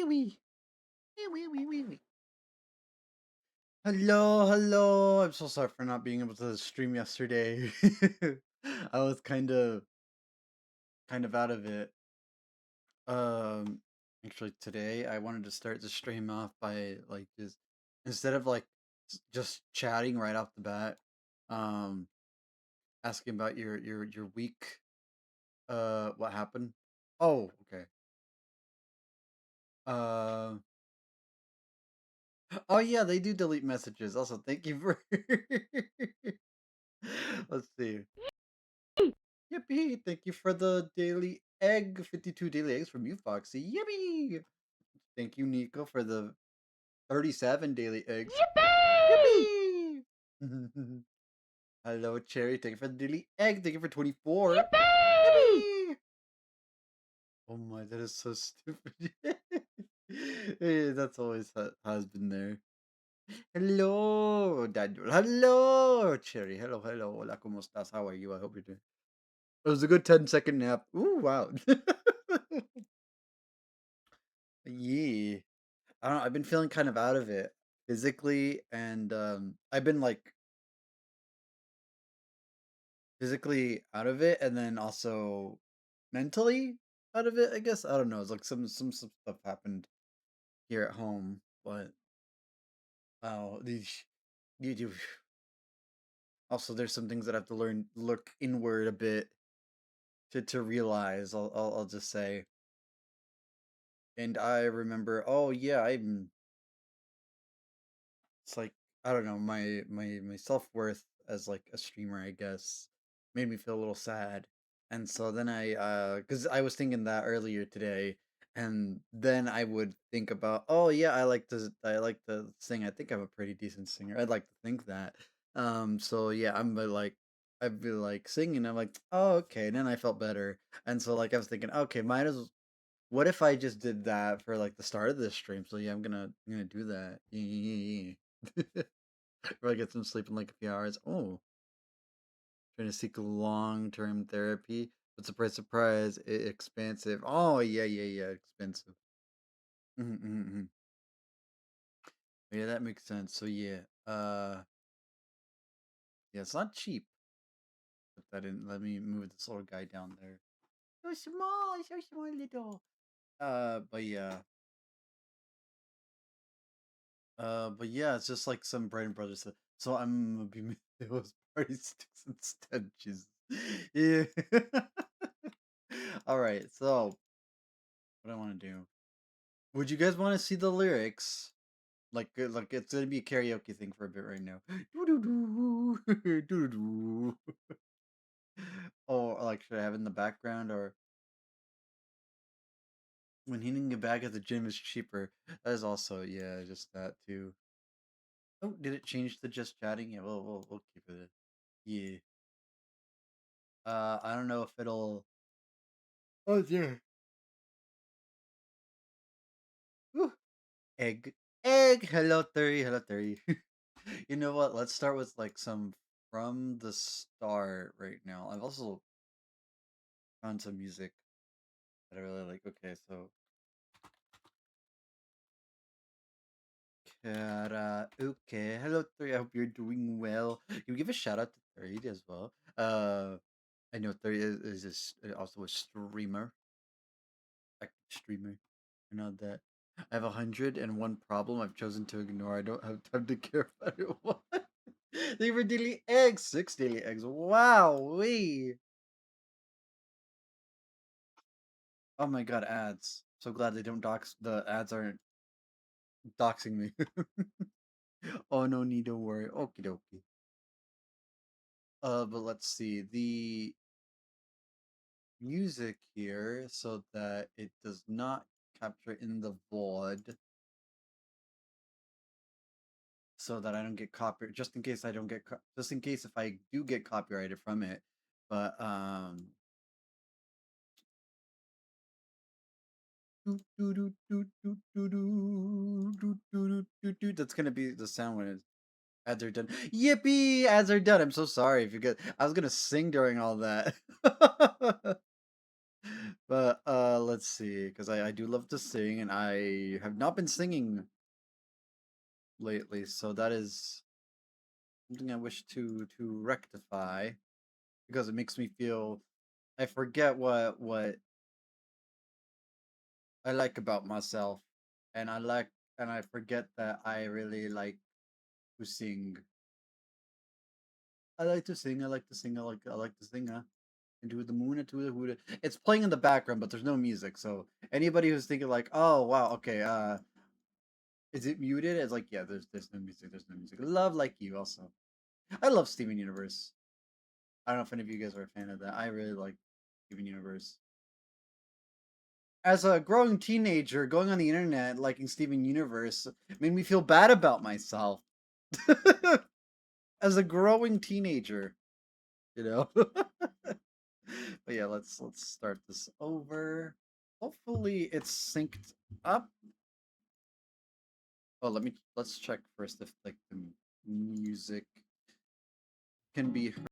wee. Wee wee wee wee. Hello, hello. I'm so sorry for not being able to stream yesterday. I was kind of out of it. Um Actually today I wanted to start the stream off by like just instead of like just chatting right off the bat, um asking about your week, what happened. Oh, okay. Uh oh yeah, they do delete messages. Also, thank you for let's see. Yippee! Thank you for the daily egg. 52 daily eggs from you, Foxy. Yippee! Thank you, Nico, for the 37 daily eggs. Yippee! Hello, Cherry. Thank you for the daily egg. Thank you for 24. Yippee! Oh my, that is so stupid. Yeah, that's always has been there. Hello, Daniel. Hello, Cherry. Hello, hello. Hola, ¿cómo estás? How are you? I hope you're doing. It was a good 10-second nap. Ooh, wow. Yeah. I don't know, I've been feeling kind of out of it physically, and I've been like physically out of it and then also mentally out of it, I guess. I don't know. It's like some stuff happened here at home, but wow, you also there's some things that I have to learn look inward a bit to realize. I'll just say. And I remember, oh yeah, it's like I don't know, my self-worth as like a streamer, I guess, made me feel a little sad. And so then cuz I was thinking that earlier today, and then I would think about, oh yeah, I like to sing. I think I'm a pretty decent singer. I'd like to think that. So yeah, I'd be like singing. I'm like, oh okay. And then I felt better. And so like I was thinking, okay, might as what if I just did that for like the start of this stream? So yeah, I'm gonna do that. Yeah. Or I get some sleep in like a few hours. Oh, trying to seek long-term therapy. But surprise, surprise, expensive. Oh yeah, yeah, yeah, expensive. Mm-hmm. Yeah, that makes sense. So yeah, yeah, it's not cheap. Put that in. Let me move this little guy down there. So small little. But yeah, but yeah, it's just like some bread and butter stuff. So I'm gonna be making those party sticks instead. Jesus. Yeah. All right. So what I want to do? Would you guys want to see the lyrics? Like it's gonna be a karaoke thing for a bit right now. Doo-doo-doo. Doo-doo-doo. Or like should I have it in the background or when hitting a bag at the gym is cheaper? That is also yeah, just that too. Oh, did it change to just chatting? Yeah, we'll keep it. Yeah. I don't know if it'll. Oh dear. Whew. Egg. Egg. Hello, Terry. Hello, Terry. You know what? Let's start with like some from the start right now. I've also found some music that I really like. Okay, so karaoke. Hello, Terry. I hope you're doing well. You give a shout out to Terry as well. I know Terry is also a streamer, streamer. I know that. I have 101 problem I've chosen to ignore. I don't have time to care about it. What? They were daily eggs. 6 daily eggs. Wow, wee. Oh my god, ads. So glad they don't dox the ads aren't doxing me. Oh no, need to worry. Okie dokie. But let's see. The music here so that it does not capture in the VOD so that I don't get copyright just in case I don't get just in case if I do get copyrighted from it. But that's gonna be the sound when it's ads are done. Yippee! Ads are done. I'm so sorry if you get. I was gonna sing during all that, but Let's see, because I do love to sing, and I have not been singing lately, so that is something I wish to rectify because it makes me feel I forget what I like about myself, and I forget that I really like to sing. I like to sing. I like to sing. I like to sing. Into the moon, into the hood. It's playing in the background, but there's no music. So anybody who's thinking like, oh wow, okay, is it muted? It's like, yeah, there's no music. There's no music. Love like you also. I love Steven Universe. I don't know if any of you guys are a fan of that. I really like Steven Universe. As a growing teenager, going on the internet liking Steven Universe made me feel bad about myself. As a growing teenager, you know. But yeah, let's start this over. Hopefully it's synced up. Oh, let's check first if like the music can be heard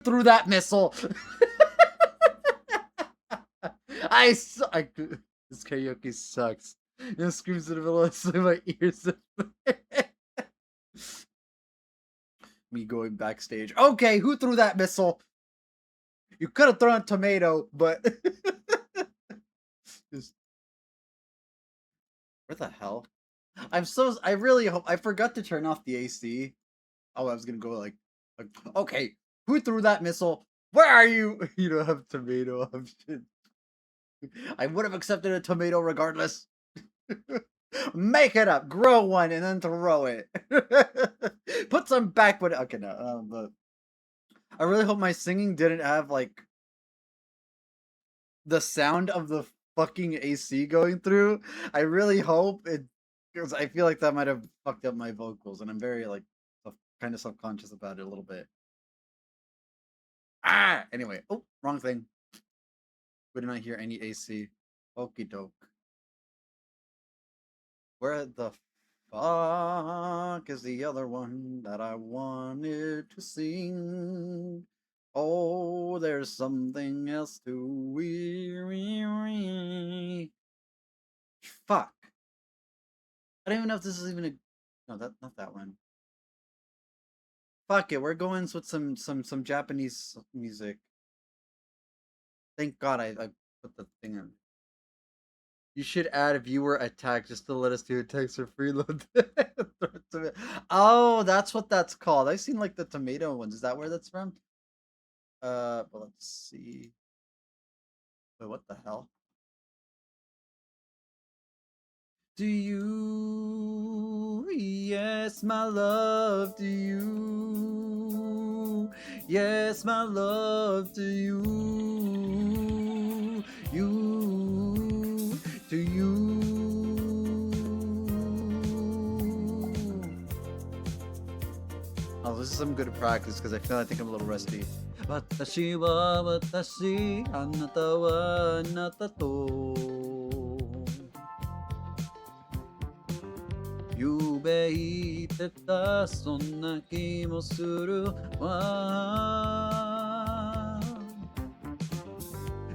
through that missile. I this karaoke sucks. It screams in the middle of my ears. Me going backstage. Okay, who threw that missile? You could have thrown a tomato, but Just- where the hell? I really hope I forgot to turn off the AC. Oh, I was gonna go like okay, who threw that missile? Where are you? You don't have tomato option. I would have accepted a tomato regardless. Make it up, grow one, and then throw it. Put some back, but okay, no. But I really hope my singing didn't have like the sound of the fucking AC going through. I really hope it, because I feel like that might have fucked up my vocals, and I'm very like kind of self conscious about it a little bit. Anyway, oh, wrong thing. We did not hear any AC. Okie doke. Where the fuck is the other one that I wanted to sing? Oh, there's something else to weary. Fuck. I don't even know if this is even a. No, that not that one. Fuck it, we're going with some Japanese music. Thank God I put the thing in. You should add a viewer attack just to let us do a text or freeload. Oh, that's what that's called. I've seen like the tomato ones. Is that where that's from? Well, let's see. Wait, what the hell? Do you? Yes, my love, do you? Yes, my love, to you. You, to you. Oh, this is some good practice because I think I'm a little rusty. 私は私、あなたはあなたとゆうべ言ってたそんな気もするわ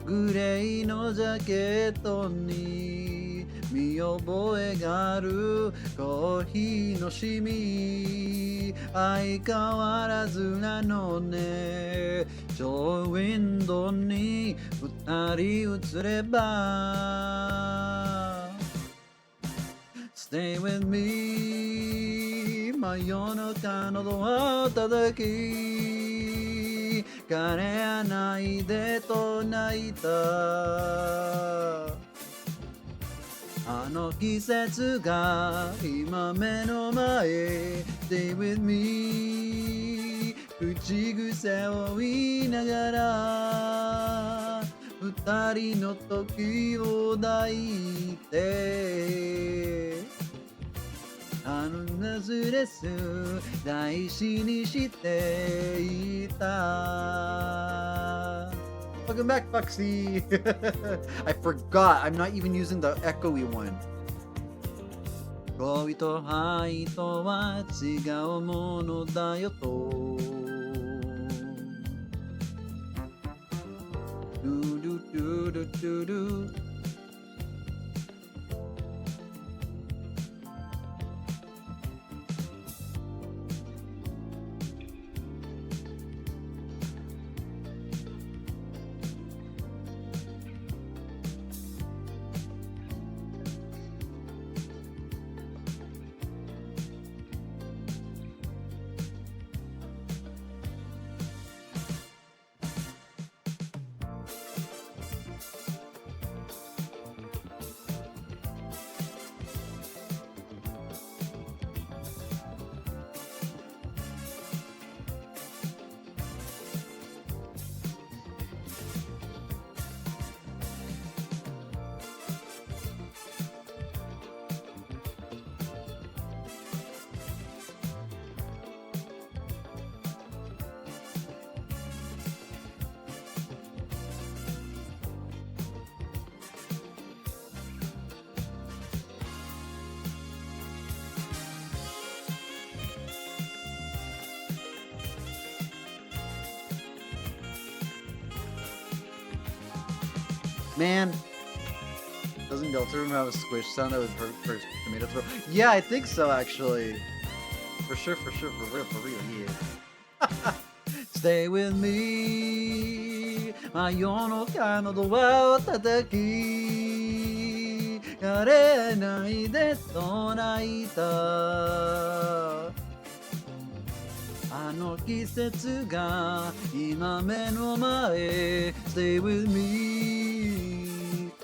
グレーのジャケットに見覚えがあるコーヒーのシミ相変わらずなのねショーウィンドウに二人映れば Stay with me 真夜中のドアを叩き枯れやないでと泣いたあの季節が今目の前 Stay with me 口癖を言いながら二人の時を抱いてあのネズレス大事にしていた Welcome back, Foxy! I forgot, I'm not even using the echoey one. 恋と愛とは違うものだよと Do do do do do do Man, doesn't Delta Room have a squish sound that would hurt for tomato throw? Yeah, I think so actually. For sure, for real, yeah. Stay with me 真夜中のドアを叩き枯れないでと泣いたあの季節が今目の前 Stay with me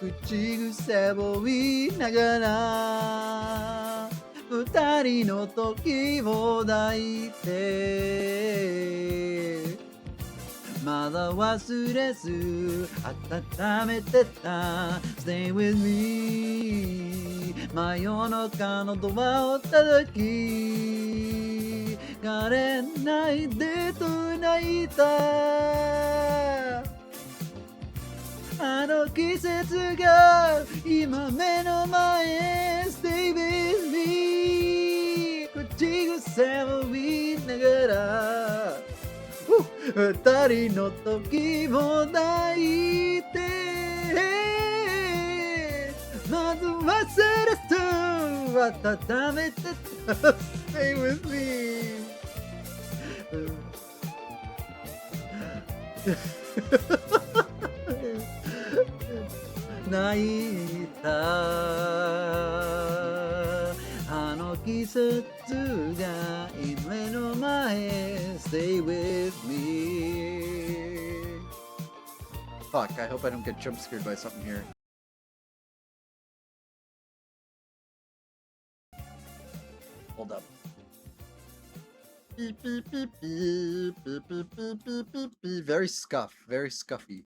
口癖を言いながら二人の時を抱いてまだ忘れず温めてた Stay with me 真夜中のドアを叩きれないでと泣いたあの季節が今目の前 Stay with me 口癖を言いながら二人の時も泣いてまず忘れと温めてStay with me 泣いたあの季節が夢の前 Stay with me Fuck, I hope I don't get jump scared by something here. Hold up. Beep beep beep beep beep beep beep beep beep beep. Very scuffy.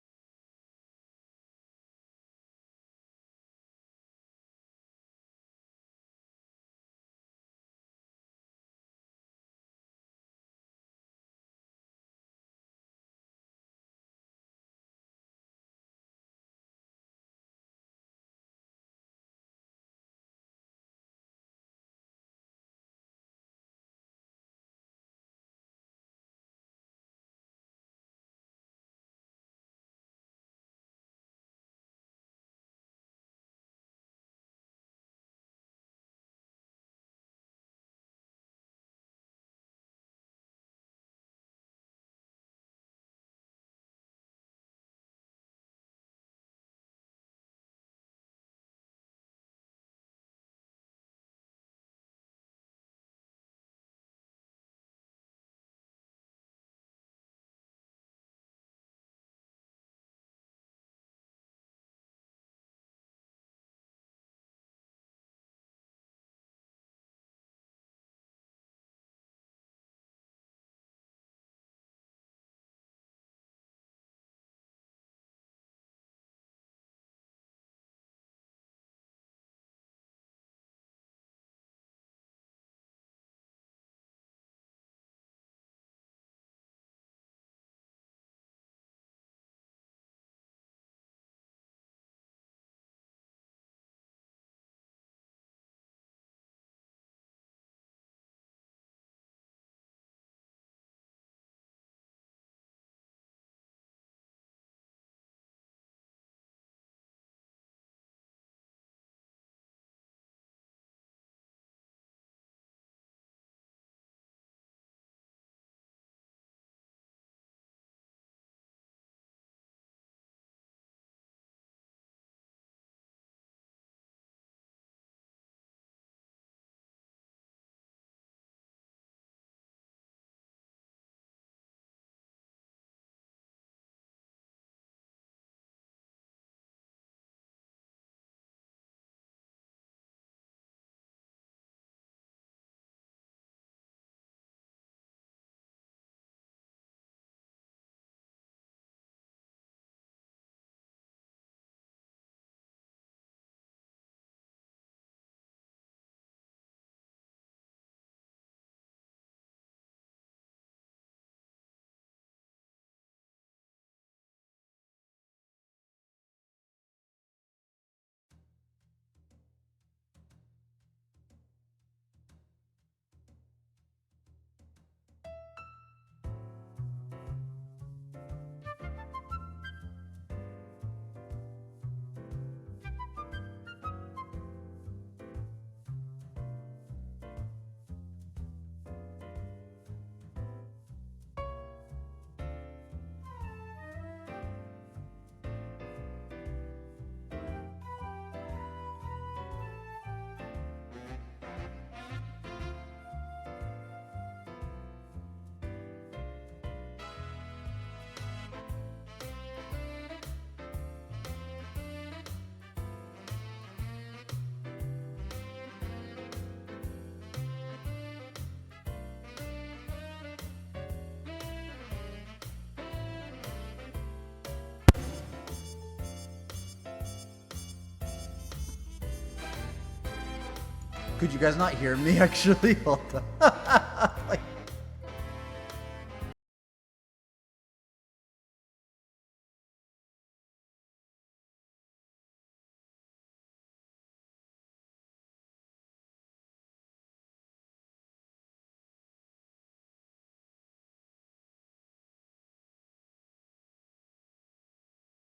Could you guys not hear me actually? Hold on.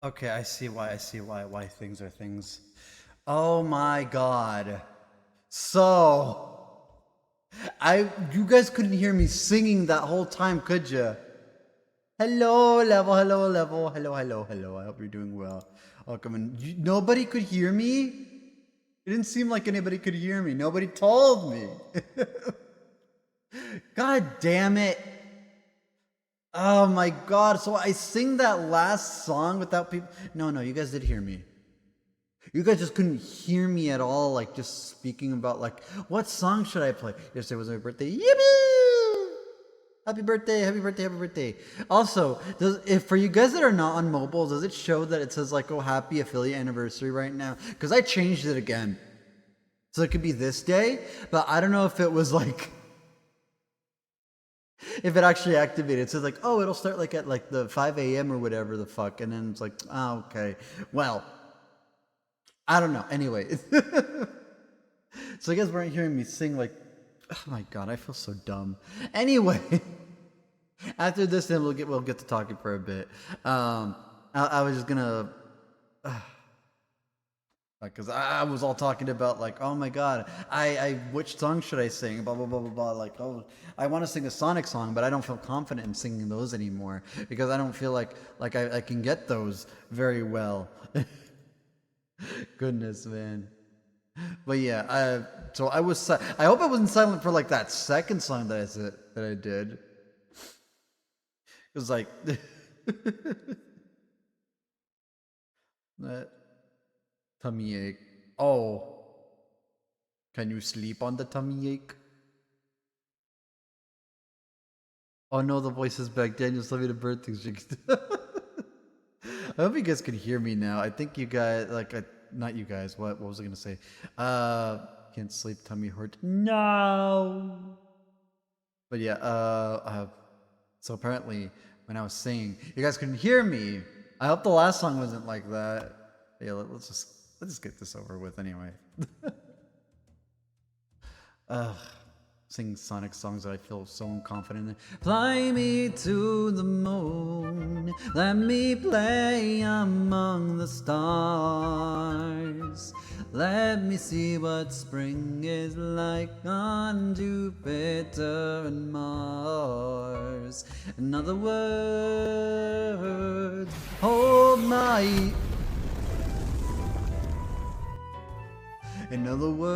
Okay, I see why things are things. Oh my god. So, you guys couldn't hear me singing that whole time, could you? Hello, level, hello, level, hello, hello, hello. I hope you're doing well. Welcome in. Nobody could hear me? It didn't seem like anybody could hear me. Nobody told me. God damn it. Oh my god. So I sing that last song without people. No, you guys did hear me. You guys just couldn't hear me at all, like just speaking about like what song should I play? Yesterday was my birthday. Yippee! Happy birthday, happy birthday, happy birthday. Also, if for you guys that are not on mobile, does it show that it says like oh happy affiliate anniversary right now? Because I changed it again. So it could be this day, but I don't know if it was like if it actually activated. It says like, oh, it'll start like at like the 5 a.m. or whatever the fuck, and then it's like, oh, okay. Well, I don't know. Anyway, so you guys weren't hearing me sing like, oh my god, I feel so dumb. Anyway, after this, then we'll get to talking for a bit. I was just gonna. Because I was all talking about like, oh my god, which song should I sing? Blah blah blah blah blah. Like, oh, I want to sing a Sonic song, but I don't feel confident in singing those anymore because I don't feel like I can get those very well. Goodness, man. But yeah, so I was. I hope I wasn't silent for like that second song that I did. It was like that tummy ache. Oh, can you sleep on the tummy ache? Oh no, the voice is back. Daniel's telling me the birthday. I hope you guys can hear me now. I think you guys not you guys. What was I gonna say? Can't sleep, tummy hurt. No. But yeah. So apparently, when I was singing, you guys couldn't hear me. I hope the last song wasn't like that. Yeah, let's just get this over with anyway. Sing Sonic songs that I feel so unconfident in. Fly me to the moon, let me play among the stars. Let me see what spring is like on Jupiter and Mars. In other words, hold my... In other words,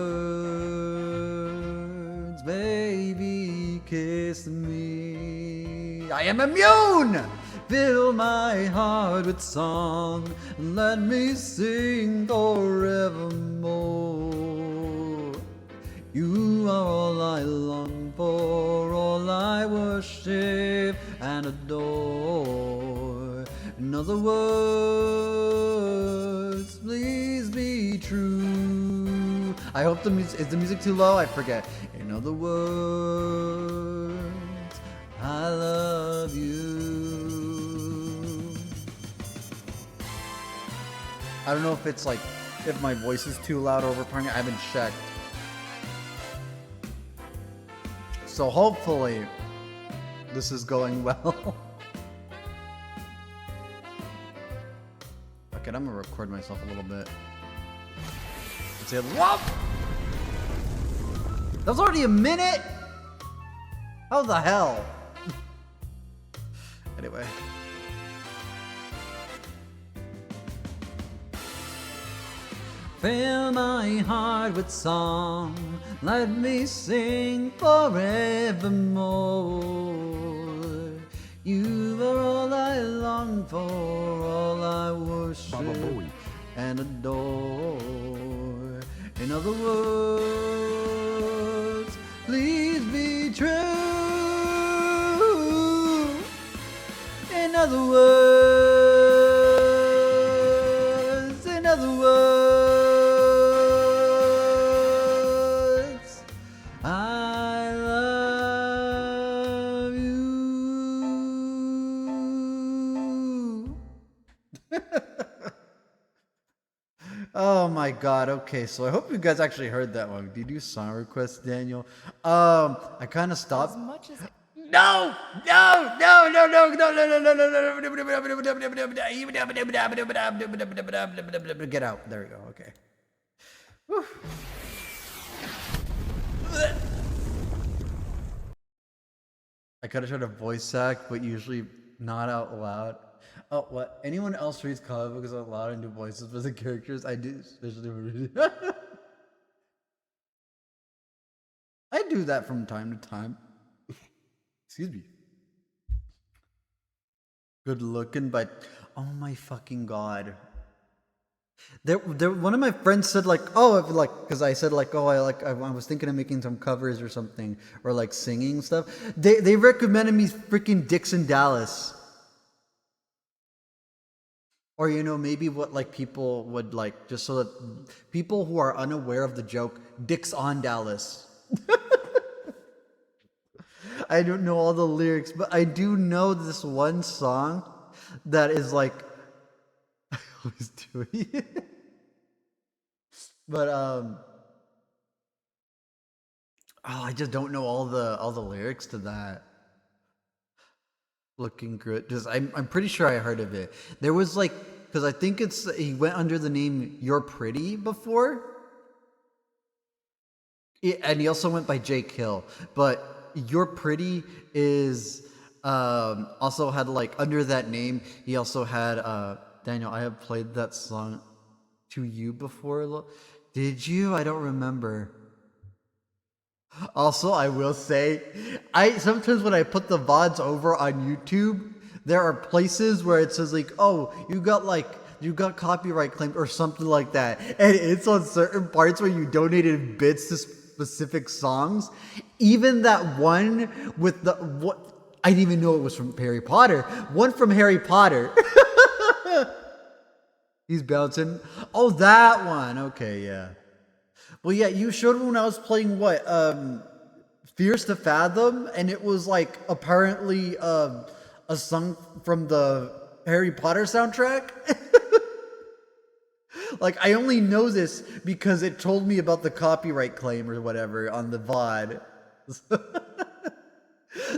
baby, kiss me. I am immune! Fill my heart with song and let me sing forevermore. You are all I long for, all I worship and adore. In other words, please be true. I hope is the music too low? I forget. In other words, I love you. I don't know if it's like if my voice is too loud or overpowering. I haven't checked. So hopefully this is going well. Okay, I'm gonna record myself a little bit. Say, whoop! That was already a minute? How the hell? Anyway. Fill my heart with song, let me sing forevermore. You are all I long for, all I worship and adore. In other words, please be true. In other words, I love you. Oh my god, okay, so I hope you guys actually heard that one. Did you do song requests, Daniel? I kind of stopped. As much as No! Get out. There we go. Okay. I could have tried to voice act, but usually not out loud. Oh, what? Anyone else reads comic books out loud and do voices for the characters? I do, especially. I do that from time to time. Excuse me. Good looking, but oh my fucking god. One of my friends said like, oh, like, because I said like, oh, I was thinking of making some covers or something, or like singing stuff. They recommended me freaking Dixon Dallas, or maybe what like people would like, just so that people who are unaware of the joke, Dix on Dallas. I don't know all the lyrics, but I do know this one song that is like I always do it. But I just don't know all the lyrics to that. Looking good. Just I'm pretty sure I heard of it. There was like, because I think he went under the name You're Pretty before. And he also went by Jake Hill, but You're Pretty is also had like under that name. He also had Daniel. I have played that song to you before. Did you? I don't remember. Also, I will say, I sometimes when I put the VODs over on YouTube, there are places where it says like, "Oh, you got copyright claimed" or something like that, and it's on certain parts where you donated bits to specific songs. Even that one with what I didn't even know it was from Harry Potter. One from Harry Potter. He's bouncing. Oh, that one. Okay, yeah. Well, yeah, you showed me when I was playing what? Fears to Fathom, and it was like apparently a song from the Harry Potter soundtrack. Like, I only know this because it told me about the copyright claim or whatever on the VOD.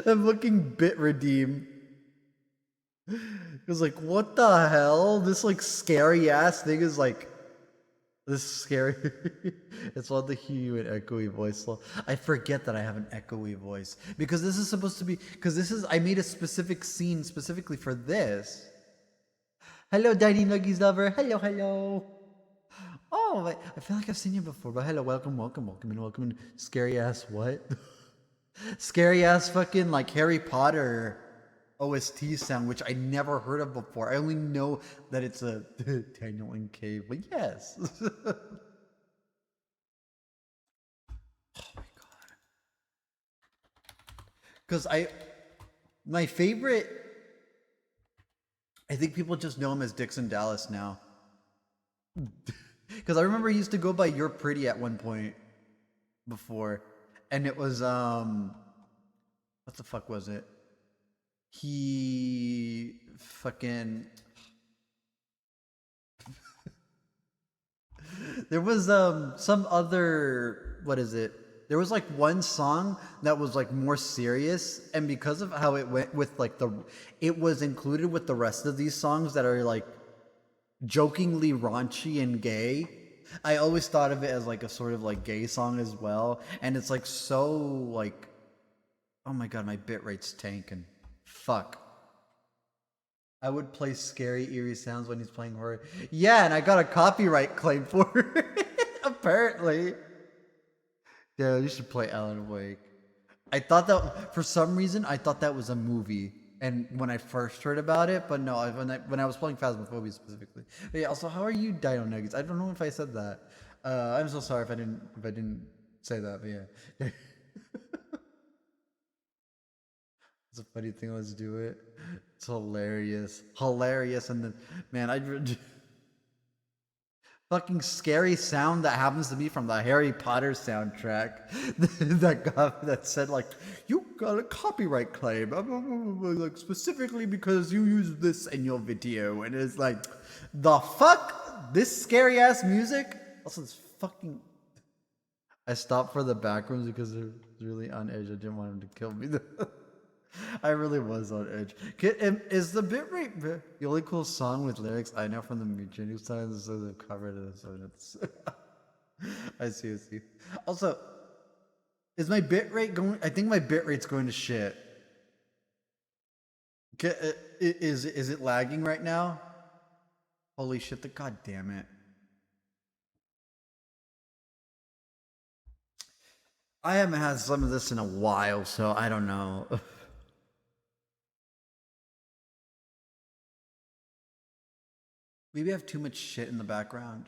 I'm looking bit redeem. It was like, what the hell? This like scary ass thing is like this is scary. It's all the hue and echoey voice. I forget that I have an echoey voice because this is supposed to be. I made a specific scene specifically for this. Hello, Daddy Nuggies lover. Hello, hello. Oh, I feel like I've seen you before, but hello, welcome in. Scary ass what? Scary ass fucking like Harry Potter OST sound, which I never heard of before. I only know that it's a Daniel in Cave, but yes. Oh my god. Because my favorite, I think people just know him as Dixon Dallas now. Because I remember he used to go by You're Pretty at one point before. And it was, what the fuck was it? He fucking there was some other, what is it? There was like one song that was like more serious, and because of how it went with like it was included with the rest of these songs that are like jokingly raunchy and gay. I always thought of it as like a sort of like gay song as well, and it's like so like, oh my god, my bit rate's tanking. Fuck. I would play scary, eerie sounds when he's playing horror. Yeah, and I got a copyright claim for it. Apparently. Yeah, you should play Alan Wake. I thought that, for some reason, I thought that was a movie. And when I first heard about it, but no, when I was playing Phasmophobia specifically. But yeah, also, how are you, Dino Nuggets? I don't know if I said that. I'm so sorry if I didn't say that, but yeah. It's a funny thing. Let's do it. It's hilarious, and then man, fucking scary sound that happens to me from the Harry Potter soundtrack. that said like, you got a copyright claim, like specifically because you used this in your video, and it's like, the fuck, this scary ass music. Also, this fucking. I stopped for the backrooms because they're really on edge. I didn't want him to kill me. I really was on edge. Is the bitrate the only cool song with lyrics I know from the Virginia Signs? So they've covered it, so it's. I see, I see. Also, is my bitrate going? I think my bitrate's going to shit. Is it lagging right now? Holy shit! The god damn it! I haven't had some of this in a while, so I don't know. Maybe I have too much shit in the background.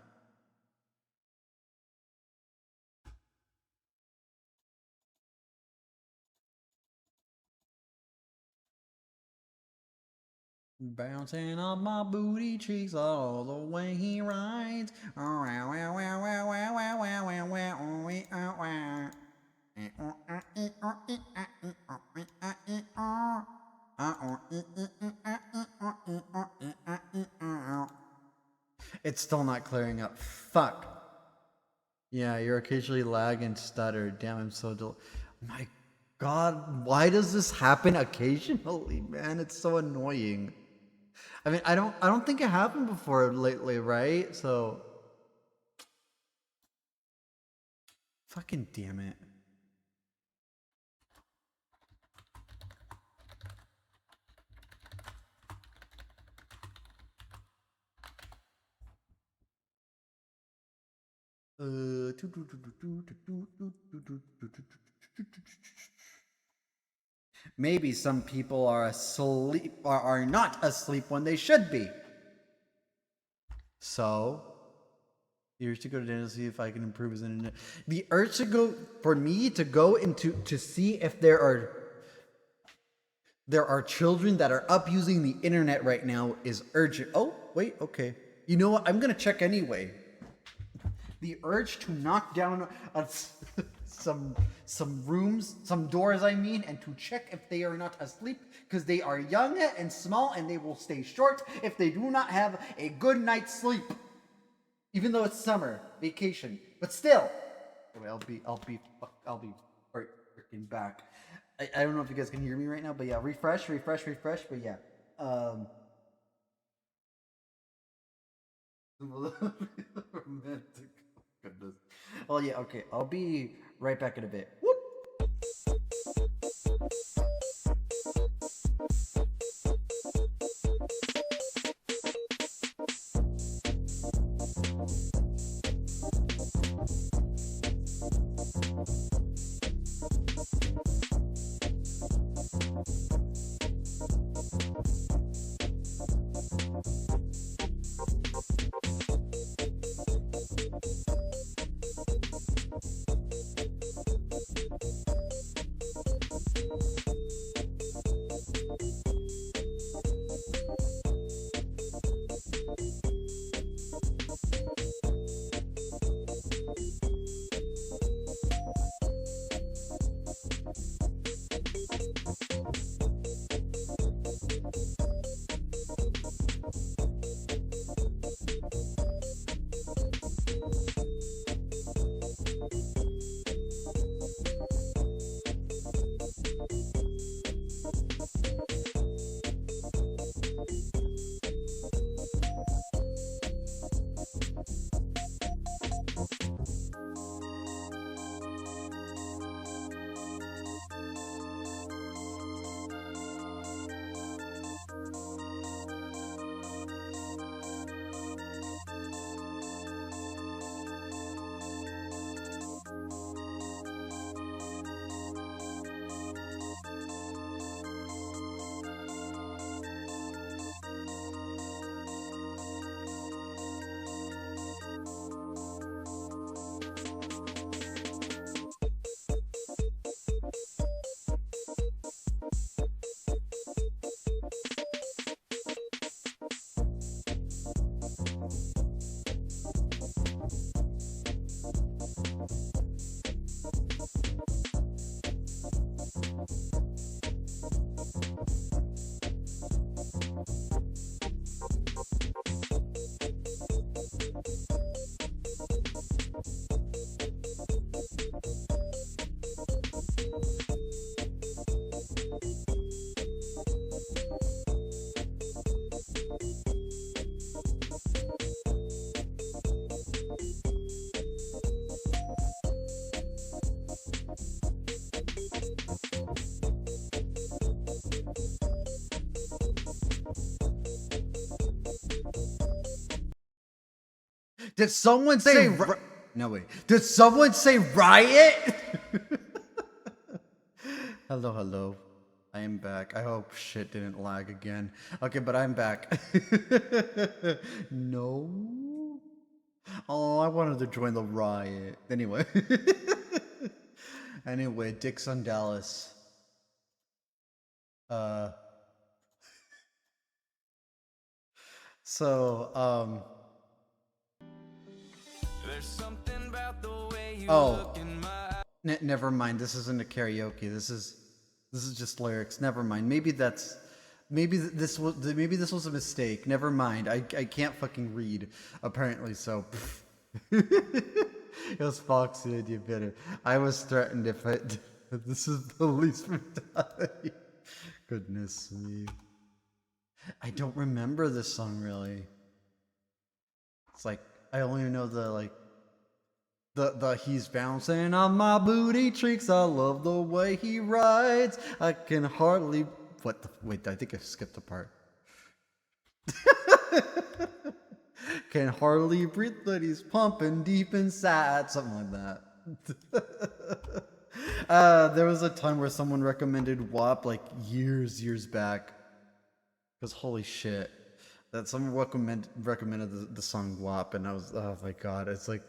Bouncing on my booty cheeks all the way he rides. It's still not clearing up. Fuck. Yeah, you're occasionally lag and stutter. Damn, I'm so my god, why does this happen occasionally, man? It's so annoying. I mean, I don't think it happened before lately, right? So fucking damn it. Maybe some people are asleep or are not asleep when they should be. So, here's to go to dinner to see if I can improve his internet. The urge to go for me to go into to see if there are children that are up using the internet right now is urgent. Oh, wait, okay. You know what? I'm gonna check anyway. The urge to knock down some rooms, some doors, I mean, and to check if they are not asleep, because they are young and small, and they will stay short if they do not have a good night's sleep. Even though it's summer vacation, but still. Anyway, I'll be freaking back. I don't know if you guys can hear me right now, but yeah, refresh. But yeah, romantic. Goodness. Well, yeah, okay. I'll be right back in a bit. Whoop. Did someone say no wait? Did someone say riot? Hello, hello. I am back. I hope shit didn't lag again. Okay, but I'm back. No. Oh, I wanted to join the riot. Anyway. Anyway, Dixon Dallas. Uh so There's something about the way you oh, look in my never mind. This isn't a karaoke. This is just lyrics. Never mind. Maybe that's maybe this was a mistake. Never mind. I can't fucking read apparently. So it was Foxy idea better. I was threatened if I this is police brutality. Goodness me. I don't remember this song really. It's like I only know the like the he's bouncing on my booty cheeks. I love the way he rides. I can hardly what the wait, I think I skipped a part. Can hardly breathe, but he's pumping deep inside. Something like that. There was a time where someone recommended WAP like years back. Because holy shit. That someone recommended the song WAP, and I was, oh my god. It's like,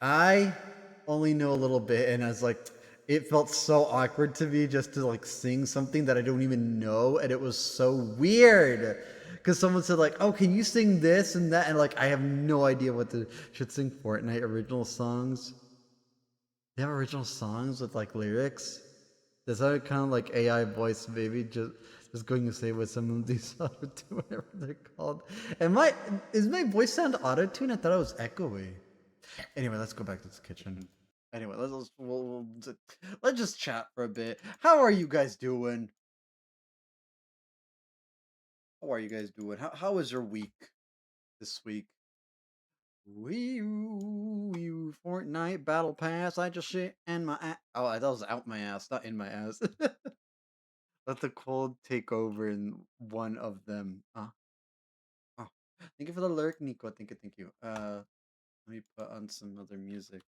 I only know a little bit, and I was like, it felt so awkward to me just to like sing something that I don't even know, and it was so weird. Because someone said like, "Oh, can you sing this and that?" And like, I have no idea what to should sing Fortnite original songs. They have original songs with like lyrics. Does that kind of like AI voice maybe just going to say what some of these auto tune whatever they're called? Is my voice sound auto tune? I thought it was echoey. Anyway, let's go back to this kitchen. Anyway, let's just chat for a bit. How are you guys doing? How are you guys doing? How was your week this week? Wee Fortnite Battle Pass. I just shit in my ass. Oh, that was out my ass, not in my ass. Let the cold take over in one of them. Oh. Thank you for the lurk, Nico. Thank you. Let me put on some other music.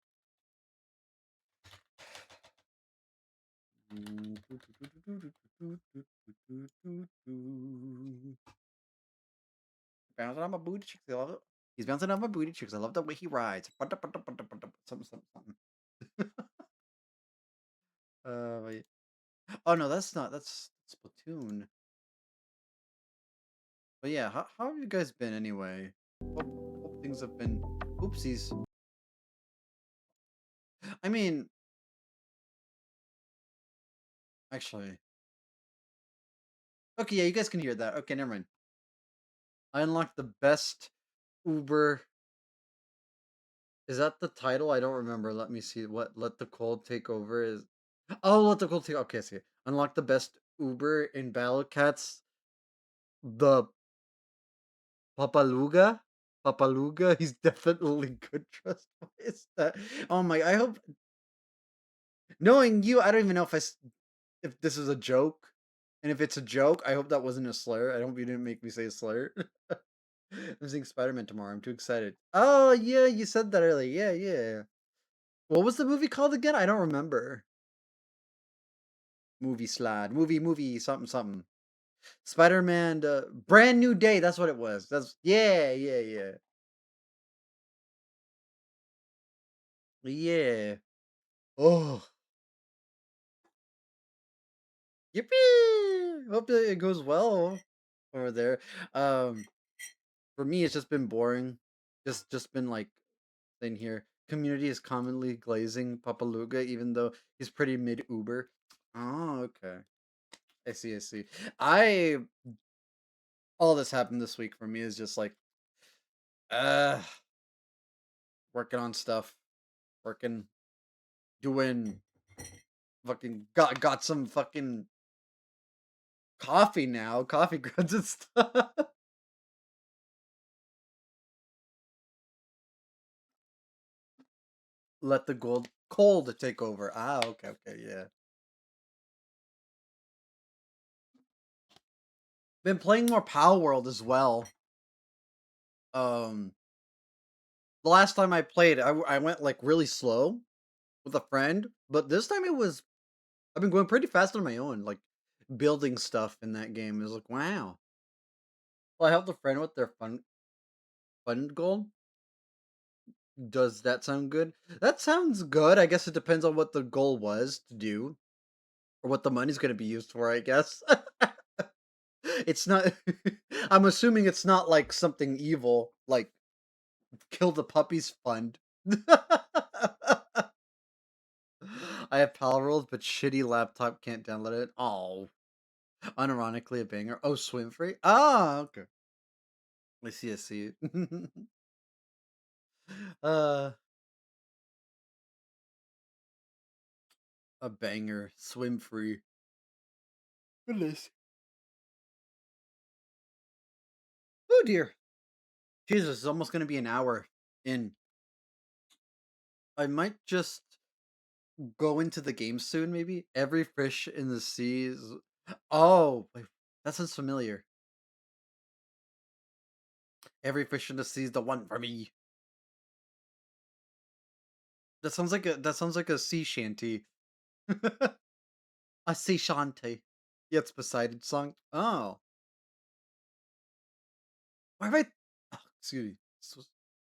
Bouncing on my booty cheeks. I love it. He's bouncing on my booty cheeks. I love the way he rides. Something. Wait. Oh no, that's not. That's Splatoon. But yeah, how have you guys been anyway? Hope things have been. Oopsies. I mean, actually. Okay, yeah, you guys can hear that. Okay, never mind. I unlocked the best Uber. Is that the title? I don't remember. Let me see. What Let the Cold Take Over is. Oh, Let the Cold Take. Okay, I see. Unlock the best Uber in Battle Cats. The Papaluga. Papaluga. He's definitely good. Trust. What is that? Oh my! I hope knowing you, I don't even know if this is a joke. And if it's a joke, I hope that wasn't a slur. I hope you didn't make me say a slur. I'm seeing Spider-Man tomorrow. I'm too excited. Oh yeah, you said that earlier. Yeah. What was the movie called again? I don't remember. Movie slide. Movie, something. Spider-Man, Brand New Day. That's what it was. That's yeah. Yeah. Oh, yippee! Hope that it goes well over there. Um, for me, it's just been boring. Just been like thing here. Community is commonly glazing Papaluga, even though he's pretty mid Uber. Oh, okay. I see. I all this happened this week for me is just like uh working on stuff, working, doing fucking got some fucking coffee now, coffee grounds and stuff. Let the cold take over. Ah, okay, yeah. Been playing more Power World as well. Um, The last time I played, I went, like, really slow with a friend, but this time I've been going pretty fast on my own, like, building stuff in that game is like, "Wow." Well, I helped a friend with their fun goal. Does that sound good? That sounds good. I guess it depends on what the goal was to do or what the money's gonna be used for, I guess. It's not I'm assuming it's not like something evil, like kill the puppies fund. I have Power Rules, but shitty laptop can't download it. Oh, unironically a banger. Oh, swim free. Ah, okay. I see. I see. uh, a banger. Swim free. Goodness. Oh dear. Jesus, it's almost gonna be an hour in. I might just go into the game soon. Maybe every fish in the sea is. Oh, wait, that sounds familiar. Every fish in the sea is the one for me. That sounds like a sea shanty. A sea shanty. Yeah, it's Poseidon's song. Oh, why have I? Oh, excuse me.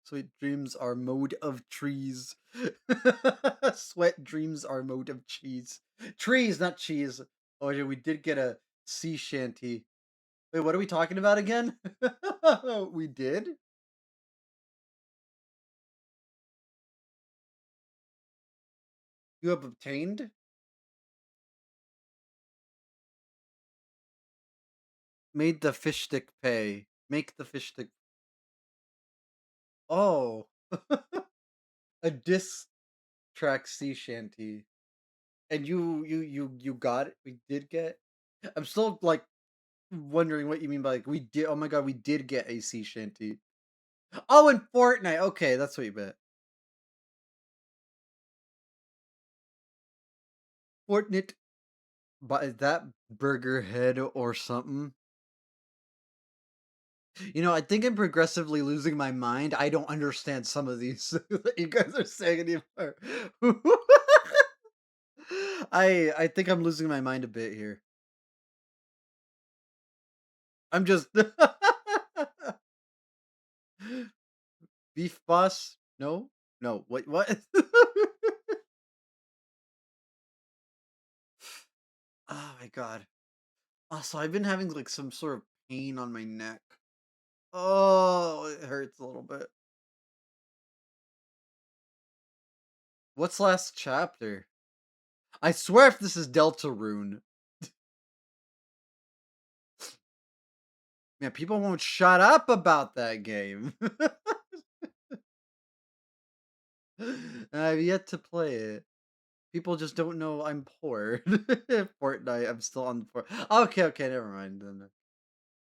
Sweet dreams are mode of trees. Sweat dreams are mode of cheese. Trees, not cheese. Oh yeah, we did get a sea shanty. Wait, what are we talking about again? We did. You have obtained. Made the fish stick pay. Make the fish stick. Oh, a diss track sea shanty. And you got it. We did get. I'm still like wondering what you mean by like we did. Oh my god, we did get a sea shanty. Oh, in Fortnite. Okay, that's what you meant. Fortnite. But is that Burger Head or something? You know, I think I'm progressively losing my mind. I don't understand some of these that you guys are saying anymore. I think I'm losing my mind a bit here. I'm just beef boss. No, no. What? Oh my god. Also, I've been having like some sort of pain on my neck. Oh, it hurts a little bit. What's last chapter? I swear if this is Deltarune. Man, people won't shut up about that game. I've yet to play it. People just don't know I'm poor. Fortnite, I'm still on the Okay, okay, never mind then.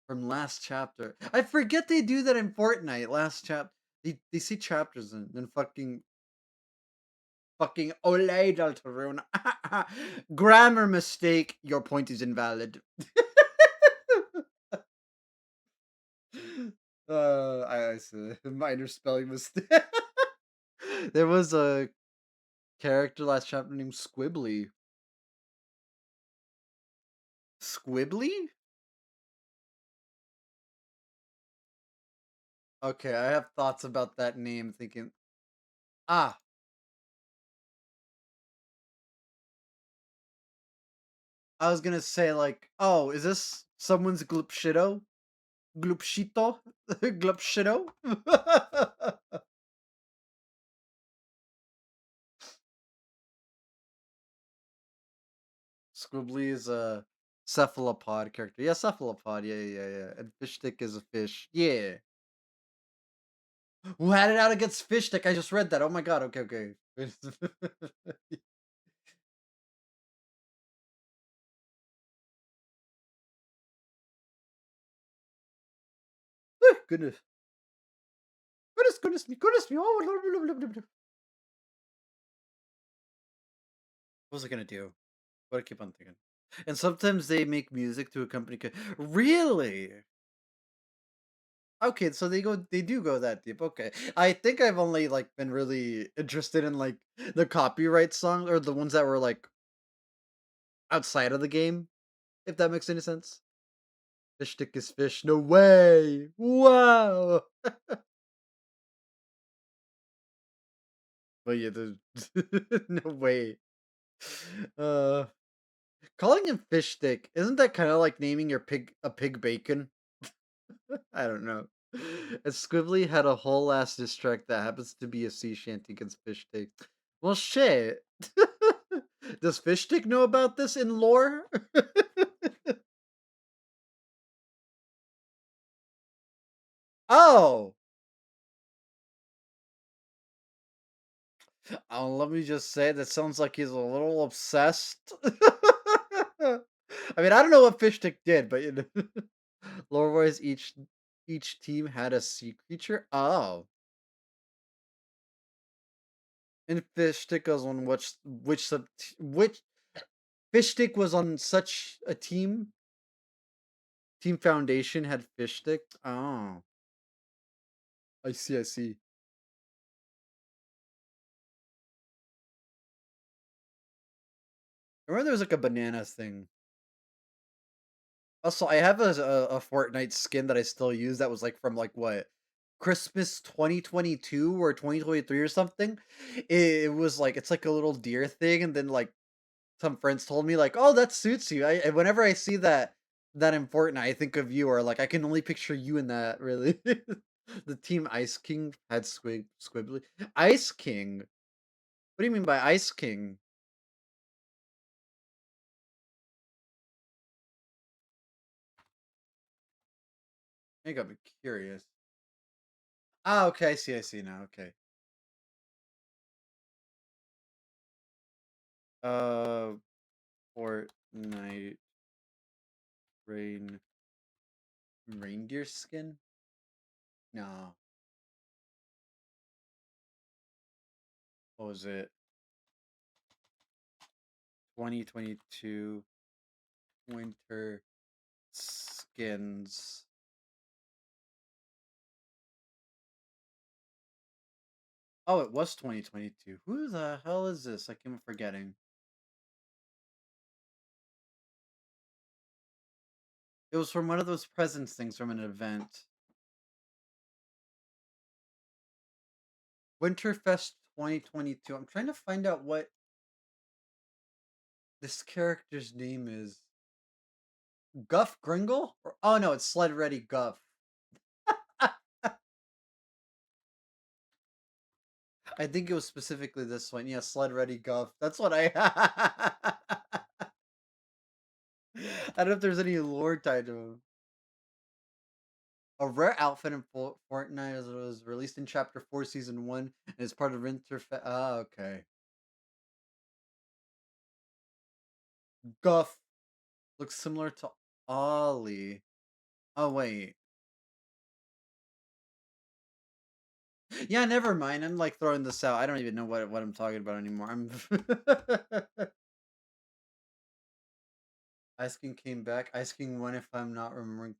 From last chapter. I forget they do that in Fortnite. Last chap they see chapters and then fucking Olay Deltarune. Grammar mistake. Your point is invalid. I see. Minor spelling mistake. There was a character last chapter named Squibbly. Squibbly? Okay, I have thoughts about that name. Thinking, ah, I was gonna say like, oh, is this someone's glupshido? Glupshito? Glupshido? Squibbly is a cephalopod character. Yeah, cephalopod. Yeah, yeah, yeah. And fish stick is a fish. Yeah. Who had it out against fish stick? I just read that. Oh my god. Okay, okay. Goodness. Goodness me. Oh, blah, blah, blah, blah, blah. What was I gonna do? What I keep on thinking. And sometimes they make music to accompany. Really? Okay, so they do go that deep. Okay. I think I've only like been really interested in like the copyright songs or the ones that were like outside of the game, if that makes any sense. Fish stick is fish. No way. Wow. But yeah, the no way. Uh Calling him fish stick, isn't that kind of like naming your pig a pig bacon? I don't know. And Squibbly had a whole ass diss track that happens to be a sea shanty against fish stick. Well, shit. Does fish stick know about this in lore? Oh, let me just say that sounds like he's a little obsessed. I mean, I don't know what fish stick did, but you know, lore-wise, each team had a sea creature. Oh, and fish stick was on which fish stick was on such a team. Team Foundation had fish stick. Oh, I see. I see. I remember there was like a banana thing. Also, I have a Fortnite skin that I still use that was like from like what Christmas 2022 or 2023 or something. It was like it's like a little deer thing, and then like some friends told me like, "Oh, that suits you." And whenever I see that in Fortnite, I think of you, or like I can only picture you in that. Really, the Team Ice King had squibbly Ice King. What do you mean by Ice King? I got me curious. Ah, okay, I see. I see now. Okay. Uh, Fortnite rain reindeer skin. No, what was it? 2022 winter skins. Oh, it was 2022. Who the hell is this? I keep forgetting. It was from one of those presents things from an event. Winterfest 2022. I'm trying to find out what this character's name is. Guff Gringle? Oh no, it's Sled Ready Guff. I think it was specifically this one. Yeah, Sled Ready Guff. That's what I. I don't know if there's any lore tied to him. A rare outfit in Fortnite as it was released in Chapter 4, Season 1, and is part of Winterfest. Ah, okay. Guff looks similar to Ollie. Oh, wait. Yeah, never mind. I'm like throwing this out. I don't even know what I'm talking about anymore. I'm Ice King came back. Ice King won if I'm remembering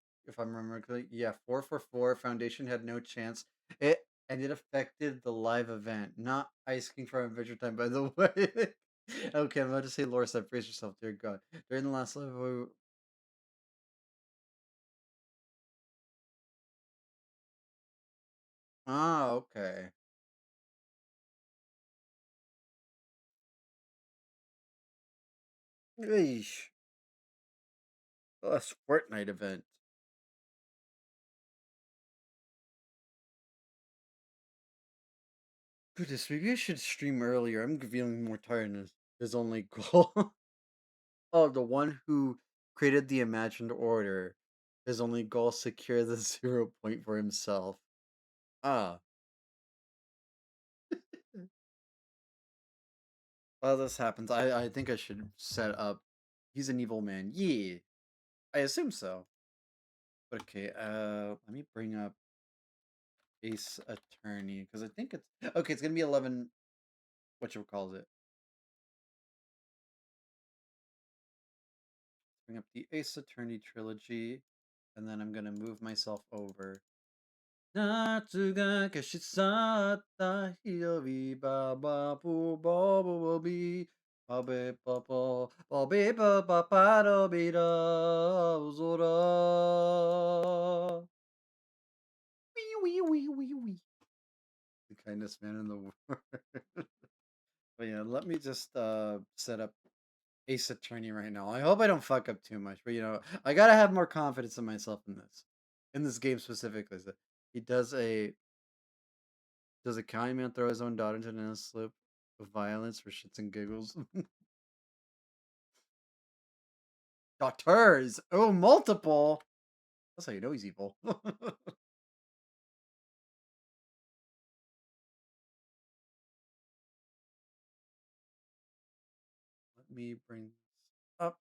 correctly. Yeah, 4 for 4. Foundation had no chance. It affected the live event, not Ice King from Adventure Time, by the way. Okay, I'm about to say Laura said brace yourself, dear God. During the last level. Ah, okay. Eesh. Last Fortnite event. Goodness, maybe I should stream earlier. I'm feeling more tiredness. His only goal. Oh, the one who created the imagined order. His only goal secure the 0 point for himself. Ah. Well, this happens. I think I should set up. He's an evil man. Yeah. I assume so. Okay, let me bring up Ace Attorney because I think it's okay. It's gonna be 11. What you call it? Bring up the Ace Attorney trilogy, and then I'm gonna move myself over. 夏が消し去った日々ババブボブボビバベパパバベパパパロビラ空 Wee, wee, wee, wee, wee. The kindest man in the world. But yeah, let me just set up Ace Attorney right now. I hope I don't fuck up too much, but I gotta have more confidence in myself in this game specifically. So he does a kind man throw his own daughter into an endless slip of violence for shits and giggles? Daughters, oh multiple. That's how you know he's evil. Let me bring up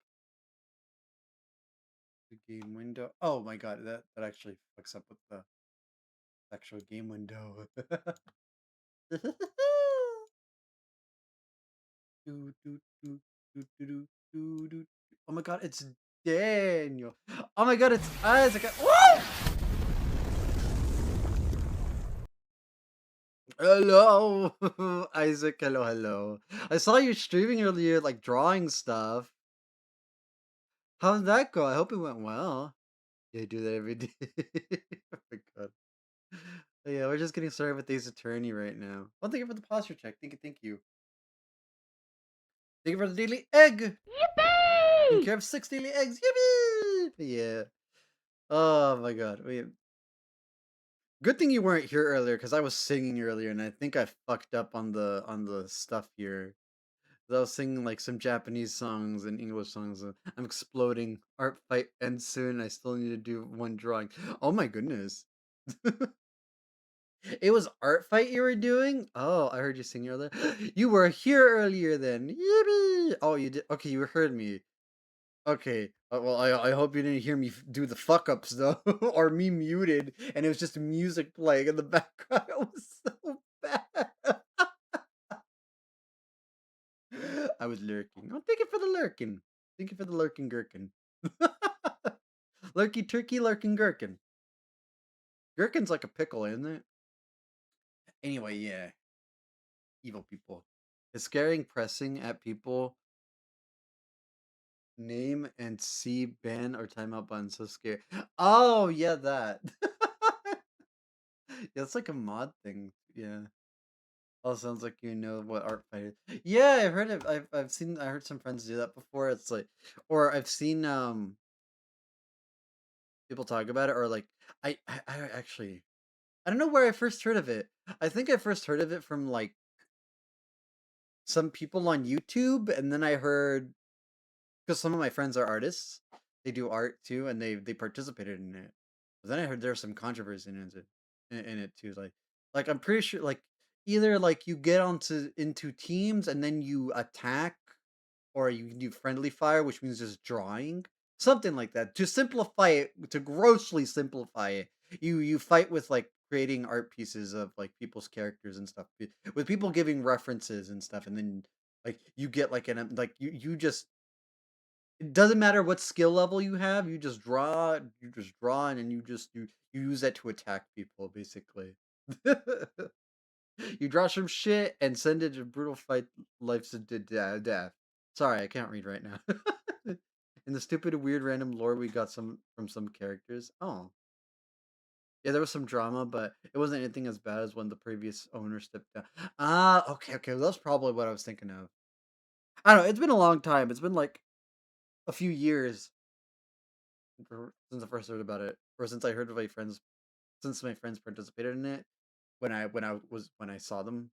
the game window. Oh my god, that actually fucks up with the actual game window. Do, do, do, do, do, do, do, do. Oh my god, it's Daniel. Oh my god, it's Isaac. Woo! Hello, Isaac. Hello, hello. I saw you streaming earlier, like drawing stuff. How did that go? I hope it went well. Yeah, I do that every day. Oh my god. Yeah, we're just getting started with Ace Attorney right now. Oh, thank you for the posture check. Thank you, thank you. Thank you for the daily egg. You Yippee! can have 6 daily eggs. Yippee! Yeah. Oh my god. Wait. Good thing you weren't here earlier because I was singing earlier and I think I fucked up on the stuff here. I was singing like some Japanese songs and English songs. I'm exploding. Art fight ends soon. I still need to do one drawing. Oh my goodness. It was art fight you were doing? Oh, I heard you sing earlier. You were here earlier then. Yippee! Oh, you did. Okay, you heard me. Okay. Well, I hope you didn't hear me do the fuck ups though, or me muted, and it was just music playing in the background. It was so bad. I was lurking. Oh, thank you for the lurking. Thank you for the lurking gherkin. Lurky turkey, lurking gherkin. Gherkin's like a pickle, isn't it? Anyway, yeah. Evil people. It's scaring pressing at people. Name and see ban or timeout button. So scary. Oh, yeah, that. Yeah, it's like a mod thing. Yeah. Oh, sounds like you know what art fight is. Yeah, I've heard it. I've seen. I heard some friends do that before. It's like, or I've seen people talk about it, or like I actually I don't know where I first heard of it. I think I first heard of it from like some people on YouTube, and then I heard because some of my friends are artists. They do art too, and they participated in it. But then I heard there's some controversy in it too. Like I'm pretty sure like either like you get onto into teams and then you attack, or you can do friendly fire, which means just drawing, something like that. To simplify it, to grossly simplify it, you fight with like creating art pieces of like people's characters and stuff, with people giving references and stuff, and then like you get like like you just it doesn't matter what skill level you have, you just draw, and then you use that to attack people, basically. You draw some shit and send it to brutal fight life to death. Sorry, I can't read right now. In the stupid, weird, random lore we got some from some characters. Oh, yeah, there was some drama, but it wasn't anything as bad as when the previous owner stepped down. Ah, okay, okay, well, that's probably what I was thinking of. I don't know. It's been a long time. It's been like a few years since I first heard about it, or since I heard of my friends, since my friends participated in it. When I saw them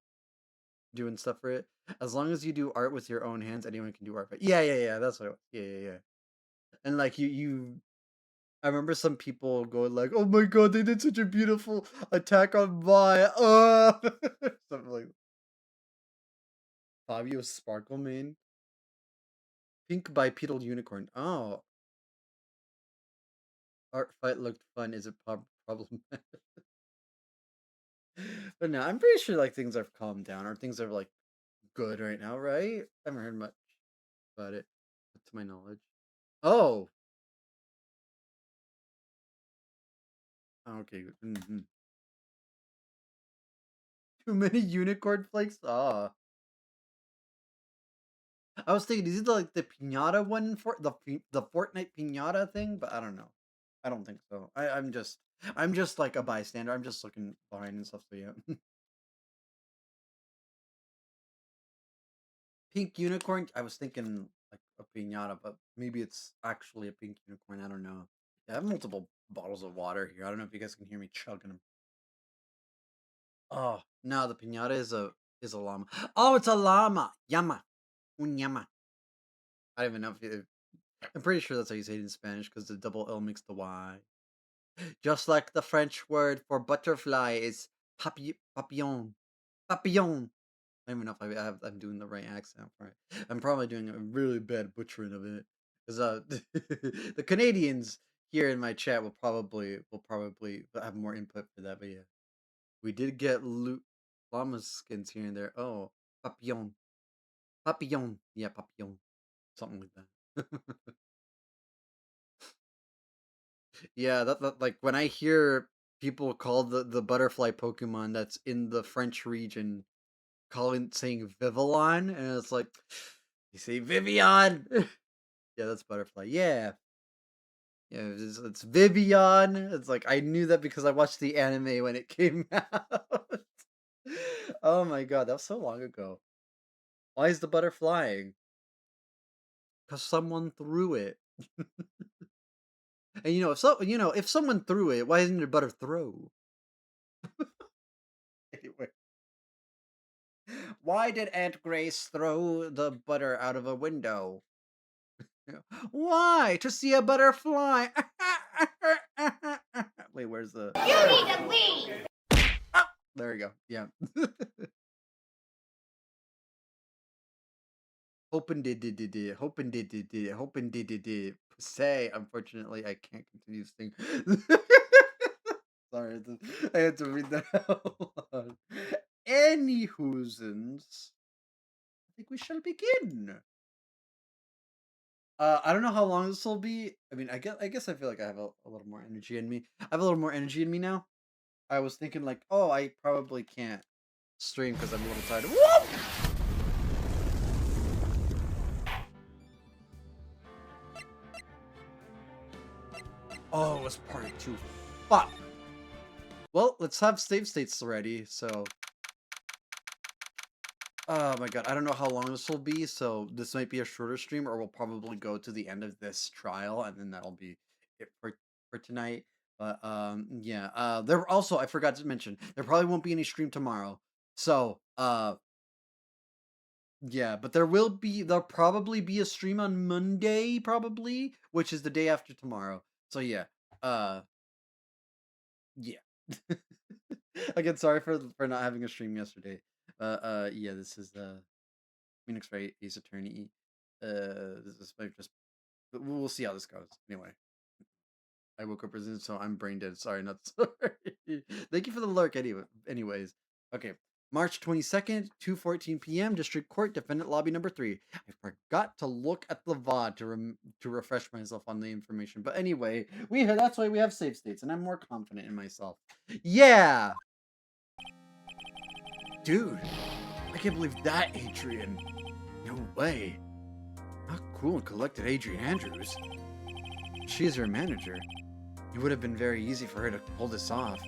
doing stuff for it. As long as you do art with your own hands, anyone can do art. But yeah, yeah, yeah. That's what. Yeah, yeah, yeah. And like I remember some people going like, "Oh my god, they did such a beautiful attack on my something like Fabio Sparkle Mane, pink bipedal unicorn." Oh, art fight looked fun. Is it problem? But no, I'm pretty sure like things have calmed down or things are like good right now, right? I haven't heard much about it, to my knowledge. Oh, okay. Too many unicorn flakes? Ah. I was thinking, is it like the pinata one for the Fortnite pinata thing? But I don't know. I don't think so. I'm just like a bystander. I'm just looking behind and stuff. So yeah. Pink unicorn. I was thinking like a pinata, but maybe it's actually a pink unicorn. I don't know. Yeah, I have multiple bottles of water here. I don't know if you guys can hear me chugging them. Oh no, the pinata is a llama. Oh, it's a llama. Llama. Un llama. I don't even know if I'm pretty sure that's how you say it in Spanish because the double L makes the Y. Just like the French word for butterfly is papillon. Papillon. I don't even know if I'm doing the right accent for it. I'm probably doing a really bad butchering of it. Because the Canadians here in my chat will probably have more input for that. But yeah, we did get llama skins here and there. Oh, papillon, papillon, yeah, papillon, something like that. Yeah, that like when I hear people call the butterfly Pokemon that's in the French region saying Vivillon, and it's like you say Vivian. Yeah, that's butterfly. Yeah, yeah, it's Vivian. It's like I knew that because I watched the anime when it came out. Oh my god, that was so long ago. Why is the butter flying? Because someone threw it. And if someone threw it, why isn't your butter throw? Anyway. Why did Aunt Grace throw the butter out of a window? Why? To see a butterfly. Wait, where's the... You need to leave! Oh, there we go. Yeah. Hoping did. Say, unfortunately, I can't continue singing. Sorry, I had to read that out. Anywhoosins, I think we shall begin. I don't know how long this will be. I mean, I guess I feel like I have a little more energy in me. I have a little more energy in me now. I was thinking like, oh, I probably can't stream because I'm a little tired. Whoop! Oh, it was part 2. Fuck. Well, let's have save states ready. So, oh my god, I don't know how long this will be. So this might be a shorter stream, or we'll probably go to the end of this trial, and then that'll be it for tonight. But yeah. There also I forgot to mention there probably won't be any stream tomorrow. So yeah, but there'll probably be a stream on Monday, probably, which is the day after tomorrow. So yeah. Uh yeah. Again, sorry for not having a stream yesterday. Yeah, this is Phoenix Wright Ace Attorney. This might just we'll see how this goes. Anyway. I woke up resistant, so I'm brain dead. Sorry, not sorry. Thank you for the lurk anyways. Okay. March 22nd, 2:14 p.m. District Court, Defendant Lobby number 3. I forgot to look at the VOD to refresh myself on the information. But anyway, that's why we have save states, and I'm more confident in myself. Yeah! Dude, I can't believe that, Adrian. No way. How cool and collected Adrian Andrews. She's your manager. It would have been very easy for her to pull this off.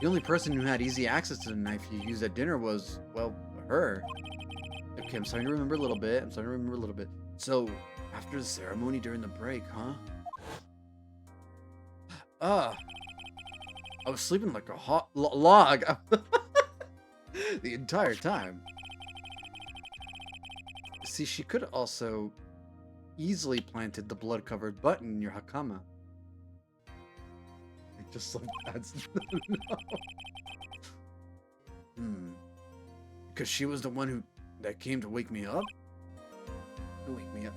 The only person who had easy access to the knife you used at dinner was, well, her. Okay, I'm starting to remember a little bit. So, after the ceremony during the break, huh? I was sleeping like a hot log the entire time. See, she could also easily planted the blood-covered button in your hakama. Just like that's no. Because she was the one that came to wake me up? To wake me up.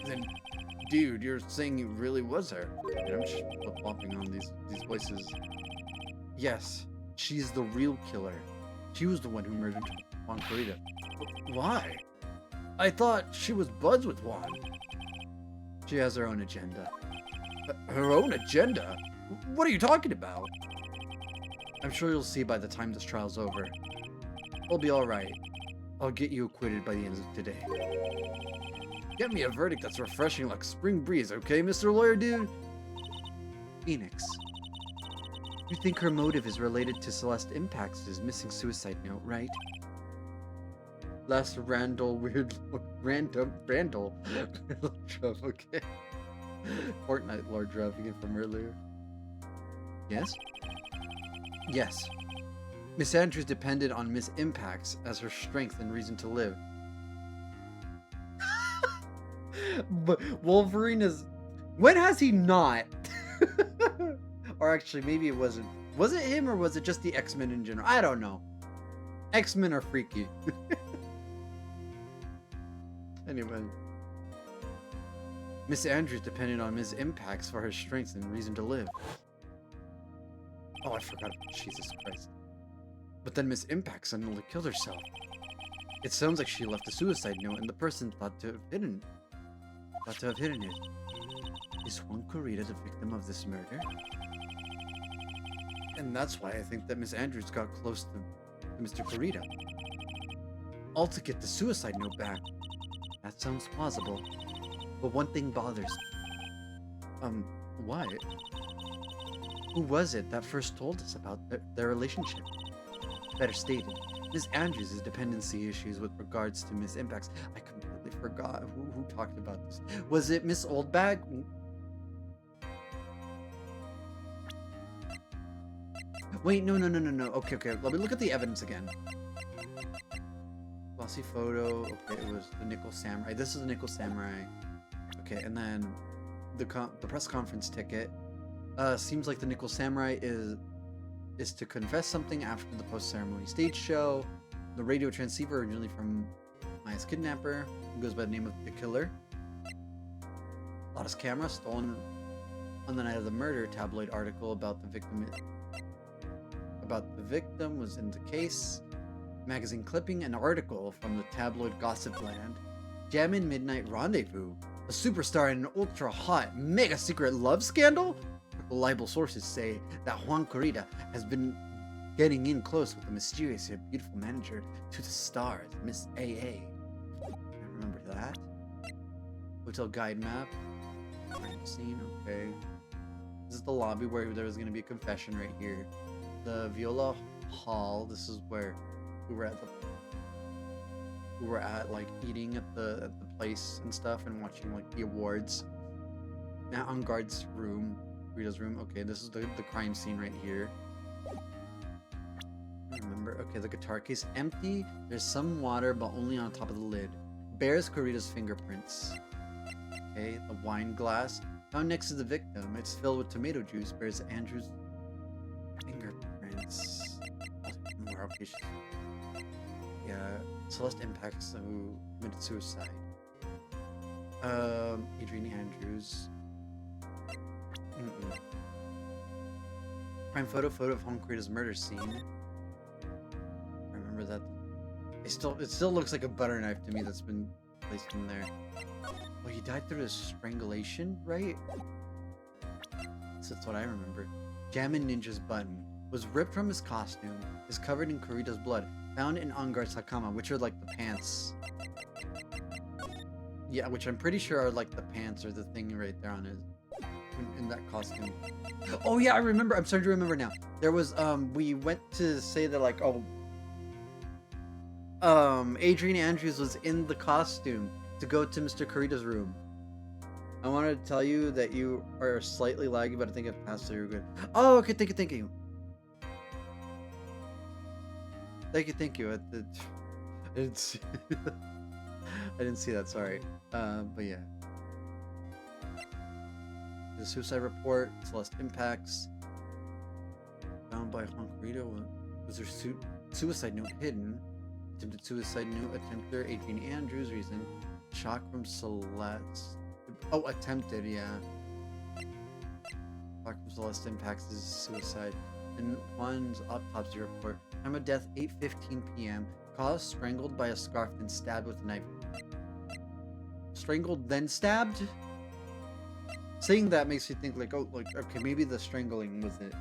Then, dude, you're saying it really was her. And I'm just flip-flopping on these voices. Yes, she's the real killer. She was the one who murdered Juan Corrida. Why? I thought she was buds with Juan. She has her own agenda. Her own agenda? What are you talking about? I'm sure you'll see by the time this trial's over. I'll be alright. I'll get you acquitted by the end of today. Get me a verdict that's refreshing like spring breeze, okay, Mr. Lawyer Dude? Phoenix. You think her motive is related to Celeste Impacts' missing suicide note, right? Last Randall weird Randall Lord okay. Fortnite Lord Dravigan from earlier. Yes? Yes. Miss Andrews depended on Miss Impacts as her strength and reason to live. But Wolverine is... When has he not? Or actually, maybe it wasn't. Was it him or was it just the X-Men in general? I don't know. X-Men are freaky. Anyway. Miss Andrews depended on Miss Impacts for her strength and reason to live. Oh, I forgot. Jesus Christ. But then Miss Impact suddenly killed herself. It sounds like she left a suicide note and the person thought to have hidden it. Is Juan Corrida the victim of this murder? And that's why I think that Miss Andrews got close to Mr. Corrida. All to get the suicide note back. That sounds plausible. But one thing bothers me. What? Who was it that first told us about their relationship? Better stated, Miss Andrews' dependency issues with regards to Miss Impacts. I completely forgot who talked about this. Was it Miss Oldbag? Wait, no. Okay. Let me look at the evidence again. Glossy photo. Okay, it was the Nickel Samurai. This is the Nickel Samurai. Okay, and then the press conference ticket. Seems like the Nickel Samurai is to confess something after the post-ceremony stage show. The radio transceiver, originally from Maya's kidnapper, who goes by the name of the Killer. Lotta's camera, stolen on the night of the murder. Tabloid article about the victim was in the case. Magazine clipping, an article from the tabloid Gossip Land. Jammin' Midnight Rendezvous, a superstar in an ultra-hot, mega-secret love scandal? Reliable sources say that Juan Corrida has been getting in close with a mysterious yet beautiful manager to the stars, Miss AA. I remember that. Hotel guide map. Crime scene, okay. This is the lobby where there was going to be a confession right here. The Viola Hall, this is where we were at like eating at the place and stuff and watching like the awards. Now on guard's room. Rita's room. Okay, this is the crime scene right here. Remember, okay, the guitar case empty. There's some water, but only on top of the lid. Bears Corrita's fingerprints. Okay, the wine glass found next to the victim. It's filled with tomato juice. Bears Andrew's fingerprints. More okay. Yeah, Celeste Impacts who committed suicide. Adrian Andrews. Prime photo of Juan Corrida's murder scene. I remember that. It still looks like a butter knife to me that's been placed in there. Oh, he died through a strangulation, right? So that's what I remember. Jammin' Ninja's button was ripped from his costume, is covered in Corrida's blood, found in Angar's hakama, which are like the pants. Yeah, which I'm pretty sure are like the pants or the thing right there on his in that costume. Oh yeah, I remember. I'm starting to remember now. There was we went to say that like Adrian Andrews was in the costume to go to Mr. Corrida's room. I wanted to tell you that you are slightly laggy, but I think I've passed through good. Oh, okay, thank you. Thank you. I didn't see I didn't see that, sorry. But yeah. The suicide report, Celeste Impacts. Found by Juan Corrida. Was there suicide note hidden? Attempted suicide note attempter, Adrian Andrews. Reason, shock from Celeste. Oh, attempted, yeah. Shock from Celeste Impacts is suicide. And Juan's autopsy report. Time of death, 8:15 p.m. Cause, strangled by a scarf and stabbed with a knife. Strangled, then stabbed? Saying that makes you think like, oh, like, okay, maybe the strangling was it.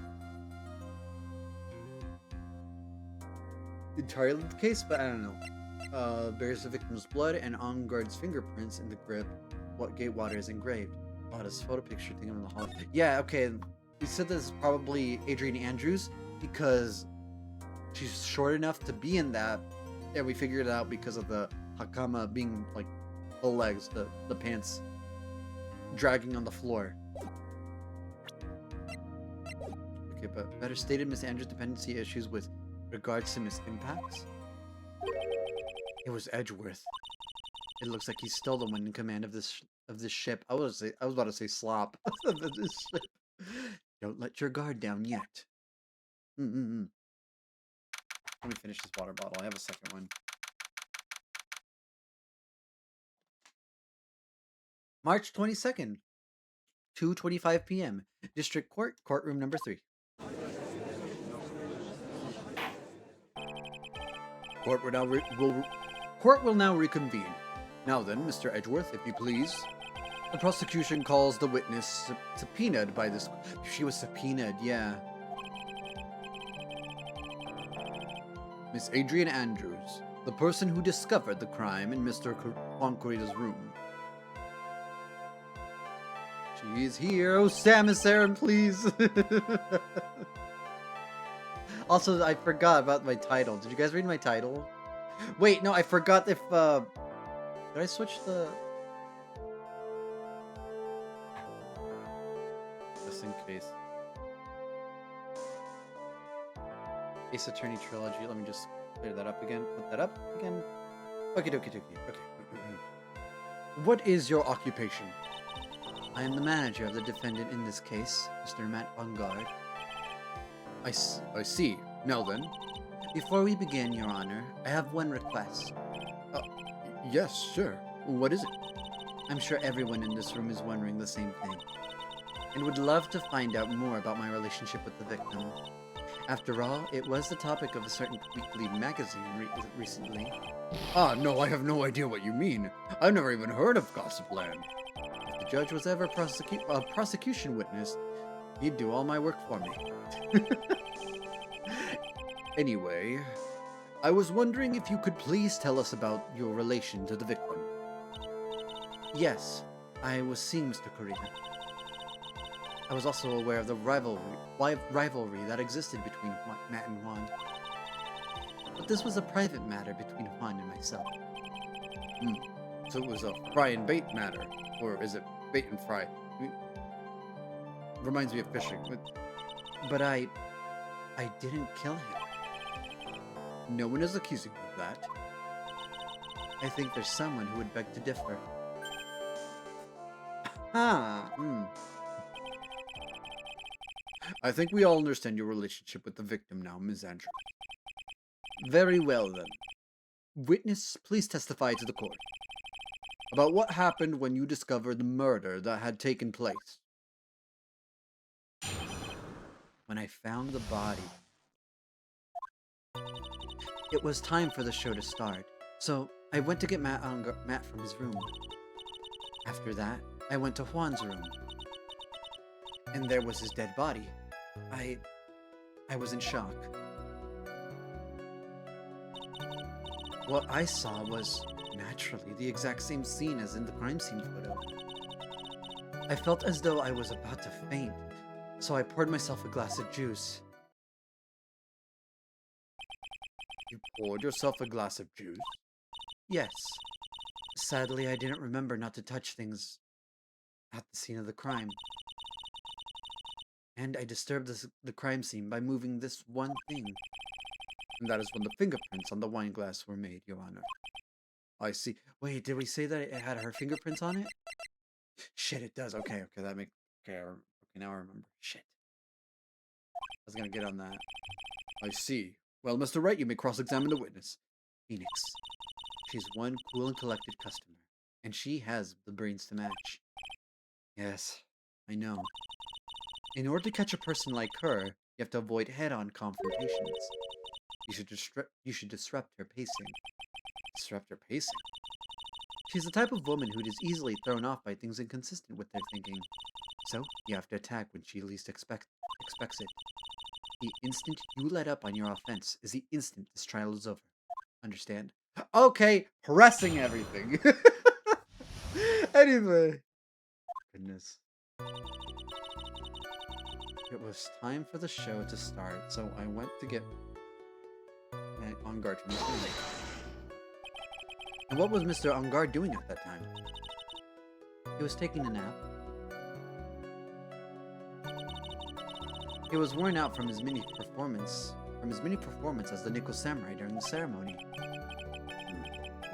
entirely the case, but I don't know. Bears the victim's blood and on guard's fingerprints in the grip. What Gatewater is engraved. Oh, this photo picture thing in the hall. Yeah, okay. We said this is probably Adrian Andrews because she's short enough to be in that. Yeah, we figured it out because of the hakama being like the legs, the pants dragging on the floor. Okay, but better stated, Miss Andrews' dependency issues with regards to Miss Impacts. It was Edgeworth. It looks like he's still the one in command of this ship. I was about to say slop. This ship. Don't let your guard down yet. Let me finish this water bottle. I have a second one. March 22nd, 2:25 p.m. District Court, courtroom number 3. Court will now reconvene. Now then, Mr. Edgeworth, if you please. The prosecution calls the witness subpoenaed by this. She was subpoenaed, yeah. Miss Adrian Andrews, the person who discovered the crime in Mr. Juan Corrida's room. She is here. Oh, Samus Aran, please. Also, I forgot about my title. Did you guys read my title? Wait, no, I forgot if, did I switch the... Just in case. Ace Attorney Trilogy. Let me just clear that up again. Put that up again. Okay. What is your occupation? I am the manager of the defendant in this case, Mr. Matt Bungard. I see. Now then. Before we begin, Your Honor, I have one request. Yes, sure. What is it? I'm sure everyone in this room is wondering the same thing, and would love to find out more about my relationship with the victim. After all, it was the topic of a certain weekly magazine recently. Ah, no, I have no idea what you mean. I've never even heard of Gossipland. If the judge was ever a prosecution witness, he'd do all my work for me. Anyway, I was wondering if you could please tell us about your relation to the victim. Yes, I was seeing Mr. Corrida. I was also aware of the rivalry that existed between Matt and Juan. But this was a private matter between Juan and myself. So it was a fry and bait matter? Or is it bait and fry? Reminds me of fishing. But I didn't kill him. No one is accusing me of that. I think there's someone who would beg to differ. I think we all understand your relationship with the victim now, Ms. Andrews. Very well, then. Witness, please testify to the court about what happened when you discovered the murder that had taken place. When I found the body, it was time for the show to start, so I went to get Matt from his room. After that, I went to Juan's room, and there was his dead body. I was in shock. What I saw was, naturally, the exact same scene as in the crime scene photo. I felt as though I was about to faint, so I poured myself a glass of juice. You poured yourself a glass of juice? Yes. Sadly, I didn't remember not to touch things at the scene of the crime. And I disturbed the crime scene by moving this one thing. And that is when the fingerprints on the wine glass were made, Your Honor. I see. Wait, did we say that it had her fingerprints on it? Shit, it does. Okay, that makes... Okay, now I remember. Shit. I was gonna get on that. I see. Well, Mr. Wright, you may cross-examine the witness. Phoenix. She's one cool and collected customer, and she has the brains to match. Yes, I know. In order to catch a person like her, you have to avoid head-on confrontations. You should disrupt her pacing. Disrupt her pacing? She's the type of woman who is easily thrown off by things inconsistent with their thinking. So, you have to attack when she least expects it. The instant you let up on your offense is the instant this trial is over. Understand? Okay, pressing everything. Anyway. Goodness. It was time for the show to start, so I went to get on guard from his room. And what was Mr. On Guard doing at that time? He was taking a nap. He was worn out from his mini performance as the Nickel Samurai during the ceremony.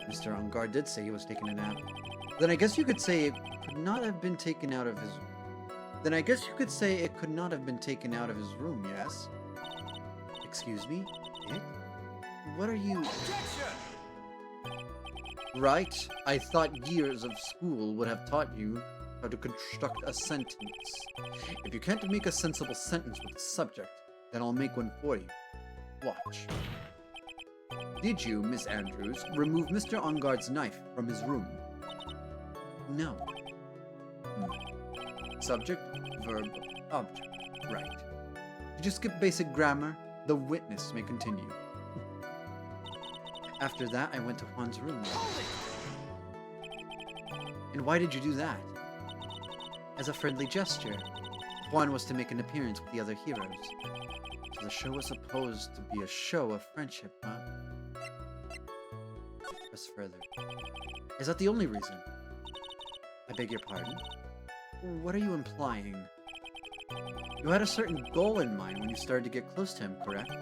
Mr. On Guard did say he was taking a nap. Then I guess you could say it could not have been taken out of his room, yes? Excuse me? It? What are you... Right? I thought years of school would have taught you how to construct a sentence. If you can't make a sensible sentence with the subject, then I'll make one for you. Watch. Did you, Miss Andrews, remove Mr. On Guard's knife from his room? No. Subject, verb, object. Right. Did you skip basic grammar? The witness may continue. After that, I went to Juan's room. And why did you do that? As a friendly gesture. Juan was to make an appearance with the other heroes. So the show was supposed to be a show of friendship, huh? Press further. Is that the only reason? I beg your pardon? What are you implying? You had a certain goal in mind when you started to get close to him, correct?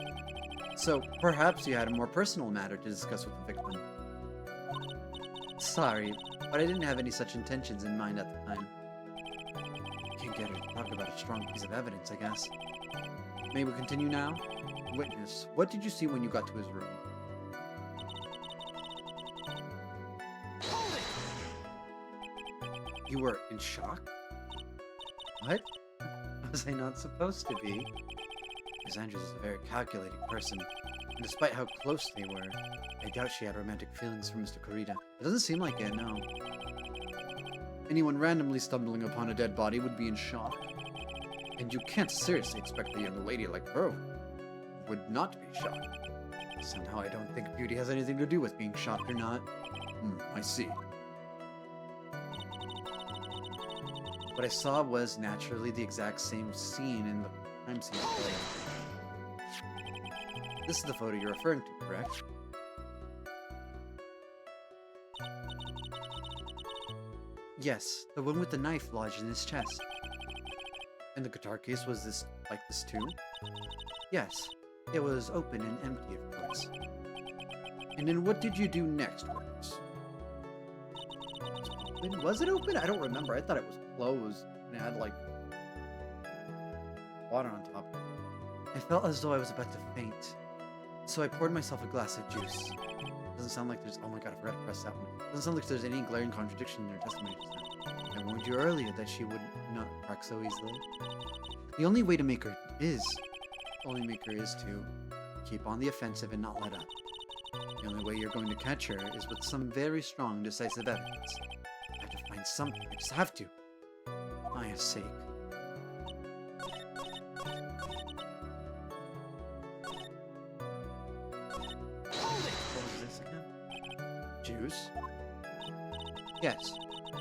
So, perhaps you had a more personal matter to discuss with the victim. Sorry, but I didn't have any such intentions in mind at the time. Can't get her to talk about a strong piece of evidence, I guess. May we continue now? Witness, what did you see when you got to his room? You were in shock? What? Was I not supposed to be? Miss Andrews is a very calculating person, and despite how close they were, I doubt she had romantic feelings for Mr. Kurita. It doesn't seem like it, no. Anyone randomly stumbling upon a dead body would be in shock. And you can't seriously expect a young lady like her would not be shocked. Somehow I don't think beauty has anything to do with being shocked or not. I see. What I saw was naturally the exact same scene in the crime scene photo. This is the photo you're referring to, correct? Yes, the one with the knife lodged in his chest. And the guitar case was like this too? Yes, it was open and empty, of course. And then what did you do next, Witness? Was it open? I don't remember. I thought it was closed and it had like water on top of it. I felt as though I was about to faint, so I poured myself a glass of juice. Doesn't sound like there's... Oh my god, I forgot to press that one. Doesn't sound like there's any glaring contradiction in their testimony just now. I warned you earlier that she would not crack so easily. The only way to make her is to keep on the offensive and not let up. The only way you're going to catch her is with some very strong, decisive evidence. I have to find something. I just have to. For Maya's sake. What was this again? Juice? Yes.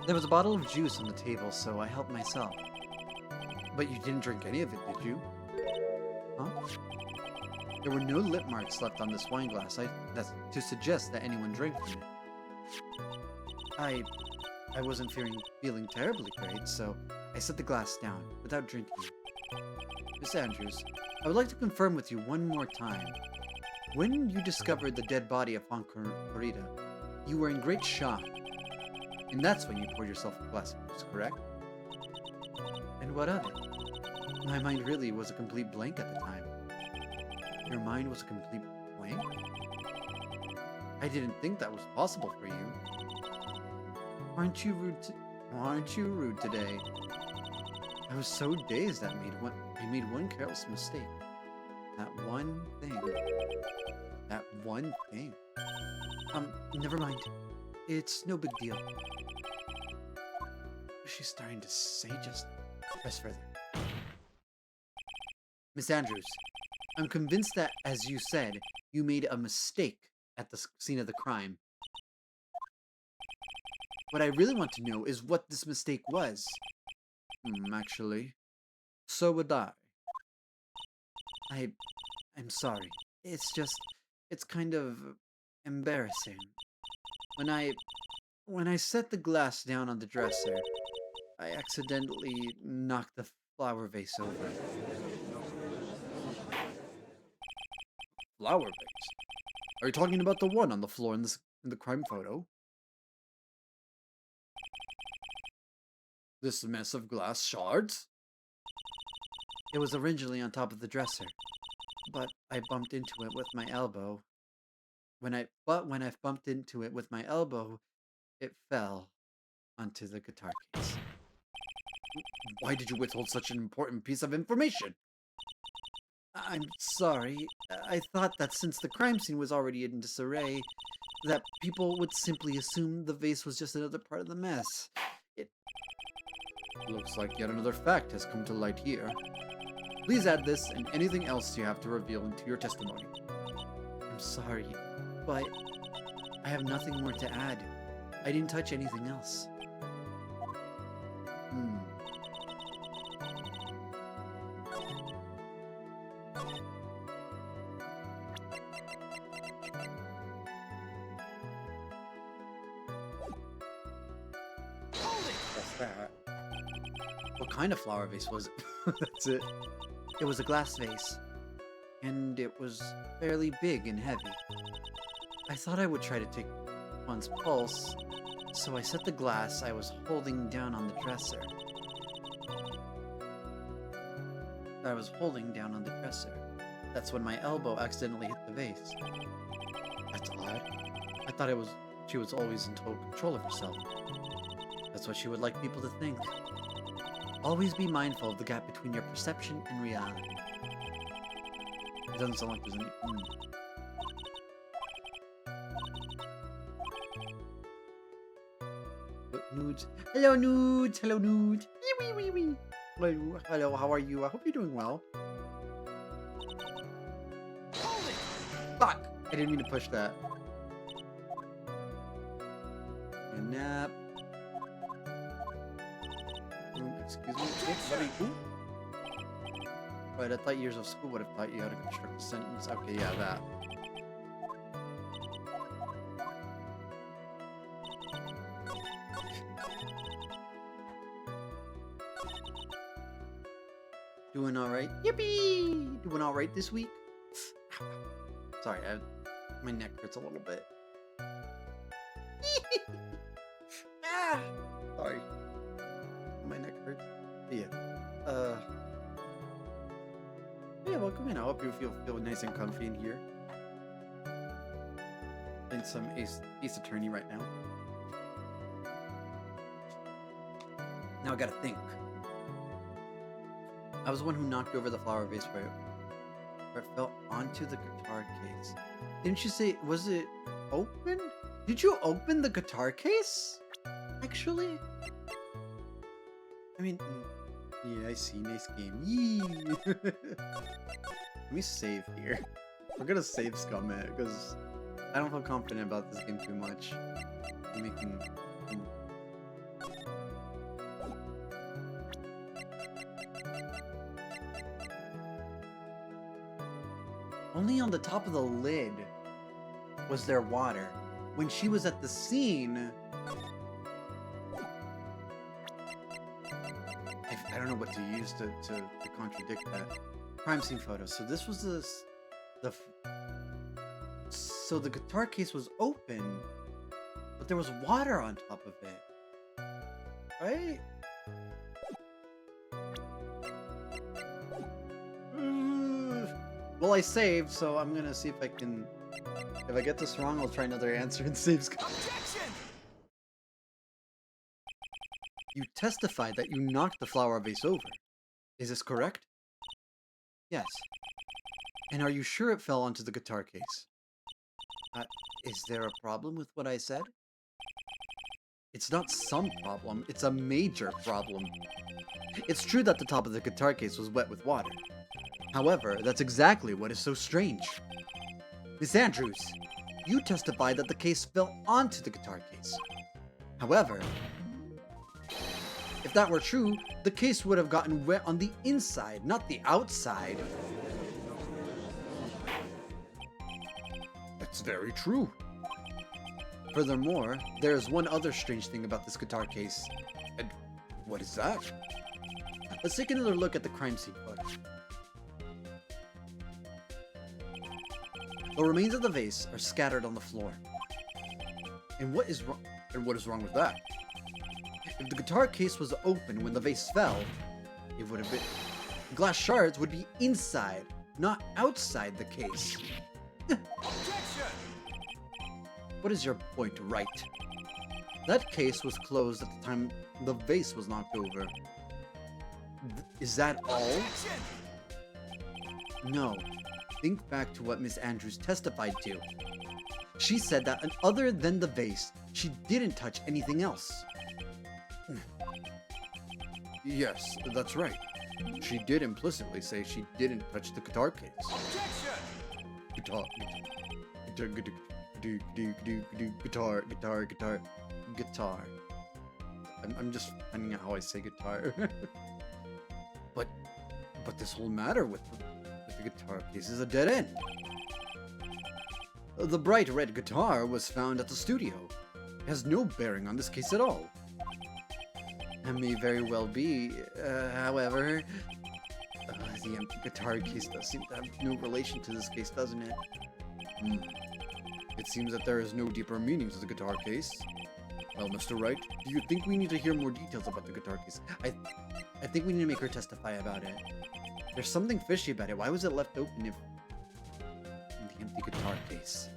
There was a bottle of juice on the table, so I helped myself. But you didn't drink any of it, did you? Huh? There were no lip marks left on this wine glass that's to suggest that anyone drank from it. I wasn't feeling terribly great, so I set the glass down without drinking it. Miss Andrews, I would like to confirm with you one more time. When you discovered the dead body of Juan Kurita, you were in great shock. And that's when you poured yourself a glass of juice, correct? And what of it? My mind really was a complete blank at the time. Your mind was a complete blank? I didn't think that was possible for you. Aren't you rude today? I was so dazed that I made one careless mistake. That one thing. That one thing. Never mind. It's no big deal. What is she starting to say? Just press further. Miss Andrews, I'm convinced that, as you said, you made a mistake at the scene of the crime. What I really want to know is what this mistake was. Actually, so would I. I... I'm sorry. It's kind of embarrassing. When I set the glass down on the dresser, I accidentally knocked the flower vase over. Flower vase? Are you talking about the one on the floor in the crime photo? This mess of glass shards? It was originally on top of the dresser, but I bumped into it with my elbow. When I bumped into it with my elbow, it fell onto the guitar case. Why did you withhold such an important piece of information? I'm sorry. I thought that since the crime scene was already in disarray, that people would simply assume the vase was just another part of the mess. It looks like yet another fact has come to light here. Please add this and anything else you have to reveal into your testimony. I'm sorry, but I have nothing more to add. I didn't touch anything else. What's that? What kind of flower vase was it? That's it. It was a glass vase, and it was fairly big and heavy. I thought I would try to take one's pulse, so I set the glass I was holding down on the dresser. That's when my elbow accidentally hit the vase. That's odd. I thought she was always in total control of herself. That's what she would like people to think. Always be mindful of the gap between your perception and reality. It doesn't sound like there's any... Nudes. Hello, Nudes! Hello, Nudes! Wee, wee, wee, wee. Hello, how are you? I hope you're doing well. Fuck! I didn't mean to push that. A nap. Excuse me. Ooh. Right, I thought years of school would have taught you how to construct a sentence. Okay, yeah, that. Doing alright? Yippee! Doing alright this week? Sorry, my neck hurts a little bit. Ah! Sorry. My neck hurts. Yeah. Yeah, welcome in. I hope you feel nice and comfy in here. Playing some Ace Attorney right now. Now I gotta think. I was the one who knocked over the flower vase where it fell onto the guitar case. Didn't you say, was it open? Did you open the guitar case? Actually? I mean, yeah, I see. Nice game. Yee! Let me save here. We're gonna save scum it, because I don't feel confident about this game too much. I'm making... Only on the top of the lid was there water. When she was at the scene... I don't know what to use to contradict that. Crime scene photo. So this was so the guitar case was open, but there was water on top of it. Right? Well, I saved, so I'm gonna see if I can... If I get this wrong, I'll try another answer and save. Objection! You testified that you knocked the flower vase over. Is this correct? Yes. And are you sure it fell onto the guitar case? Is there a problem with what I said? It's not some problem, it's a major problem. It's true that the top of the guitar case was wet with water. However, that's exactly what is so strange. Miss Andrews, you testified that the case fell onto the guitar case. However, if that were true, the case would have gotten wet on the inside, not the outside. That's very true. Furthermore, there is one other strange thing about this guitar case. And what is that? Let's take another look at the crime scene footage. The remains of the vase are scattered on the floor. And what is wrong? And what is wrong with that? If the guitar case was open when the vase fell, it would have been. Glass shards would be inside, not outside the case. What is your point, Wright? That case was closed at the time the vase was knocked over. Is that all? No. Think back to what Miss Andrews testified to. She said that other than the vase, she didn't touch anything else. Yes, that's right. She did implicitly say she didn't touch the guitar case. Guitar. I'm just finding out how I say guitar. but this whole matter with the guitar case is a dead end. The bright red guitar was found at the studio. It has no bearing on this case at all. That may very well be, however, the empty guitar case does seem to have no relation to this case, doesn't it? It seems that there is no deeper meaning to the guitar case. Well, Mr. Wright, do you think we need to hear more details about the guitar case? I think we need to make her testify about it. There's something fishy about it. Why was it left open if in the empty guitar case?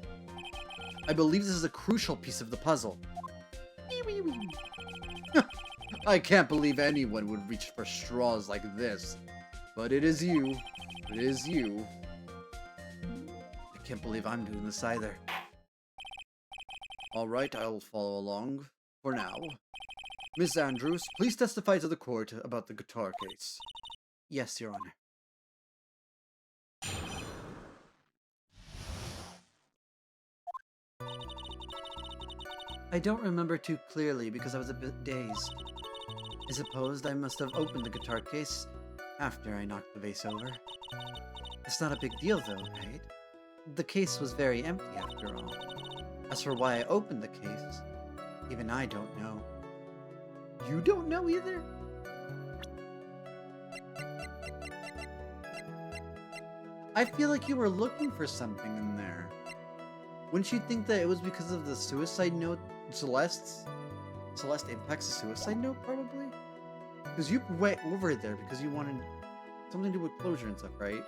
I believe this is a crucial piece of the puzzle. I can't believe anyone would reach for straws like this. But it is you. It is you. I can't believe I'm doing this either. Alright, I'll follow along. For now. Miss Andrews, please testify to the court about the guitar case. Yes, Your Honor. I don't remember too clearly because I was a bit dazed. I suppose I must have opened the guitar case after I knocked the vase over. It's not a big deal though, right? The case was very empty after all. As for why I opened the case, even I don't know. You don't know either? I feel like you were looking for something in there. Wouldn't you think that it was because of the suicide note Celeste impacts the suicide note, probably? Because you went over there because you wanted something to do with closure and stuff, right?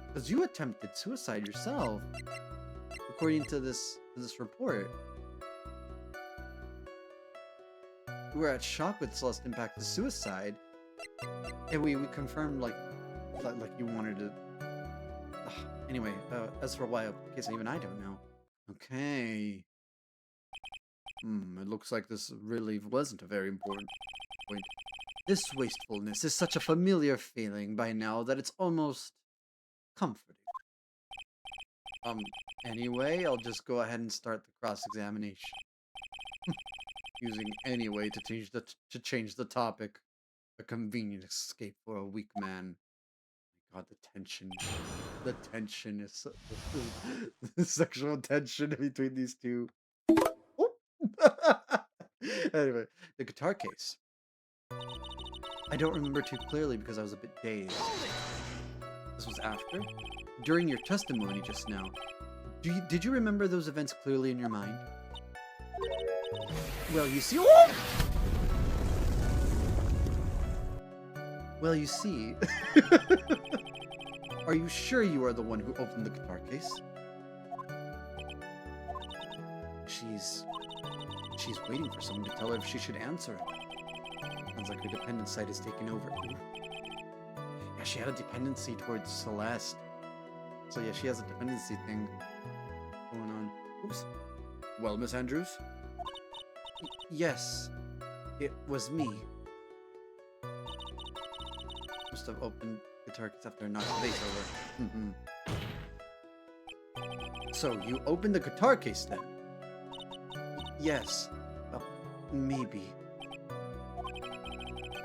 Because you attempted suicide yourself, according to this report. We were at shock with Celeste impact the suicide, and we confirmed like you wanted to. Anyway, as for why, case even I don't know. Okay. It looks like this really wasn't a very important point. This wastefulness is such a familiar feeling by now that it's almost comforting. Anyway, I'll just go ahead and start the cross-examination. Using anyway to change the topic. A convenient escape for a weak man. God, the tension. The tension is the sexual tension between these two. Anyway, the guitar case. I don't remember too clearly because I was a bit dazed. This was after? During your testimony just now. Did you remember those events clearly in your mind? Well, you see... Well, you see... Are you sure you are the one who opened the guitar case? She's waiting for someone to tell her if she should answer it. Sounds like her dependent side is taking over. Ooh. Yeah, she had a dependency towards Celeste. So yeah, she has a dependency thing going on. Oops. Well, Miss Andrews? Yes, it was me. Must have opened guitar case after I knocked the vase over. So, you opened the guitar case then? Yes. Well, maybe.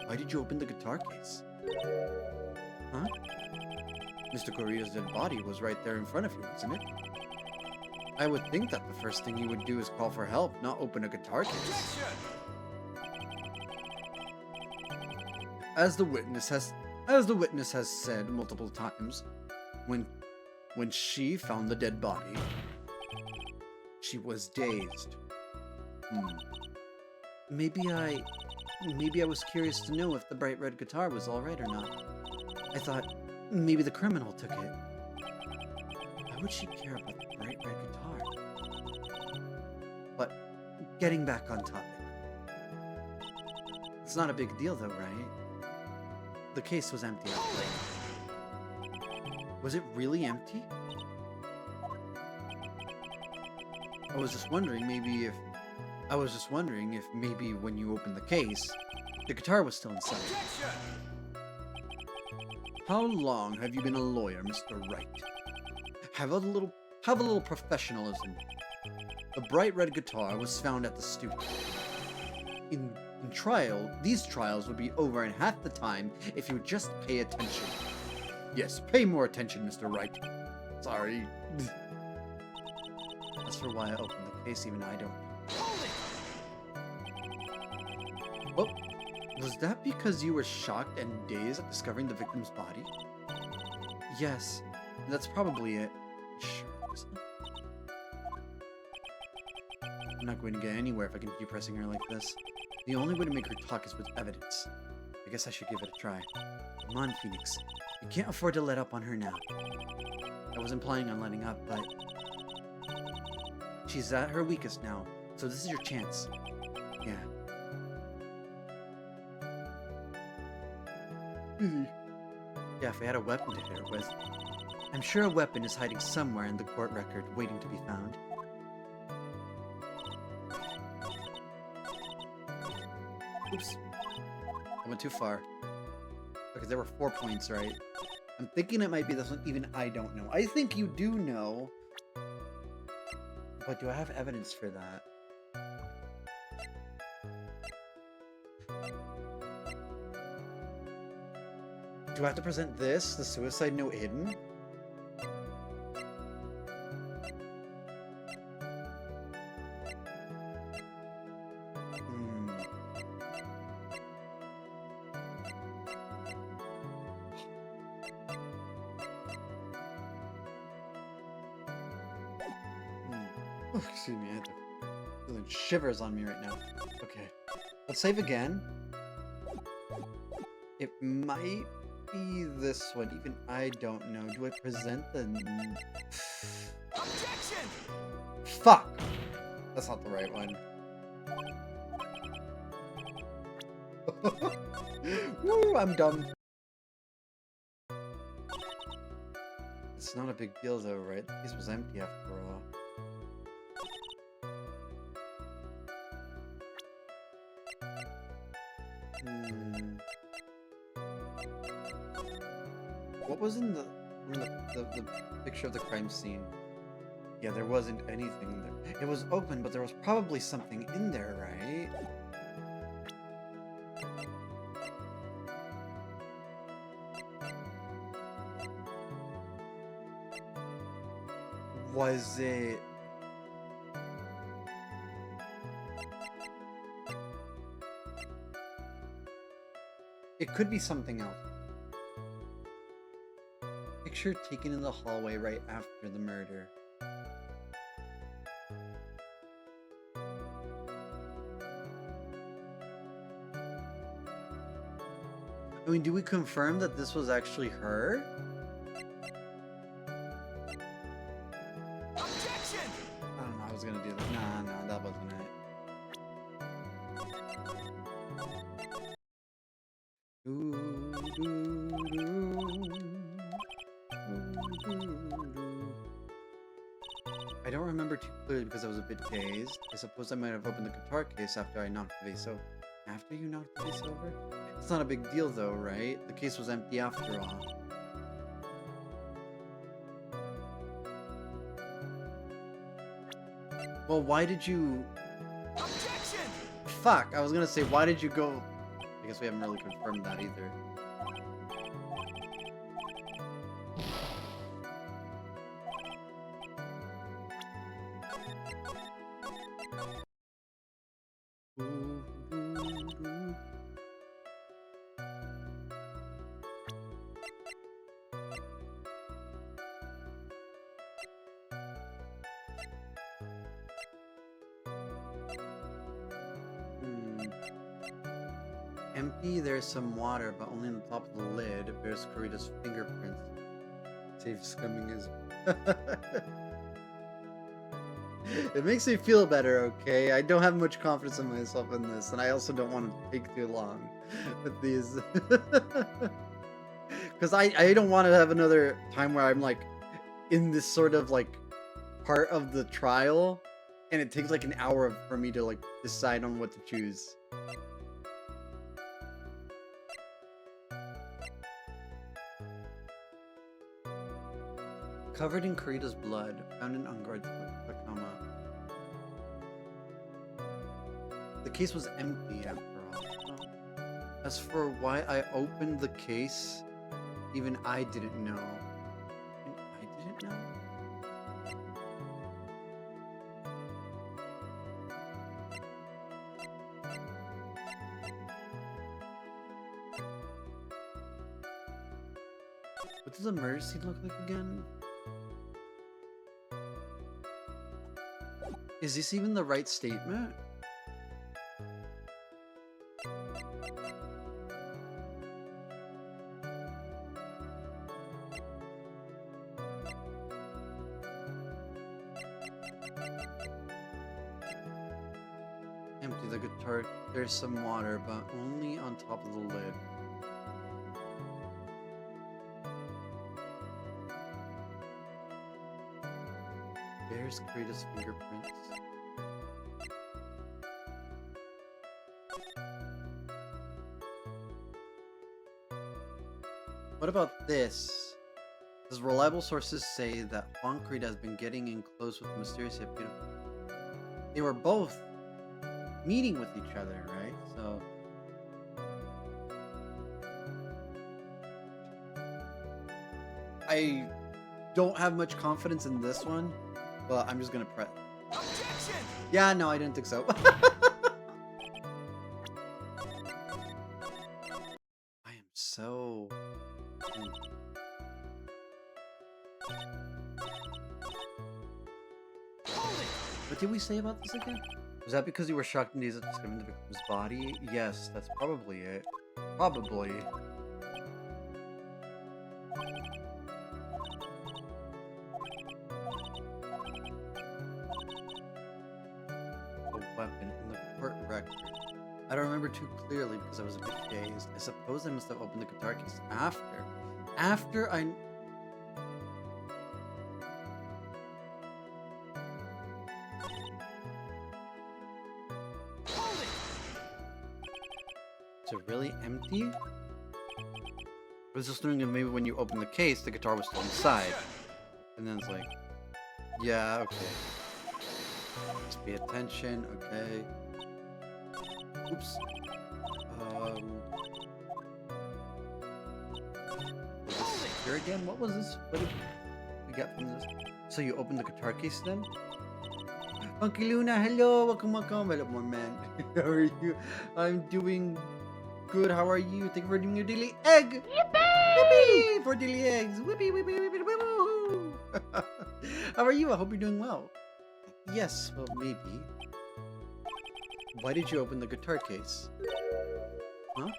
Why did you open the guitar case? Huh? Mr. Correa's dead body was right there in front of you, wasn't it? I would think that the first thing you would do is call for help, not open a guitar case. As the witness has said multiple times, when she found the dead body, she was dazed. Maybe I was curious to know if the bright red guitar was alright or not. I thought maybe the criminal took it. Why would she care about the bright red guitar? But getting back on topic. It's not a big deal though, right? The case was empty after all. Was it really empty? I was just wondering if maybe when you opened the case, the guitar was still inside. How long have you been a lawyer, Mr. Wright? Have a little professionalism. The bright red guitar was found at the studio. In trial, these trials would be over in half the time if you would just pay attention. Yes, pay more attention, Mr. Wright. Sorry. As for why I opened the case, even I don't. Oh, was that because you were shocked and dazed at discovering the victim's body? Yes, that's probably it. Sure, isn't it? I'm not going to get anywhere if I can keep pressing her like this. The only way to make her talk is with evidence. I guess I should give it a try. Come on, Phoenix. You can't afford to let up on her now. I wasn't planning on letting up, but she's at her weakest now, so this is your chance. Yeah. Yeah, if I had a weapon to hit her with. I'm sure a weapon is hiding somewhere in the court record, waiting to be found. Oops. I went too far. Because there were 4 points, right? I'm thinking it might be this one, even I don't know. I think you do know. But do I have evidence for that? Do I have to present this, the suicide note hidden? Oh, excuse me, I had to feeling shivers on me right now. Okay. Let's save again. It might be this one. Even I don't know. Do I present the... Objection! Fuck! That's not the right one. Woo, I'm dumb. It's not a big deal though, right? The case was empty after all. What was in the picture of the crime scene? Yeah, there wasn't anything there. It was open, but there was probably something in there, right? Was it... It could be something else. Picture taken in the hallway right after the murder. I mean, do we confirm that this was actually her? Objection! I don't know, I was gonna do that. Nah, that wasn't it. I don't remember too clearly because I was a bit dazed. I suppose I might have opened the guitar case after I knocked the vase over. After you knocked the vase over? It's not a big deal though, right? The case was empty after all. Well, why did you... Objection! Fuck, I was gonna say, why did you go... I guess we haven't really confirmed that either. Empty, there's some water, but only on the top of the lid. It bears Kurita's fingerprints. Safe scumming is... It makes me feel better, okay? I don't have much confidence in myself in this, and I also don't want to take too long with these. Because I don't want to have another time where I'm, like, in this sort of, like, part of the trial, and it takes, like, an hour for me to, like, decide on what to choose. Covered in Kurita's blood, found in unguarded Takama. The case was empty after all. As for why I opened the case, even I didn't know. I didn't know? What does a murder scene look like again? Is this even the right statement? Empty the guitar. There's some water, but only on top of the lid. There's Kurita's fingerprints. What about this? Does reliable sources say that Juan Kurita has been getting in close with the mysterious yet beautiful? They were both meeting with each other, right? So... I don't have much confidence in this one, but I'm just gonna press. Objection! Yeah, no, I didn't think so. I am so... What did we say about this again? Was that because you were shocked indeed at discovering the victim's body? Yes, that's probably it. Probably. A weapon in the court record. I don't remember too clearly because I was a bit dazed. I suppose I must have opened the guitar case after. After I... Is it really empty? I was just wondering if maybe when you open the case, the guitar was still inside. And then it's like, yeah, okay. Just pay attention, okay. Oops. Here again? What was this? What did we get from this? So you opened the guitar case then? Funky Luna, hello! Welcome, welcome. Hello, more man. How are you? I'm doing good. How are you? Thank you for doing your daily egg! Yippee! Yippee! For daily eggs! Whippy, whippy, whippy, woo! How are you? I hope you're doing well. Yes, well, maybe. Why did you open the guitar case? Huh?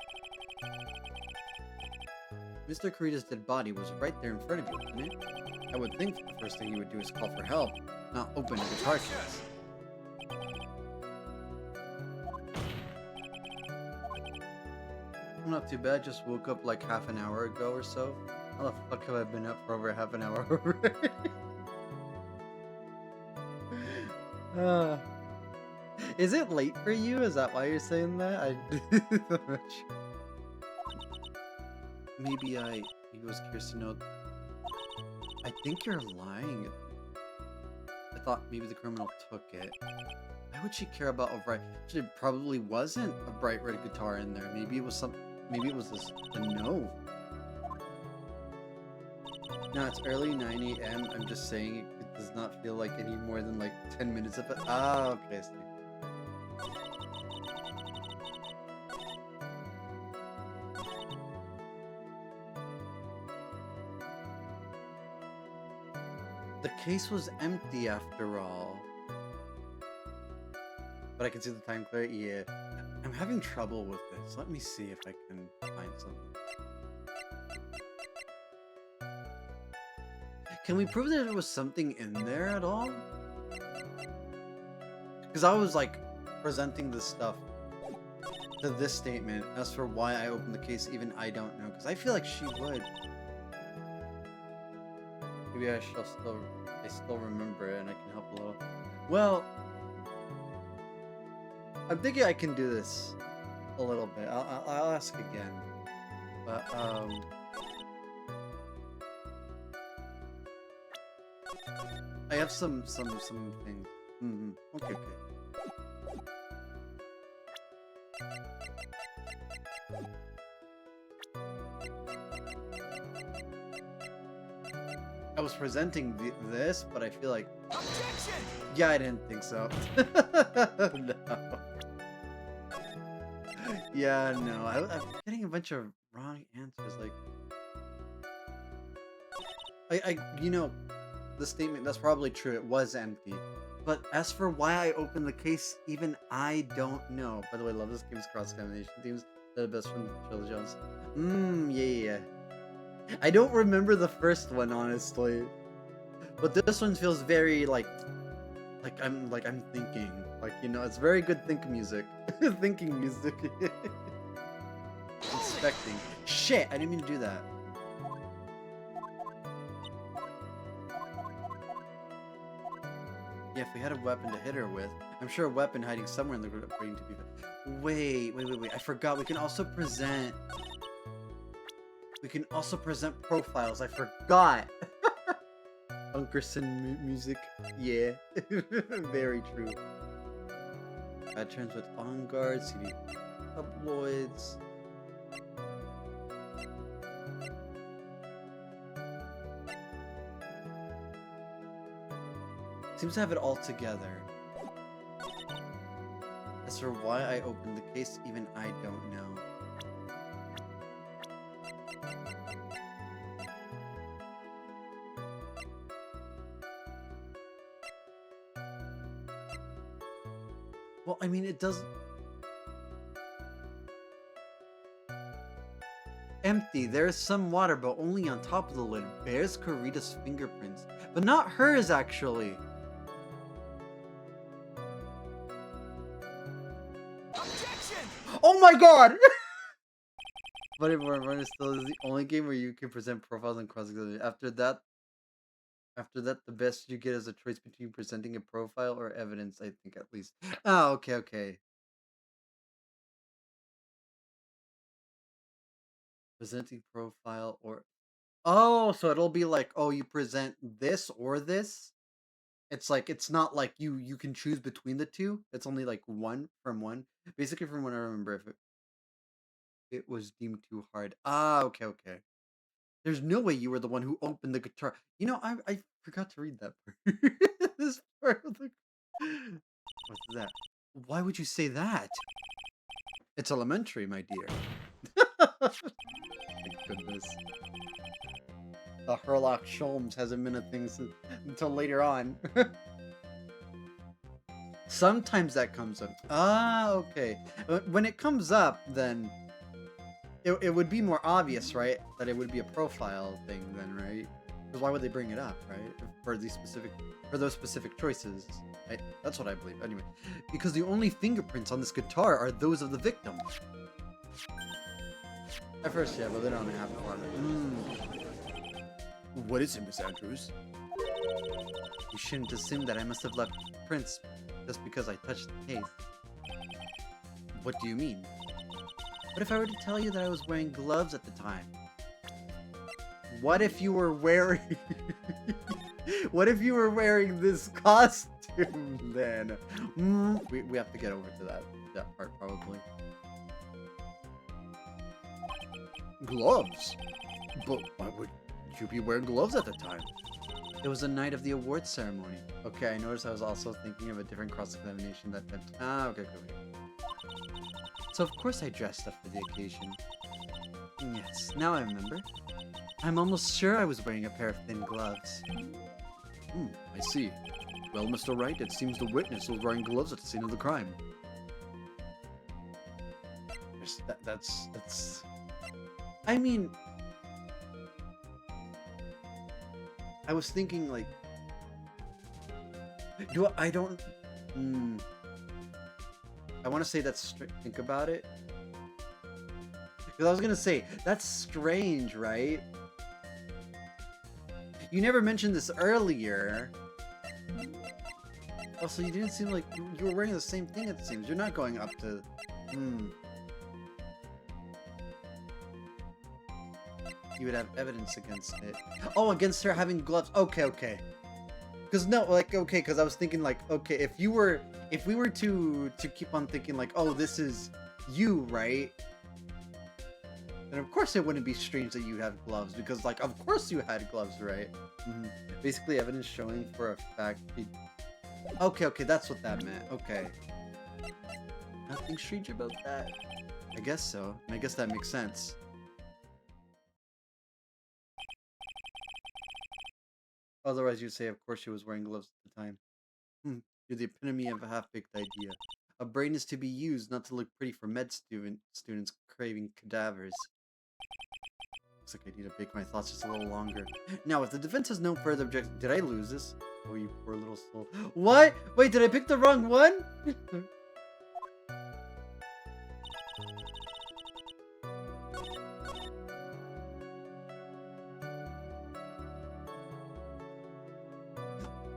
Mr. Kurita's dead body was right there in front of you, wasn't it? I would think the first thing you would do is call for help, not open a guitar case. I'm not too bad, just woke up like half an hour ago or so. How the fuck have I been up for over half an hour already? Is it late for you? Is that why you're saying that? I'm not sure. Maybe I was curious to know. I think you're lying. I thought maybe the criminal took it. Why would she care about a bright? Actually, it probably wasn't a bright red guitar in there. Maybe it was some. Maybe it was this. A no. No, it's early 9 a.m. I'm just saying it does not feel like any more than like 10 minutes of it. Ah, okay. I see. The case was empty after all. But I can see the time clear. Yeah. I'm having trouble with this. Let me see if I can find something. Can we prove that there was something in there at all? Because I was like presenting this stuff to this statement. As for why I opened the case, even I don't know. Because I feel like she would. Maybe I still remember it and I can help a little. Well, I'm thinking I can do this a little bit. I'll ask again. But I have some things. Okay. I was presenting this, but I feel like... Objection! Yeah, I didn't think so. No. Yeah, no. I'm getting a bunch of wrong answers. Like, you know, the statement, that's probably true. It was empty. But as for why I opened the case, even I don't know. By the way, love this game's cross-examination themes. They're the best from Trilogy. Yeah. I don't remember the first one, honestly. But this one feels very, like I'm thinking. Like, you know, it's very good think music. Thinking music. Inspecting. Shit, I didn't mean to do that. Yeah, if we had a weapon to hit her with, I'm sure a weapon hiding somewhere in the group waiting to be... Wait. I forgot. We can also present profiles. I forgot. Unkerson music. Yeah. Very true. Bad turns with on guard, CD tabloids. Seems to have it all together. As for why I opened the case, even I don't know. Well, I mean, it does... Empty. There is some water, but only on top of the lid. Bears Corita's fingerprints. But not hers, actually. Objection! Oh my god! But Run still is the only game where you can present profiles and cross-examination. After that, the best you get is a choice between presenting a profile or evidence, I think, at least. Oh, okay. Presenting profile or... Oh, so it'll be like, oh, you present this or this? It's like, it's not like you can choose between the two. It's only like one from one. Basically, from what I remember, if it was deemed too hard. Ah, okay. There's no way you were the one who opened the guitar. You know, I forgot to read that part. This part of the... What's that? Why would you say that? It's elementary, my dear. Thank goodness. The Herlock Sholmes hasn't been a thing until later on. Sometimes that comes up. Ah, okay. When it comes up, then it would be more obvious, right? That it would be a profile thing then, right? Because why would they bring it up, right? For those specific choices. That's what I believe. Anyway, because the only fingerprints on this guitar are those of the victim. At first, yeah, but they don't have one. What is it, Miss Andrews? You shouldn't assume that I must have left prints just because I touched the case. What do you mean? What if I were to tell you that I was wearing gloves at the time? What if you were wearing... What if you were wearing this costume then? We have to get over to that part probably. Gloves? But why would you be wearing gloves at the time? It was the night of the awards ceremony. Okay, I noticed I was also thinking of a different cross-examination that time. Ah, okay, okay. So of course I dressed up for the occasion. Yes, now I remember. I'm almost sure I was wearing a pair of thin gloves. I see. Well, Mr. Wright, it seems the witness was wearing gloves at the scene of the crime. That's... I mean... I was thinking, like... I don't... I want to say that's... Think about it. Because I was gonna say, that's strange, right? You never mentioned this earlier. Also, you didn't seem like you were wearing the same thing, it seems. You're not going up to... You would have evidence against it. Oh, against her having gloves. Okay, okay. Because no, like, okay, because I was thinking, like, okay, if we were to keep on thinking, like, oh, this is you, right? And of course it wouldn't be strange that you have gloves, because, like, of course you had gloves, right? Basically, evidence showing for a fact. Okay, okay, that's what that meant. Okay. Nothing strange about that. I guess so. I guess that makes sense. Otherwise, you'd say, of course, she was wearing gloves at the time. You're the epitome of a half-baked idea. A brain is to be used, not to look pretty for med students craving cadavers. Looks like I need to bake my thoughts just a little longer. Now, if the defense has no further objection... Did I lose this? Oh, you poor little soul. What? Wait, did I pick the wrong one?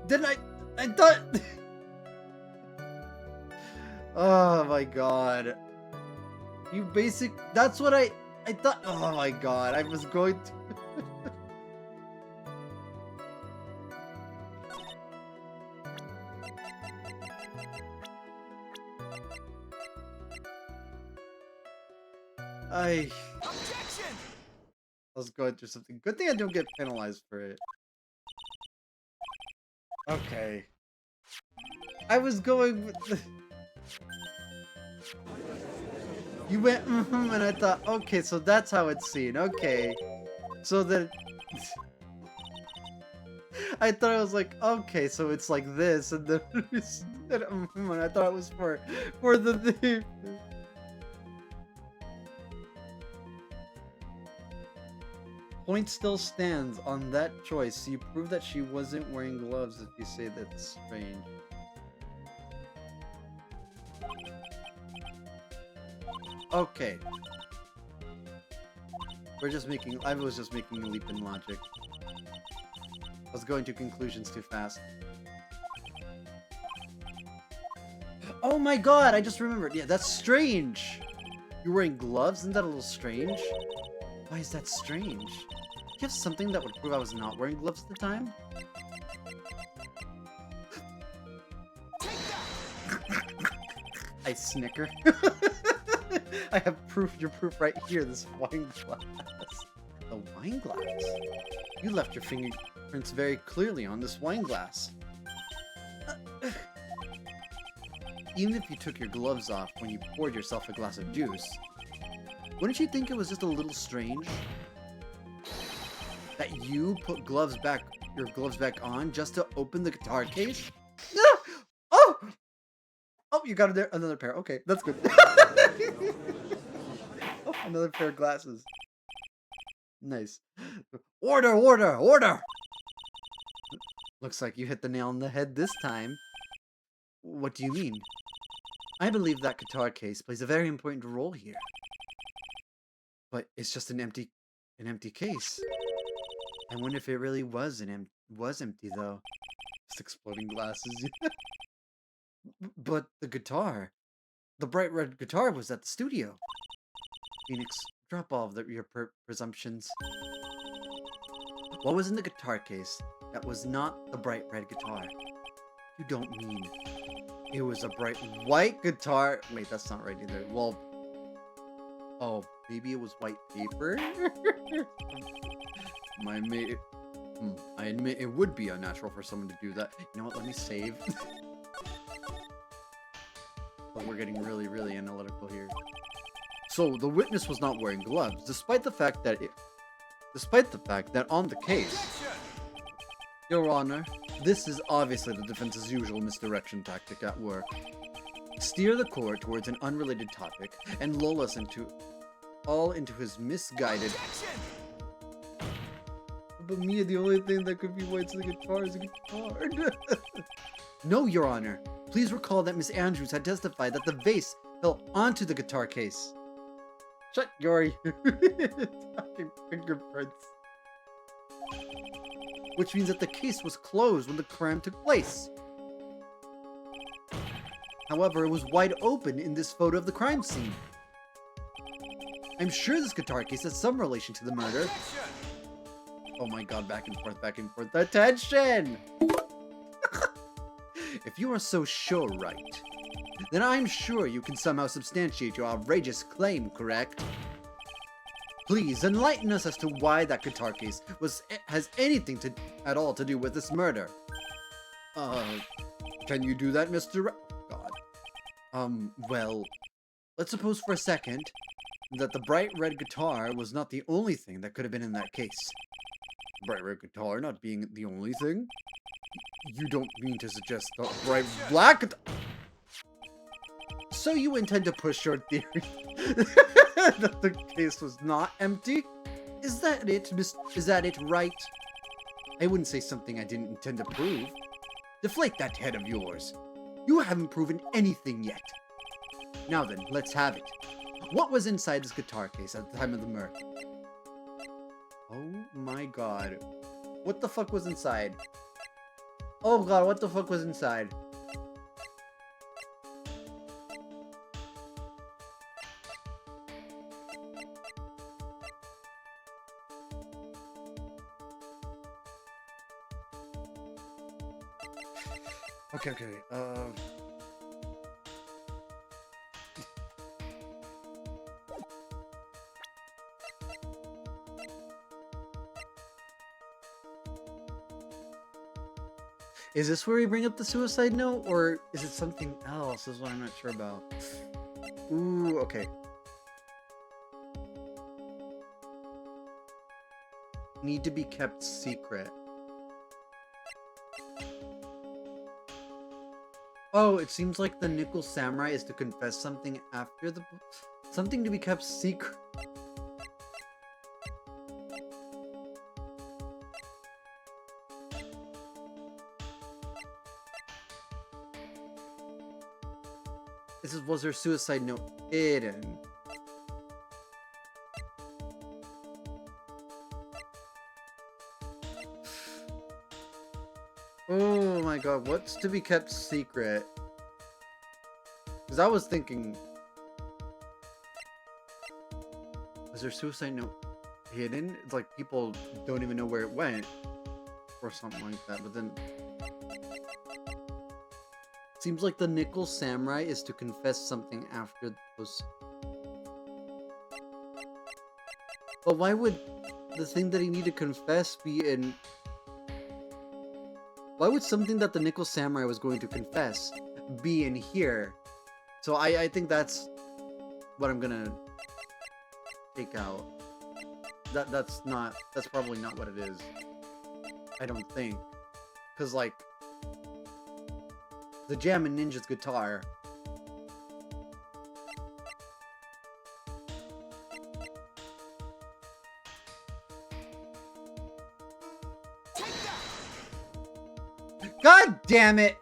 Didn't I thought... Oh my god. You basic... That's what I thought... Oh my god, I was going to... Objection! I was going through something. Good thing I don't get penalized for it. Okay. I was going with the... You went, and I thought, okay, so that's how it's seen. Okay. So then... I thought I was like, okay, so it's like this, and then... and I thought it was for the thing. Point still stands on that choice. You prove that she wasn't wearing gloves if you say that's strange. Okay. I was just making a leap in logic. I was going to conclusions too fast. Oh my god, I just remembered. Yeah, that's strange. You're wearing gloves? Isn't that a little strange? Why is that strange? Do you have something that would prove I was not wearing gloves at the time? I snicker. I have proof, your proof right here, this wine glass. The wine glass? You left your fingerprints very clearly on this wine glass. Even if you took your gloves off when you poured yourself a glass of juice, wouldn't you think it was just a little strange that you put your gloves back on just to open the guitar case? Oh! Oh, you got another pair. Okay, that's good. Oh, another pair of glasses. Nice. Order, order, order! Looks like you hit the nail on the head this time. What do you mean? I believe that guitar case plays a very important role here. But it's just an empty case. I wonder if it really was empty though. Just exploding glasses. But the guitar, the bright red guitar, was at the studio. Phoenix, drop all of your presumptions. What was in the guitar case that was not the bright red guitar? You don't mean it was a bright white guitar? Wait, that's not right either. Well, oh, maybe it was white paper? My mate. I admit it would be unnatural for someone to do that. You know what? Let me save. But we're getting really, really analytical here. So the witness was not wearing gloves, despite the fact that on the case, Your Honor, this is obviously the defense's usual misdirection tactic at work. Steer the court towards an unrelated topic and lull us into his misguided. But Mia, the only thing that could be white to the guitar is a guitar. No, Your Honor. Please recall that Miss Andrews had testified that the vase fell onto the guitar case. Shut your fucking fingerprints. Which means that the case was closed when the crime took place. However, it was wide open in this photo of the crime scene. I'm sure this guitar case has some relation to the murder. Oh my god, back and forth, back and forth. Attention! If you are so sure, right, then I'm sure you can somehow substantiate your outrageous claim, correct? Please enlighten us as to why that guitar case has anything at all to do with this murder. Can you do that, Mr. Well, let's suppose for a second that the bright red guitar was not the only thing that could have been in that case. Bright red guitar not being the only thing? You don't mean to suggest the bright black guitar? So you intend to push your theory that the case was not empty? Is that it, right? I wouldn't say something I didn't intend to prove. Deflate that head of yours. You haven't proven anything yet. Now then, let's have it. What was inside this guitar case at the time of the murder? Oh my god. What the fuck was inside? Oh god, what the fuck was inside? Okay. Is this where we bring up the suicide note, or is it something else? This is what I'm not sure about. Ooh, okay. Need to be kept secret. Oh, it seems like the Nickel Samurai is to confess something after the... Something to be kept secret. Was her suicide note hidden? Oh my god, what's to be kept secret? Because I was thinking... Was her suicide note hidden? It's like people don't even know where it went. Or something like that, but then... Seems like the Nickel Samurai is to confess something after those... But why would the thing that he need to confess be in... Why would something that the Nickel Samurai was going to confess be in here? So I think that's what I'm gonna take out. That's probably not what it is. I don't think. Because, like... The Jammin' Ninja's guitar. God damn it!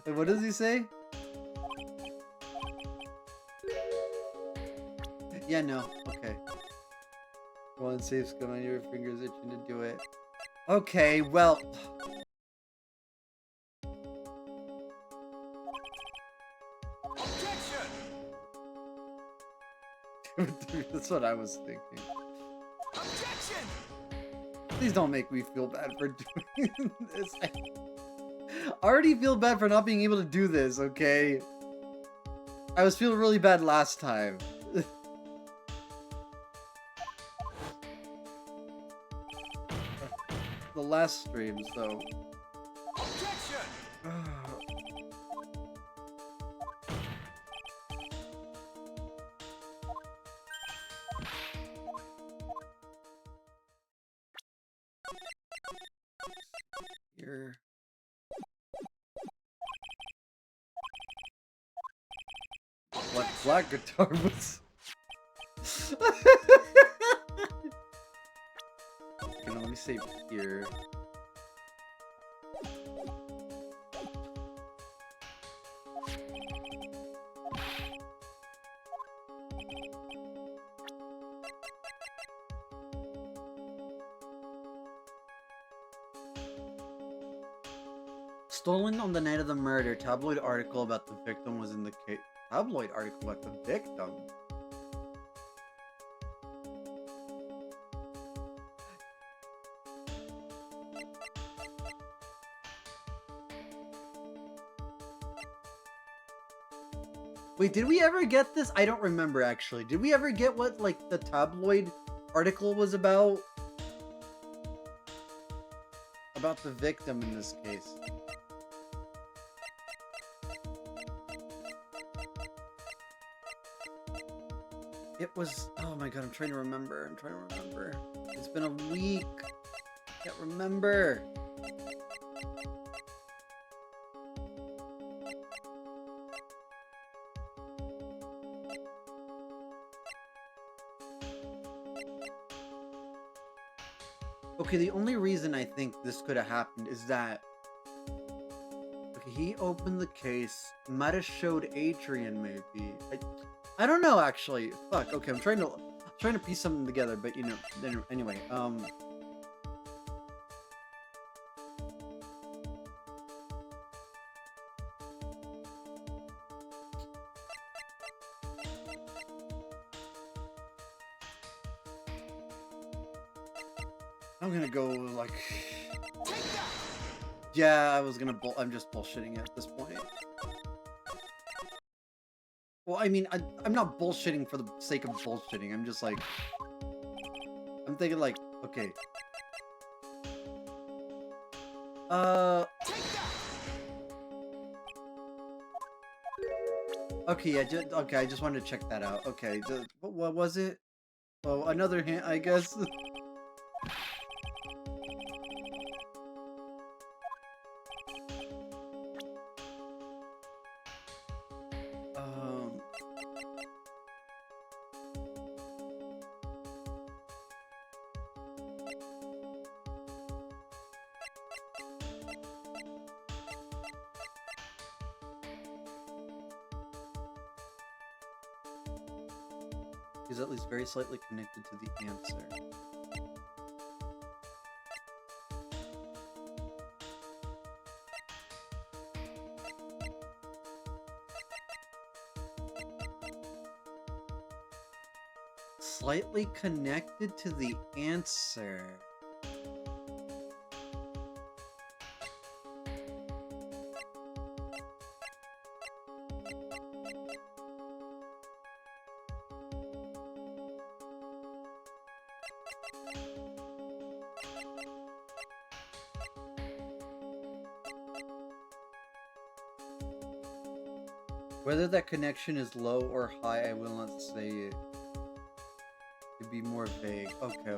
Wait, what does he say? Yeah, no. Okay. One safe skin on your fingers itching to do it. Okay, well... That's what I was thinking. Please don't make me feel bad for doing this. I already feel bad for not being able to do this, okay? I was feeling really bad last time. The last stream, so... Objection! Here. What black guitar was... Okay, let me save here. Stolen on the night of the murder. Tabloid article about the victim was in the case. Tabloid article about the victim? Wait, did we ever get this? I don't remember, actually. Did we ever get what, like, the tabloid article was about? About the victim in this case. It was... Oh my god, I'm trying to remember. It's been a week. I can't remember. Okay, the only reason I think this could have happened is that... Okay, he opened the case. Might have showed Adrian, maybe. I don't know, actually. Fuck, okay, I'm trying to piece something together, but, you know, anyway, I'm gonna go, like... Yeah, I'm just bullshitting at this point. Well, I mean, I'm not bullshitting for the sake of bullshitting. I'm just like... I'm thinking like, okay. Okay, yeah, okay, I just wanted to check that out. Okay, what was it? Oh, another hint, I guess. Is at least very slightly connected to the answer. Slightly connected to the answer. Whether that connection is low or high, I will not say it. To be more vague. Okay.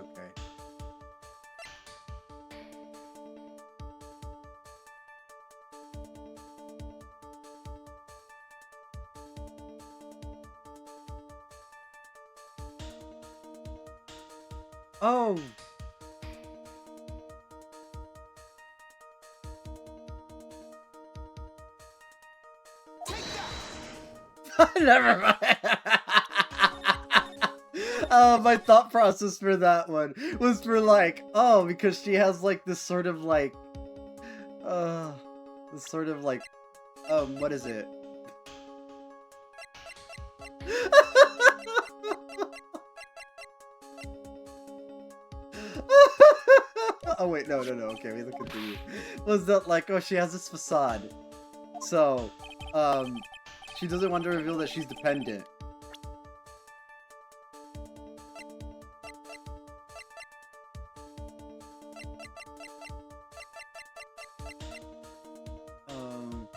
Oh! Never mind. My thought process for that one was for like, oh, because she has like this sort of like, what is it? Oh wait, no, no, no. Okay, we look continue. Was that like, oh, she has this facade, so um, she doesn't want to reveal that she's dependent. Um,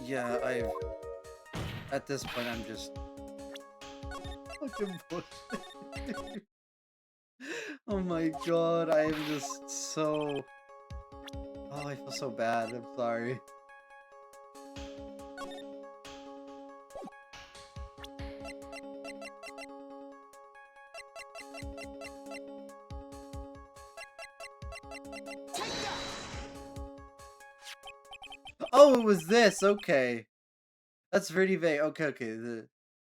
yeah, at this point, I'm just fucking bullshit. Oh my god, I am just so. Oh, I feel so bad. I'm sorry. Oh, it was this. Okay, that's pretty vague. Okay, okay. If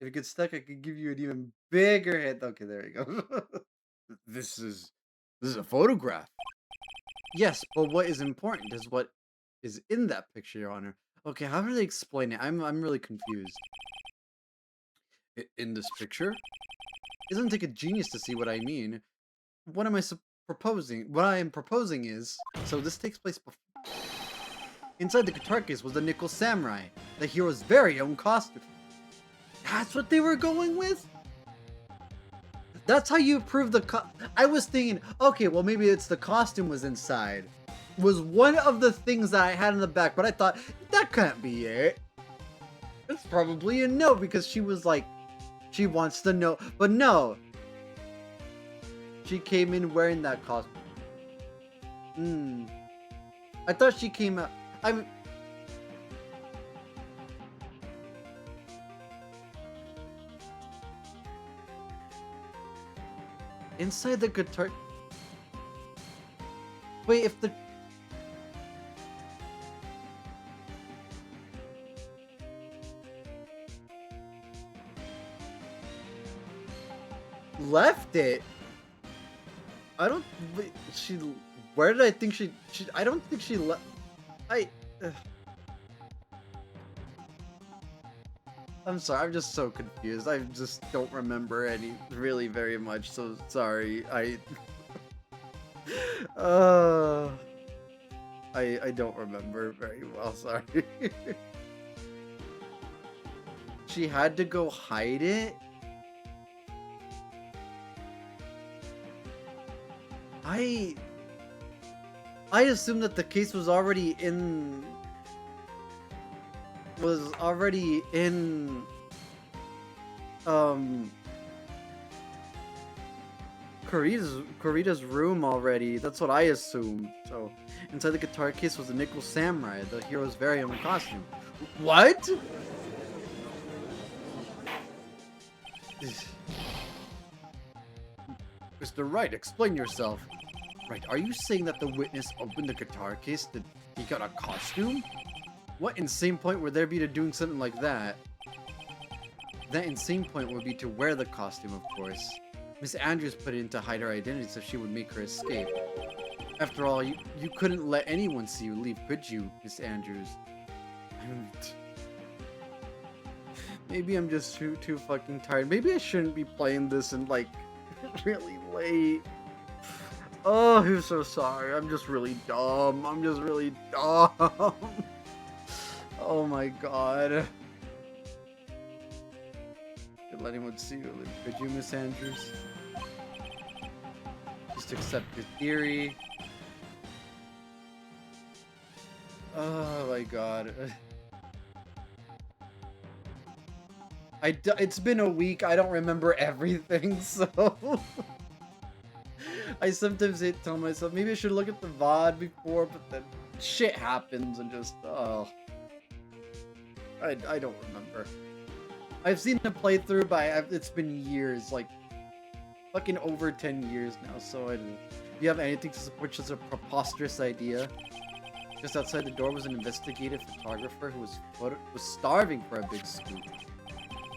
you get stuck, I could give you an even bigger hit. Okay, there you go. This is this is a photograph. Yes, but what is important is what is in that picture, Your Honor. Okay, how do they explain it? I'm really confused. In this picture, it doesn't take a genius to see what I mean. What am I proposing? What I am proposing is, so this takes place before. Inside the guitar case was the Nickel Samurai, the hero's very own costume. That's what they were going with? That's how you prove I was thinking, okay, well maybe it's the costume was inside. Was one of the things that I had in the back, but I thought, that can't be it. It's probably a no, because she was like, she wants to know, but no. She came in wearing that costume. I thought she came out, inside the guitar. Wait, if the left it. I don't. Wait, she. Where did I think she? I don't think she left. I. I'm sorry. I'm just so confused. I just don't remember any really very much. So sorry. Uh. I don't remember very well. Sorry. She had to go hide it. I assumed that the case was already in Kurita's room already. That's what I assumed. So inside the guitar case was the Nickel Samurai, the hero's very own costume. What? Mr. Wright, explain yourself. Right, are you saying that the witness opened the guitar case that he got a costume? What insane point would there be to doing something like that? That insane point would be to wear the costume, of course. Miss Andrews put it in to hide her identity so she would make her escape. After all, you couldn't let anyone see you leave, could you, Miss Andrews? Maybe I'm just too fucking tired. Maybe I shouldn't be playing this in like really late. Oh, I'm so sorry. I'm just really dumb. I'm just really dumb. Oh my god. Could let anyone see you leave, could you, Miss Andrews? Just accept your theory. Oh my god. It's been a week. I don't remember everything, so I sometimes tell myself maybe I should look at the VOD before, but then shit happens and just I don't remember. I've seen the playthrough, but it's been years, like fucking over 10 years now. So I don't. Do you have anything to support such a preposterous idea? Just outside the door was an investigative photographer who was starving for a big scoop.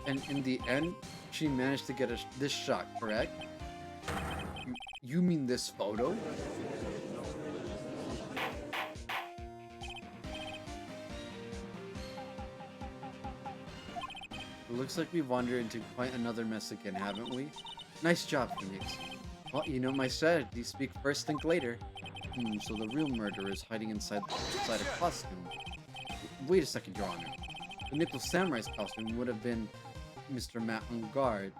And in the end, she managed to get this shot, correct? You mean this photo? It looks like we've wandered into quite another mess again, haven't we? Nice job, Phoenix. Well, you know my strategy. Speak first, think later. So the real murderer is hiding inside a costume. Wait a second, Your Honor. The Nickel Samurai's costume would have been Mr. Matt on guard.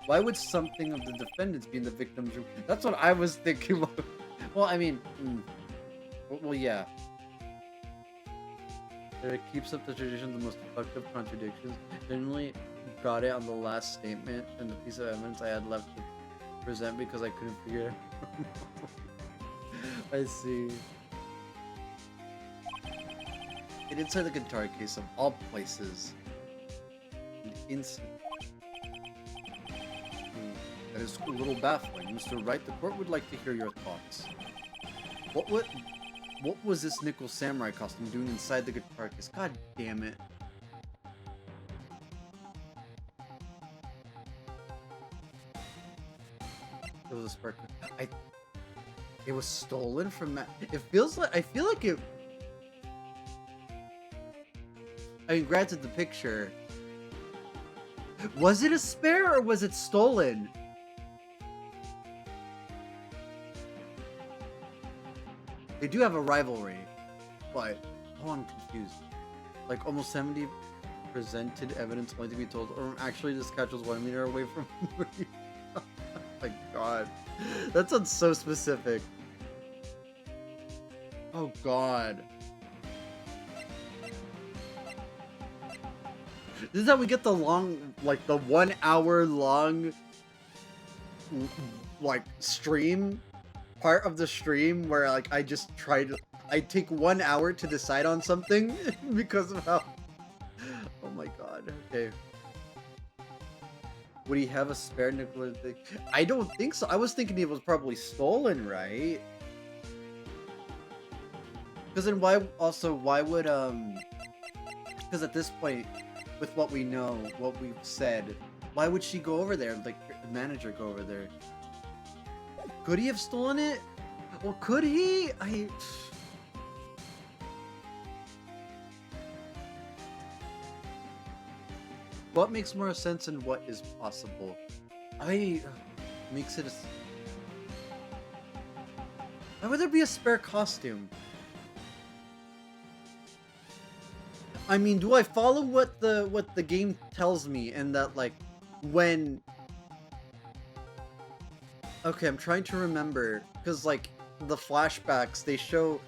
Why would something of the defendants be in the victim's room? That's what I was thinking. Well, I mean, well, yeah. It keeps up the tradition of the most effective contradictions. Generally, got it on the last statement and the piece of evidence I had left to present because I couldn't figure it out. I see. It inside the guitar case of all places. That is a little baffling. Mr. Wright, the court would like to hear your thoughts. What was this Nickel Samurai costume doing inside the guitar case? God damn it. It was a spark. It was stolen from Matt. It feels like, I feel like it. I mean, granted the picture. Was it a spare or was it stolen? They do have a rivalry, but oh, I'm confused. Like almost 70 presented evidence only to be told, or actually this catch was 1 meter away from me. Oh my god. That sounds so specific. Oh god. This is how we get the long, like the 1 hour long, like stream, part of the stream where like I just try to, I take 1 hour to decide on something because of how, oh my god, okay. Would he have a spare nickel thing? I don't think so. I was thinking it was probably stolen, right? Because then why would, because at this point, with what we know, what we've said, why would she go over there? Like, the manager go over there? Could he have stolen it? Well, could he? What makes more sense and what is possible? Makes it a... Why would there be a spare costume? I mean, do I follow what the game tells me and that like when... Okay, I'm trying to remember because like the flashbacks they show,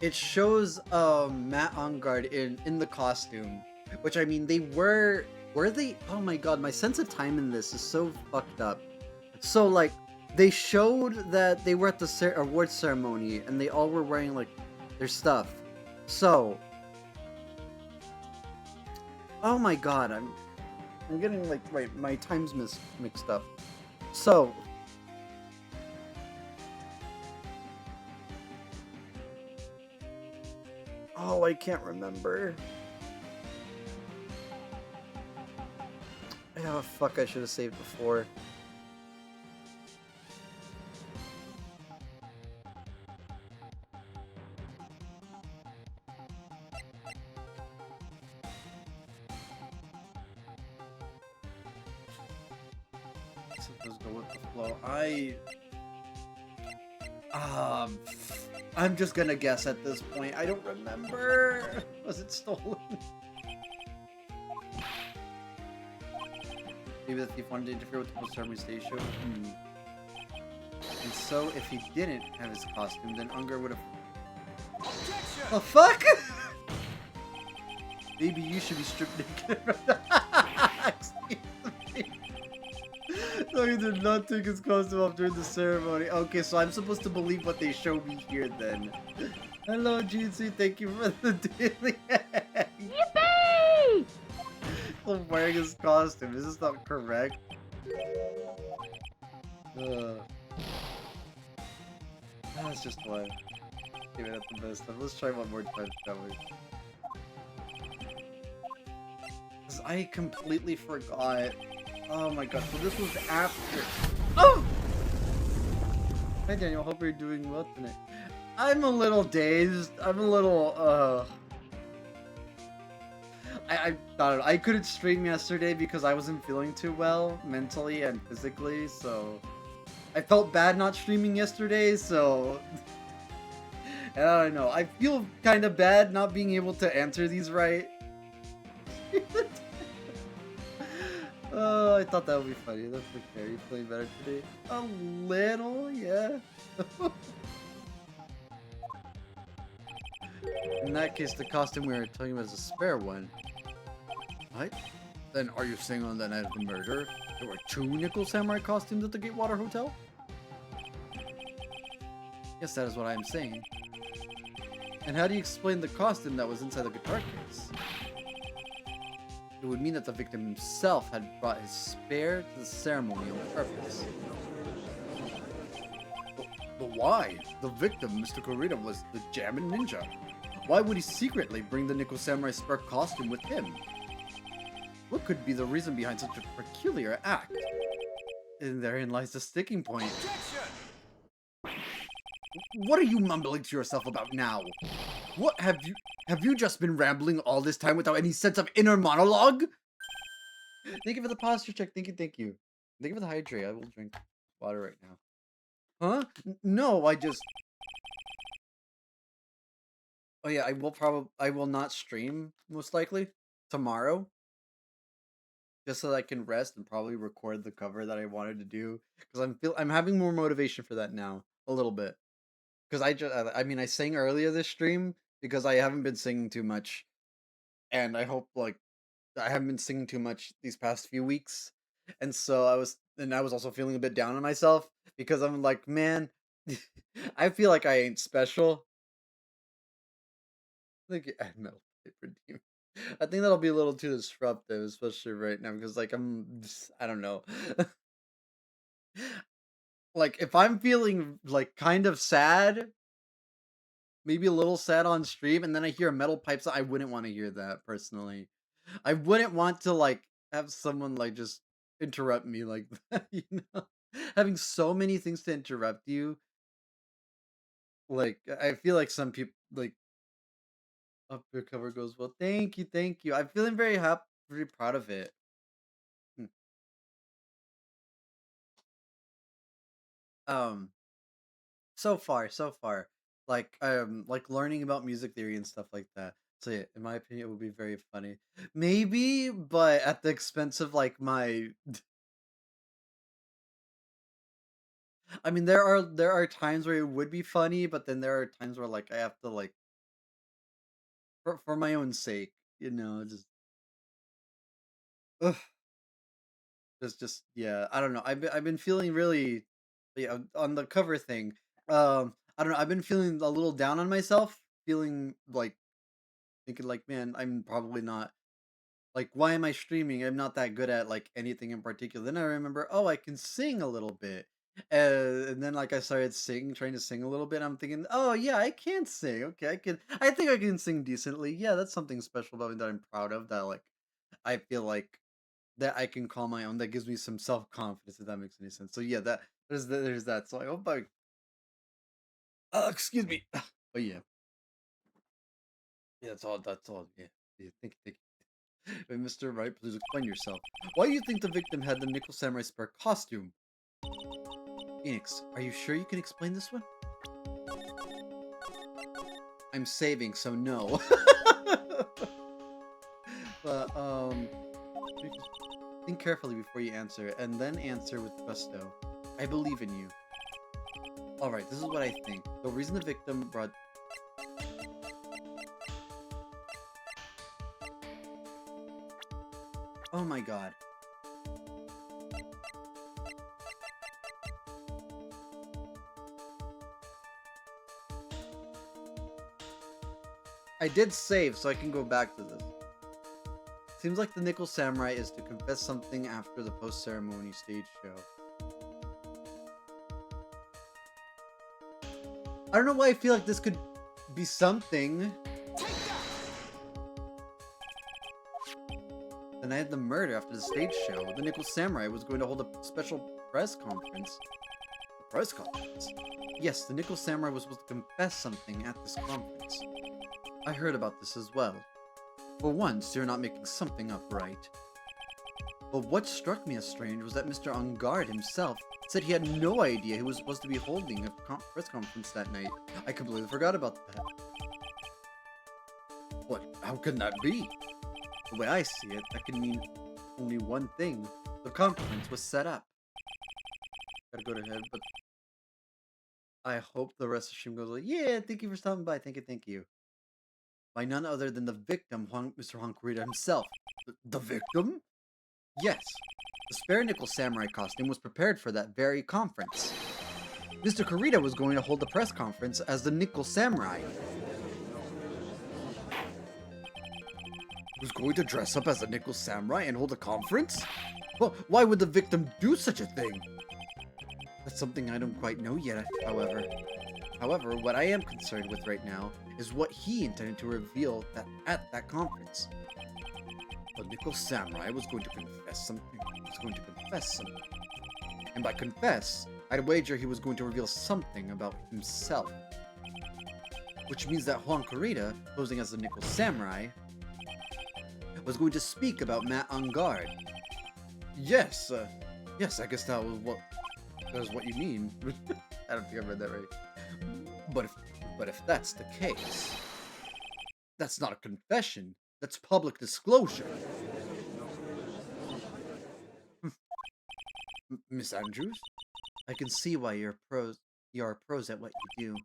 it shows Matt on guard in the costume, which I mean they were they? Oh my god, my sense of time in this is so fucked up. So like they showed that they were at the award ceremony and they all were wearing like their stuff. So. Oh my god, I'm getting like my times mixed up. So oh, I can't remember. Oh fuck, I should have saved before. Let's go with the flow. I'm just gonna guess at this point. I don't remember. Was it stolen? Maybe the thief wanted to interfere with the post-ceremony stage show. And so, if he didn't have his costume, then Unger would have. Oh fuck! Maybe you should be stripped naked. No, he did not take his costume off during the ceremony. Okay, so I'm supposed to believe what they show me here then. Hello, GC. Thank you for the daily egg. Yippee! I'm wearing his costume. Is this not correct? That's just why. Give it at the best time. Let's try one more time, shall we? Because I completely forgot. Oh my god, so this was after. Oh! Hi Daniel, hope you're doing well tonight. I'm a little dazed. I'm a little, I thought I couldn't stream yesterday because I wasn't feeling too well mentally and physically, so I felt bad not streaming yesterday, so and I don't know. I feel kind of bad not being able to answer these right. Oh, I thought that would be funny. That's okay. Are you feeling better today? A little, yeah. In that case, the costume we were talking about is a spare one. What? Then are you saying on the night of the murder, there were 2 Nickel Samurai costumes at the Gatewater Hotel? Yes, that is what I am saying. And how do you explain the costume that was inside the guitar case? It would mean that the victim himself had brought his spare to the ceremony on purpose. But why? The victim, Mr. Kurita, was the Jammin' Ninja. Why would he secretly bring the Nickel Samurai spare costume with him? What could be the reason behind such a peculiar act? And therein lies the sticking point. Objection! What are you mumbling to yourself about now? What have you just been rambling all this time without any sense of inner monologue? Thank you for the posture check. Thank you, thank you. Thank you for the hydrate. I will drink water right now. Huh? No, I just. Oh yeah, I will not stream most likely tomorrow, just so that I can rest and probably record the cover that I wanted to do because I'm having more motivation for that now a little bit because I mean I sang earlier this stream because I haven't been singing too much and I hope like I haven't been singing too much these past few weeks and so I was also feeling a bit down on myself because I'm like man I feel like I ain't special. Like add metal paper team. I think that'll be a little too disruptive, especially right now, because like I don't know. Like if I'm feeling like kind of sad, maybe a little sad on stream, and then I hear a metal pipe sound, I wouldn't want to hear that personally. I wouldn't want to like have someone like just interrupt me like that, you know? Having so many things to interrupt you, like I feel like some people like up your cover goes well. Thank you, thank you. I'm feeling very happy, very proud of it. Hmm. Um, so far, like learning about music theory and stuff like that. So yeah, in my opinion, it would be very funny. Maybe, but at the expense of like my. I mean, there are times where it would be funny, but then there are times where like I have to like for my own sake, you know, just. Ugh, just yeah, I don't know. I've been feeling really, yeah, on the cover thing. I don't know. I've been feeling a little down on myself, feeling like thinking like, man, I'm probably not like, why am I streaming? I'm not that good at like anything in particular. Then I remember, oh, I can sing a little bit. And then like I started trying to sing a little bit. I'm thinking, oh yeah, I can sing. Okay, I think I can sing decently. Yeah, that's something special about me that I'm proud of. That like I feel like that I can call my own. That gives me some self confidence. If that makes any sense. So yeah, there's that. So I hope I. Excuse me. But yeah, yeah, that's all. That's all. Yeah, yeah. Thank you. Hey, Mr. Wright, please explain yourself. Why do you think the victim had the Nickel Samurai Spare costume? Phoenix, are you sure you can explain this one? I'm saving, so no. But, think carefully before you answer, and then answer with gusto. I believe in you. Alright, this is what I think. The reason the victim brought... Oh my god. I did save, so I can go back to this. Seems like the Nickel Samurai is to confess something after the post-ceremony stage show. I don't know why I feel like this could be something. The night of the murder after the stage show, the Nickel Samurai was going to hold a special press conference. A press conference? Yes, the Nickel Samurai was supposed to confess something at this conference. I heard about this as well. For once, you're not making something up right. But what struck me as strange was that Mr. Ungard himself said he had no idea he was supposed to be holding a press conference that night. I completely forgot about that. What? How can that be? The way I see it, that can mean only one thing. The conference was set up. Gotta go to head, but I hope the rest of the stream goes like, yeah, thank you for stopping by. Thank you. By none other than the victim, Mr. Honkarita himself. The victim? Yes. The spare nickel samurai costume was prepared for that very conference. Mr. Kurita was going to hold the press conference as the nickel samurai. Was going to dress up as a nickel samurai and hold a conference? Well, why would the victim do such a thing? That's something I don't quite know yet, however. However, what I am concerned with right now is what he intended to reveal at that conference. The nickel samurai was going to confess something. And by confess, I'd wager he was going to reveal something about himself. Which means that Juan Kurita, posing as the nickel samurai, was going to speak about Matt Ungard. Yes, I guess that was what you mean. I don't think I read that right. But if that's the case, that's not a confession. That's public disclosure. Miss Andrews, I can see why you're pros at what you do.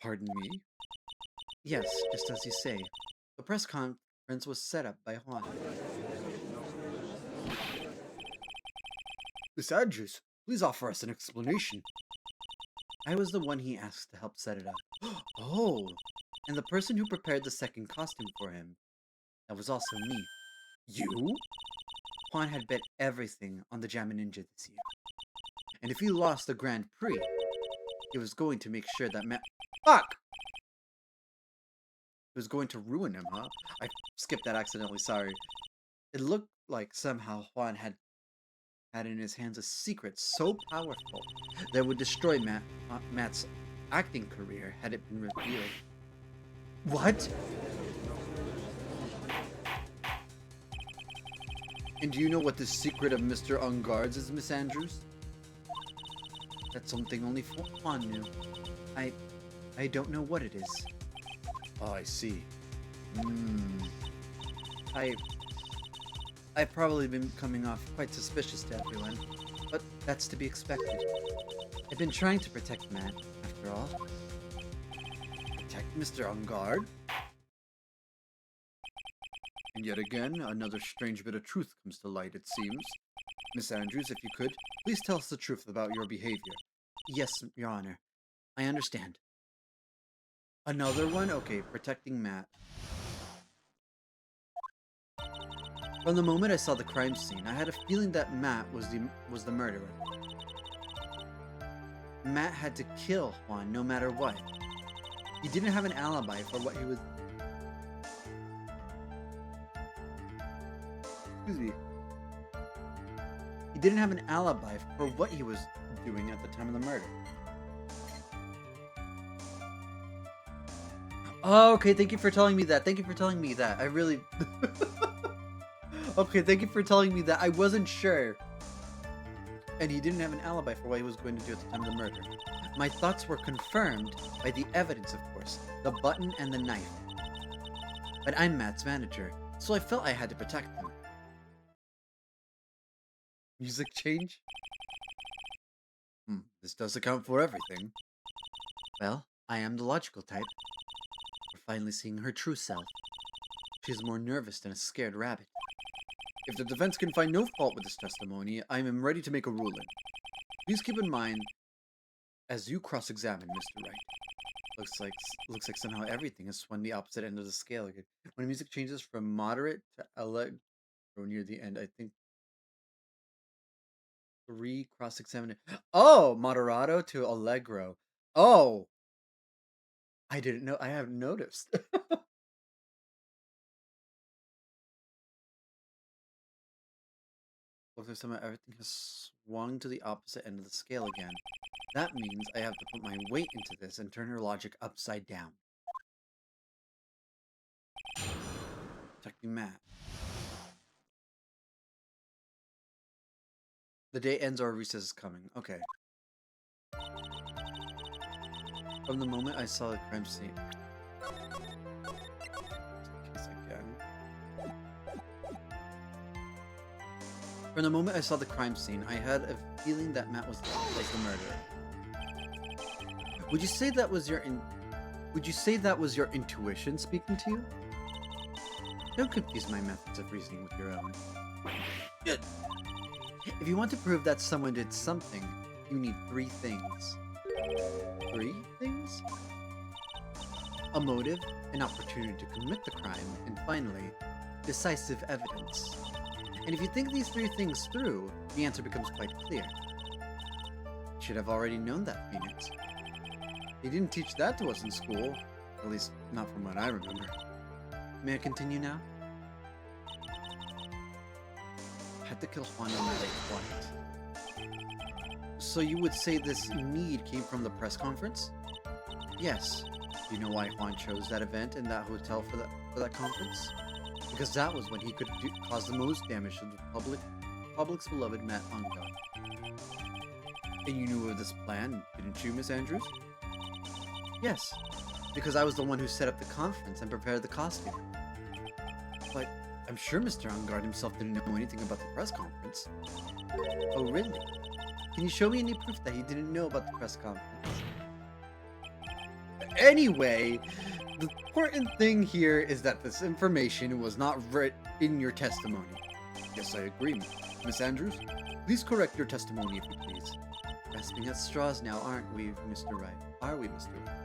Pardon me? Yes, just as you say. The press conference was set up by Juan. Miss Andrews, please offer us an explanation. I was the one he asked to help set it up. Oh, and the person who prepared the second costume for him. That was also me. You? Juan had bet everything on the Jammin Ninja this year. And if he lost the Grand Prix, he was going to make sure that Fuck! He was going to ruin him, huh? I skipped that accidentally, sorry. It looked like somehow Juan had in his hands a secret so powerful that would destroy Matt's acting career had it been revealed. What? And do you know what the secret of Mr. Ungard's is, Miss Andrews? That's something only Juan knew. I don't know what it is. Oh, I see. I've probably been coming off quite suspicious to everyone, but that's to be expected. I've been trying to protect Matt, after all. Protect Mr. Ungard? And yet again, another strange bit of truth comes to light, it seems. Miss Andrews, if you could, please tell us the truth about your behavior. Yes, Your Honor. I understand. Another one? Okay, protecting Matt. From the moment I saw the crime scene, I had a feeling that Matt was the murderer. Matt had to kill Juan no matter what. He didn't have an alibi for what he was... Excuse me. He didn't have an alibi for what he was doing at the time of the murder. Oh, okay, thank you for telling me that. I really... Okay, thank you for telling me that. I wasn't sure. And he didn't have an alibi for what he was going to do at the time of the murder. My thoughts were confirmed by the evidence, of course. The button and the knife. But I'm Matt's manager, so I felt I had to protect him. Music change? This does account for everything. Well, I am the logical type. We're finally seeing her true self. She's more nervous than a scared rabbit. If the defense can find no fault with this testimony, I am ready to make a ruling. Please keep in mind, as you cross-examine Mr. Wright, looks like somehow everything has swung the opposite end of the scale again. When music changes from moderate to allegro near the end, I think 3 cross-examine. Oh, moderato to allegro. Oh, I didn't know. I haven't noticed. Looks like somehow everything has swung to the opposite end of the scale again. That means I have to put my weight into this and turn her logic upside down. Matt. The day ends or recess is coming. Okay. From the moment I saw the crime scene. Just in case again. From the moment I saw the crime scene, I had a feeling that Matt was the murderer. Would you say that was your intuition speaking to you? Don't confuse my methods of reasoning with your own. Good. If you want to prove that someone did something, you need 3 things. 3 things? A motive, an opportunity to commit the crime, and finally, decisive evidence. And if you think these 3 things through, the answer becomes quite clear. You should have already known that, Phoenix. They didn't teach that to us in school. At least, not from what I remember. May I continue now? Had to kill Juan no matter what. So you would say this need came from the press conference? Yes. Do you know why Juan chose that event in that hotel for that conference? Because that was when he could cause the most damage to the public's beloved Matt Unga. And you knew of this plan, didn't you, Miss Andrews? Yes, because I was the one who set up the conference and prepared the costume. But I'm sure Mr. Ungard himself didn't know anything about the press conference. Oh, really? Can you show me any proof that he didn't know about the press conference? Anyway, the important thing here is that this information was not written in your testimony. Yes, I agree, Miss Andrews. Please correct your testimony, if you please. Grasping at straws now, aren't we, Mr. Wright? Are we, Mr. Wright?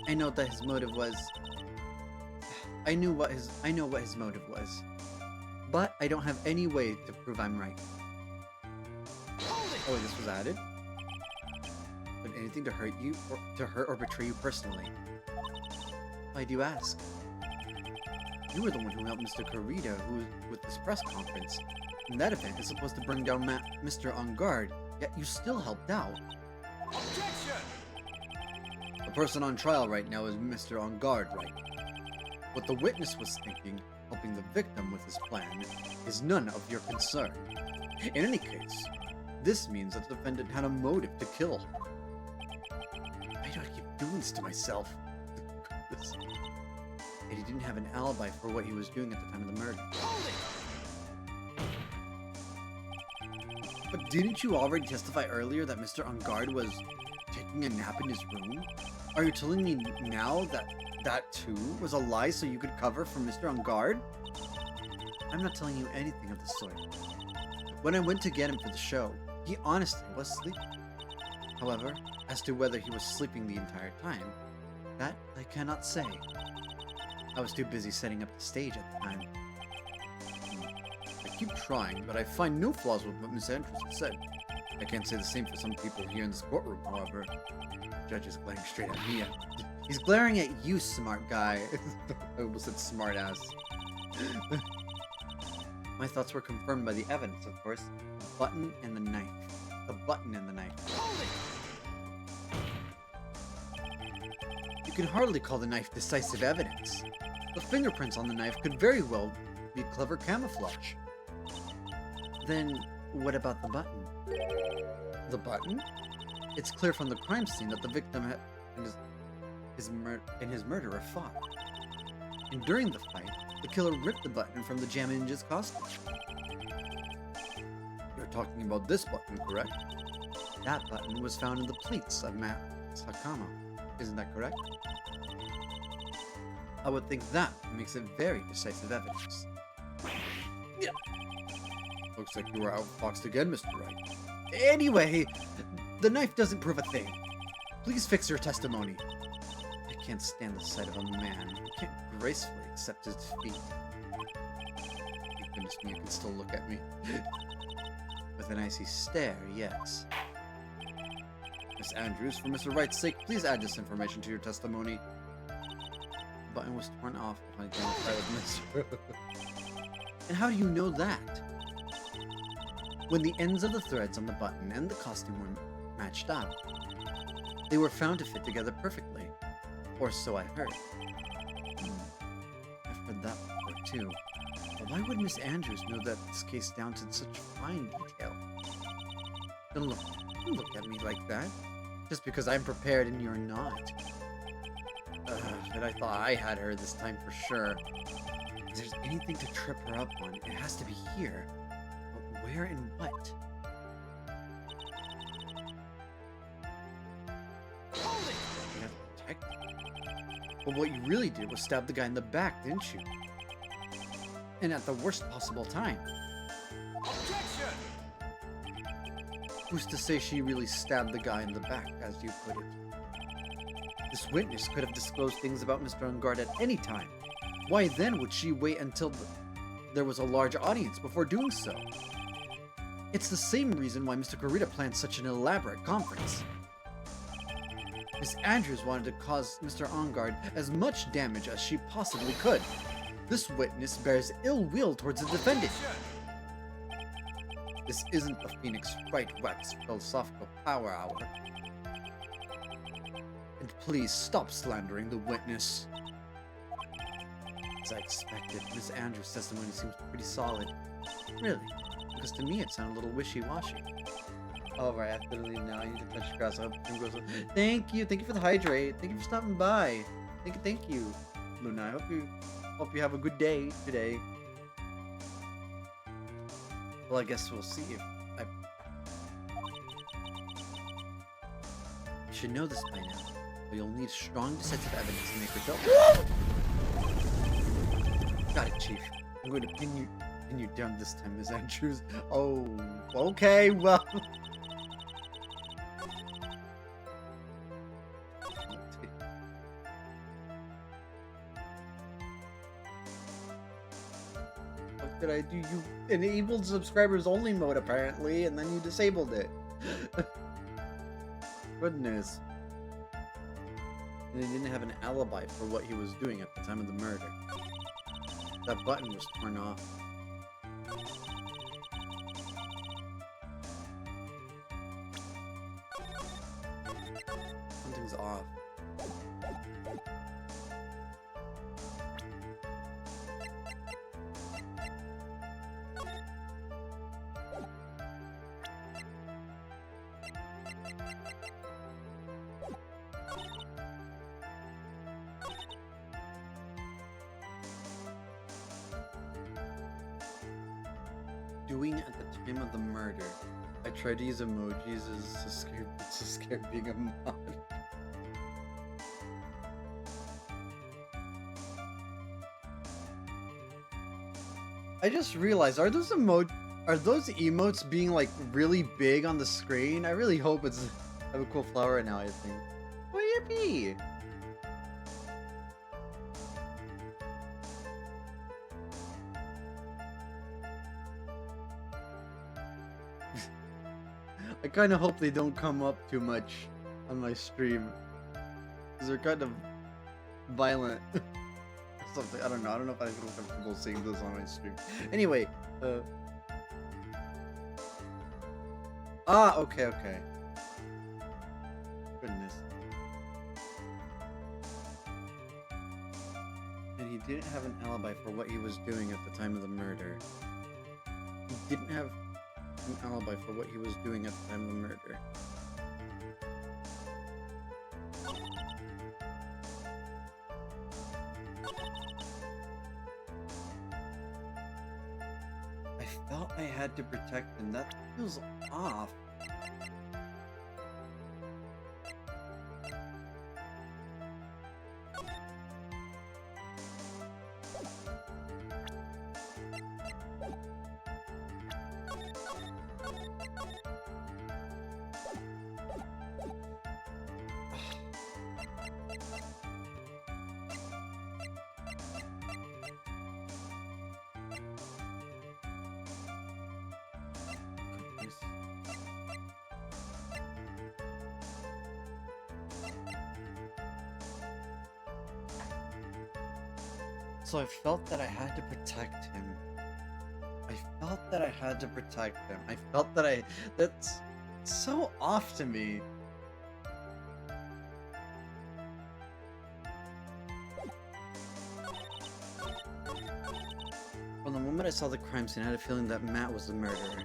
I know that his motive was... I know what his motive was. But I don't have any way to prove I'm right. Oh, this was added? But anything to hurt you, or to hurt or betray you personally? Why do you ask? You were the one who helped Mr. Corrida with this press conference. And that event is supposed to bring down Mr. On Guard, yet you still helped out. Objection! The person on trial right now is Mr. On Guard, right? What the witness was thinking, helping the victim with his plan, is none of your concern. In any case, this means that the defendant had a motive to kill. Why do I keep doing this to myself? And he didn't have an alibi for what he was doing at the time of the murder. But didn't you already testify earlier that Mr. On Guard was taking a nap in his room? Are you telling me now that that too was a lie so you could cover for Mr. On Guard? I'm not telling you anything of the sort. When I went to get him for the show, he honestly was sleeping. However, as to whether he was sleeping the entire time, that I cannot say. I was too busy setting up the stage at the time. I keep trying, but I find no flaws with what Miss Andrews has said. I can't say the same for some people here in this courtroom, however. The judge is glaring straight at me. He's glaring at you, smart guy. I almost said smart ass. My thoughts were confirmed by the evidence, of course. The button and the knife. The button and the knife. You can hardly call the knife decisive evidence. The fingerprints on the knife could very well be clever camouflage. Then, what about the button? The button? It's clear from the crime scene that the victim and his murderer fought. And during the fight, the killer ripped the button from the Jam Ninja's costume. You're talking about this button, correct? That button was found in the plates of Matt's Hakama. Isn't that correct? I would think that makes it very decisive evidence. Yeah. Looks like you were outfoxed again, Mr. Wright. Anyway, the knife doesn't prove a thing. Please fix your testimony. I can't stand the sight of a man who can't gracefully accept his defeat. Thank goodness me, you can still look at me. With an icy stare, yes. Miss Andrews, for Mr. Wright's sake, please add this information to your testimony. The button was torn off behind the side of Mr. And how do you know that? When the ends of the threads on the button and the costume were matched up, they were found to fit together perfectly. Or so I heard. I've heard that before. too. But why would Miss Andrews know that this case down to such fine detail? Don't look at me like that. Just because I'm prepared and you're not. But I thought I had her this time for sure. If there's anything to trip her up on, it has to be here. But where and what? Hold it! You have to protect. But what you really did was stab the guy in the back, didn't you? And at the worst possible time. Objection! Who's to say she really stabbed the guy in the back, as you put it? This witness could have disclosed things about Mr. Ungard at any time. Why then would she wait until there was a large audience before doing so? It's the same reason why Mr. Kurita planned such an elaborate conference. Miss Andrews wanted to cause Mr. Ungard as much damage as she possibly could. This witness bears ill will towards the defendant. This isn't the Phoenix Wright Ace philosophical power hour. And please stop slandering the witness. As I expected, Miss Andrews' testimony seems pretty solid. Really? Because to me it sounded a little wishy-washy. Alright, I have to leave now. I need to touch grass. I hope everything goes well. Thank you for the hydrate. Thank you for stopping by. Thank you, Luna. I hope you have a good day today. Well, I guess we'll see if I... You should know this by now, but you'll need strong decisive evidence to make yourself... Got it, Chief. I'm going to pin you down this time, Miss Andrews. Oh, okay, well... What did I do? You enabled subscribers only mode apparently, and then you disabled it. Goodness. And he didn't have an alibi for what he was doing at the time of the murder. That button was torn off. Something's off. Doing at the time of the murder. I tried to use emojis as so scared being a mod. I just realized, are those emotes being like really big on the screen? I really hope it's I have a cool flower right now, I think. Oh, yippee! I kind of hope they don't come up too much on my stream, because they're kind of violent. Something, I don't know. I don't know if I feel comfortable seeing those on my stream. Anyway, okay. Goodness. And he didn't have an alibi for what he was doing at the time of the murder. He didn't have an alibi for what he was doing at the time of the murder. I felt I had to protect him. That feels off. So I felt that I had to protect him. I felt that I had to protect him. I felt that that's so off to me. From the moment I saw the crime scene, I had a feeling that Matt was the murderer.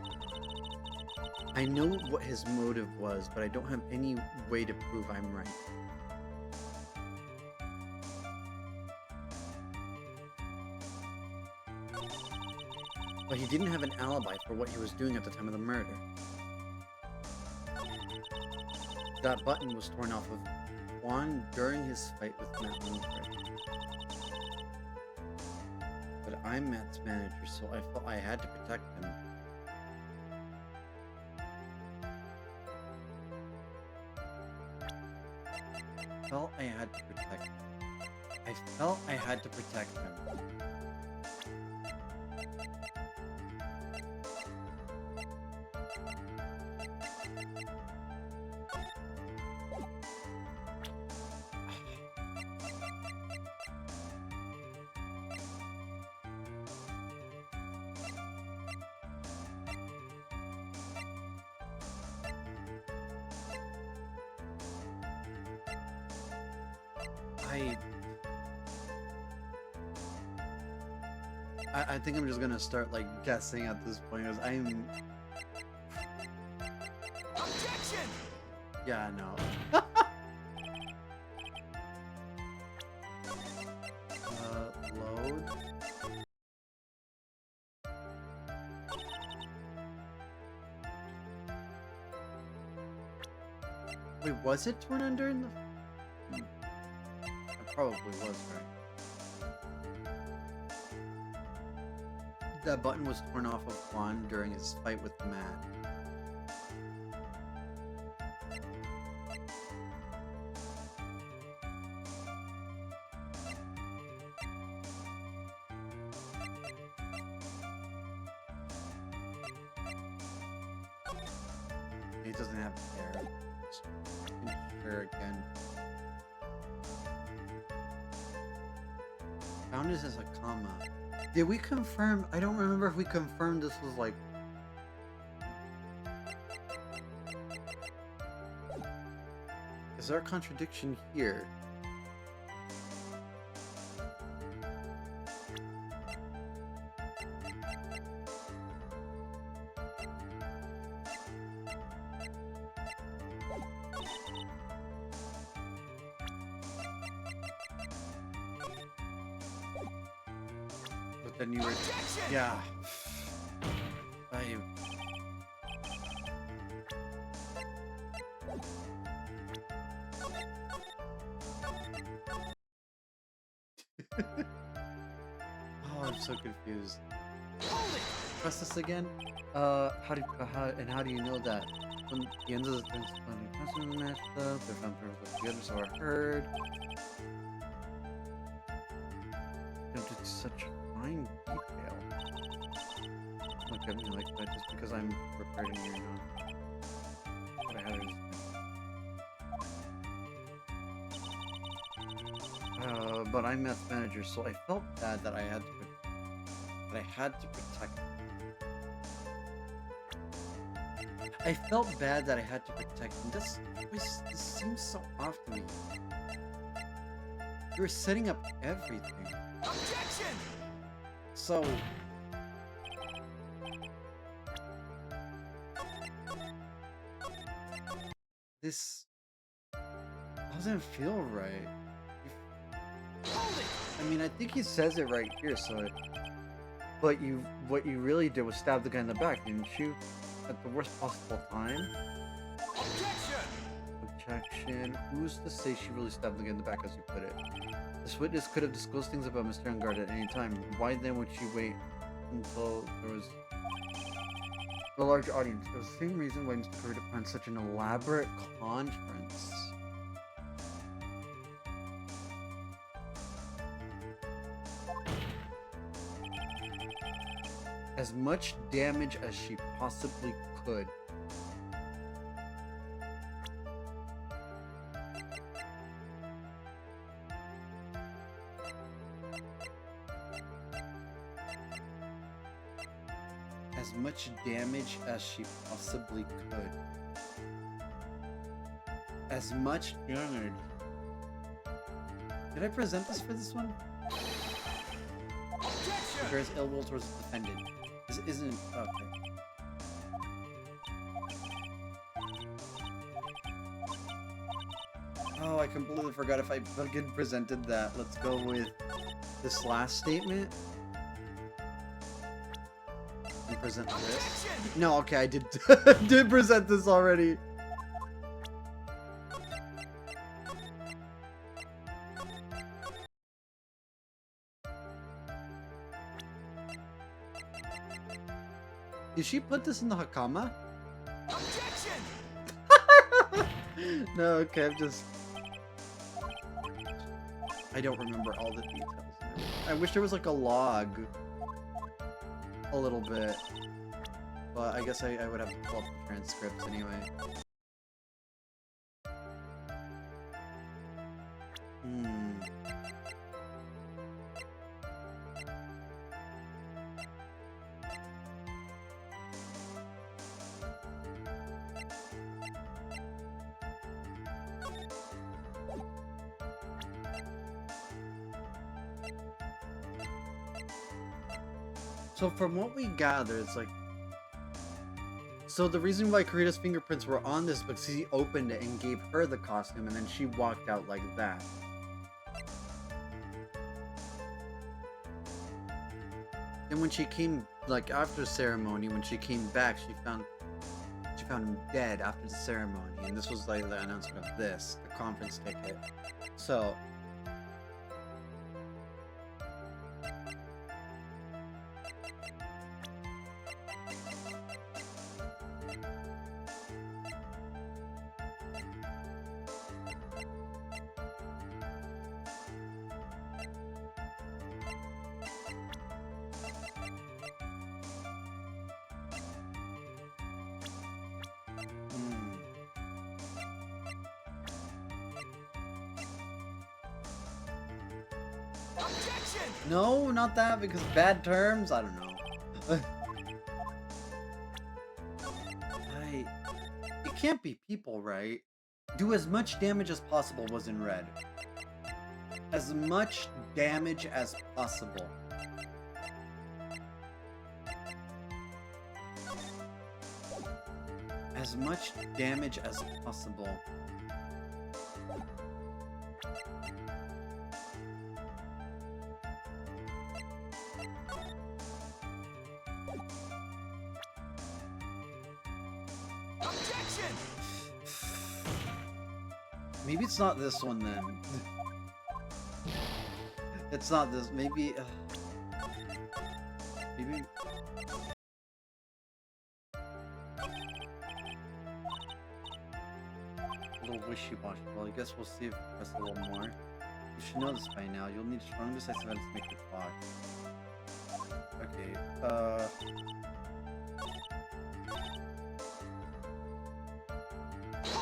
I know what his motive was, but I don't have any way to prove I'm right. But he didn't have an alibi for what he was doing at the time of the murder. That button was torn off of Juan during his fight with Matt Winfrey. But I'm Matt's manager, so I felt I had to protect him. I felt I had to protect him. I think I'm just gonna start like guessing at this point because I'm. Objection! Yeah, no. Load. Wait, was it torn under in the? It probably was, right? That button was torn off of Juan during his fight with Matt. He doesn't have hair. Hair again. Found this as a comma. Did we confirm? I don't remember if we confirmed this was like. Is there a contradiction here? But then you were. Yeah. Oh, I'm so confused. Press this again. How do you know that? When the ends of the question matched up, they found proof that the others are heard. It's such fine detail. Look at me like that just because I'm prepared and you're not. What I have is. But I'm Matt's manager, so I felt bad that I had to protect him. I felt bad that I had to protect him. This seems so off to me. You were setting up everything. Objection! So. This doesn't feel right. I mean, I think he says it right here, so. But what you really did was stab the guy in the back, didn't you? At the worst possible time? Objection. Who's to say she really stabbed the guy in the back, as you put it? This witness could have disclosed things about Mr. Ungard at any time. Why then would she wait until there was a large audience? It was the same reason why Mr. Carter planned such an elaborate conference. As much damage as she possibly could. As much damage as she possibly could. As much damage. Did I present this for this one? Objection! bears ill will towards the defendant. This isn't okay. Oh, I completely forgot if I fucking presented that. Let's go with this last statement. And present this. No, okay, I did did present this already. Did she put this in the Hakama? Objection! No, okay, I don't remember all the details. I wish there was like a log. A little bit. But I guess I would have to pull up the transcripts anyway. So from what we gather, it's like... So the reason why Karita's fingerprints were on this because he opened it and gave her the costume and then she walked out like that. And when she came, like after the ceremony, when she came back, she found him dead after the ceremony. And this was like the announcement of this, the conference ticket. So... Objection! No, not that, because bad terms? I don't know. It can't be people, right? Do as much damage as possible was in red. As much damage as possible. As much damage as possible. Objection! Maybe it's not this one then. It's not this. Maybe. Maybe. A little wishy-washy. Well, I guess we'll see if we press a little more. You should know this by now. You'll need strong decisive evidence to make your thought. Okay.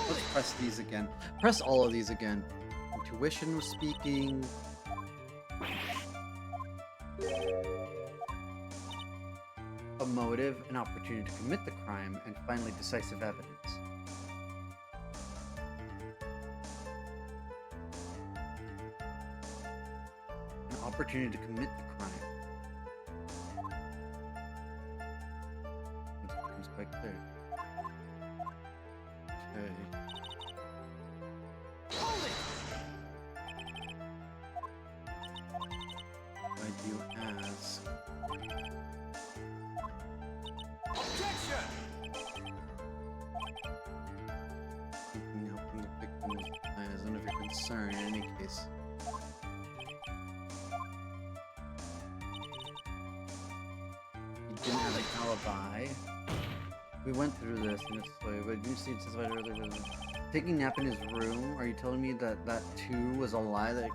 Let's press these again. Press all of these again. Intuition was speaking. A motive, an opportunity to commit the crime, and finally decisive evidence. An opportunity to commit the crime. It becomes quite clear. Okay. Why do you ask? Objection! Helping the victim with the plan is none of your concern in any case. You didn't have an alibi. We went through this in this way, but you see it says right earlier. Taking a nap in his room? Are you telling me that that too was a lie that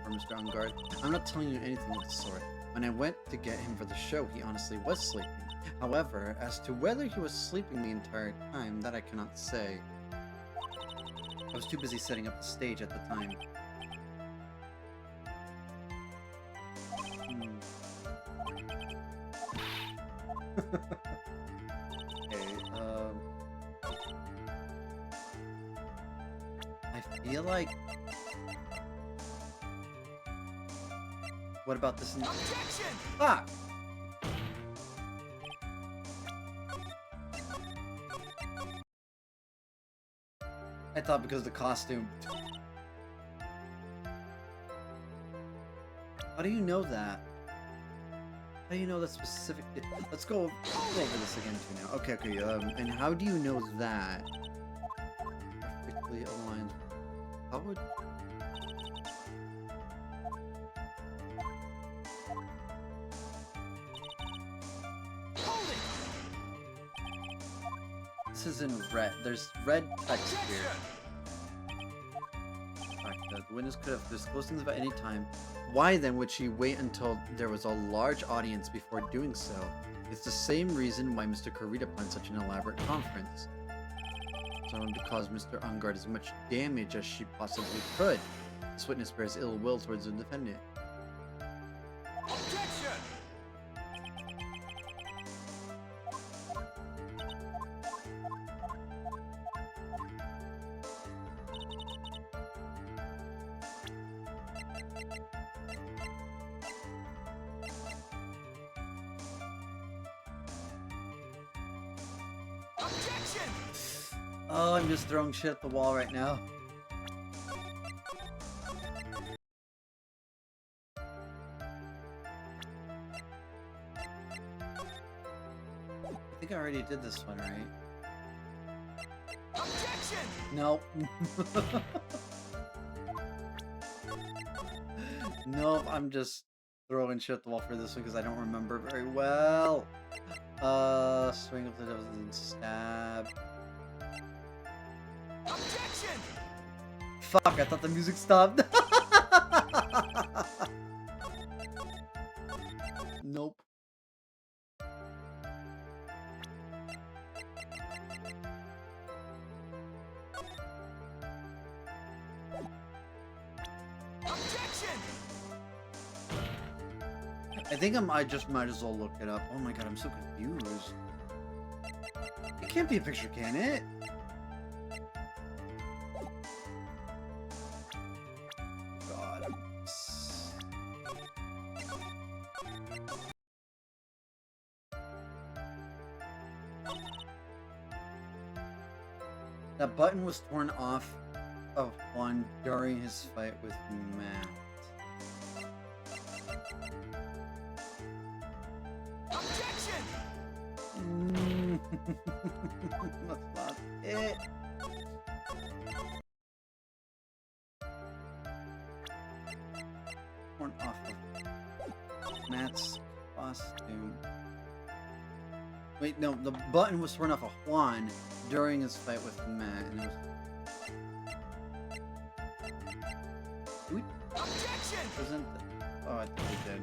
from Mr. On Guard? I'm not telling you anything of the sort. When I went to get him for the show, he honestly was sleeping. However, as to whether he was sleeping the entire time, that I cannot say. I was too busy setting up the stage at the time. Okay, I feel like... What about this? Objection! Ah! I thought because of the costume. How do you know that? How do you know that specific? Let's go over this again too now. Okay, okay. And how do you know that perfectly aligned? How would? Hold it. This is in red. There's red text here. Objection. Fact that the witness could have disclosed things about any time. Why then would she wait until there was a large audience before doing so? It's the same reason why Mr. Kurita planned such an elaborate conference. So to cause Mr. Ungard as much damage as she possibly could. This witness bears ill will towards the defendant. Objection. Objection. Oh, I'm just throwing shit at the wall right now. I think I already did this one, right? Objection. Nope. Nope, I'm just throwing shit at the wall for this one because I don't remember very well. Swing of the devil's and stab. Objection. Fuck, I thought the music stopped. Nope. Objection. I think I just might as well look it up. Oh my god, I'm so confused. It can't be a picture, can it? God. That button was torn off of Juan during his fight with Matt. Objection. That's not it. Torn off of Matt's costume. Wait, no, the button was torn off of Juan during his fight with Matt, and it was. We Objection. present. Oh, I think we did.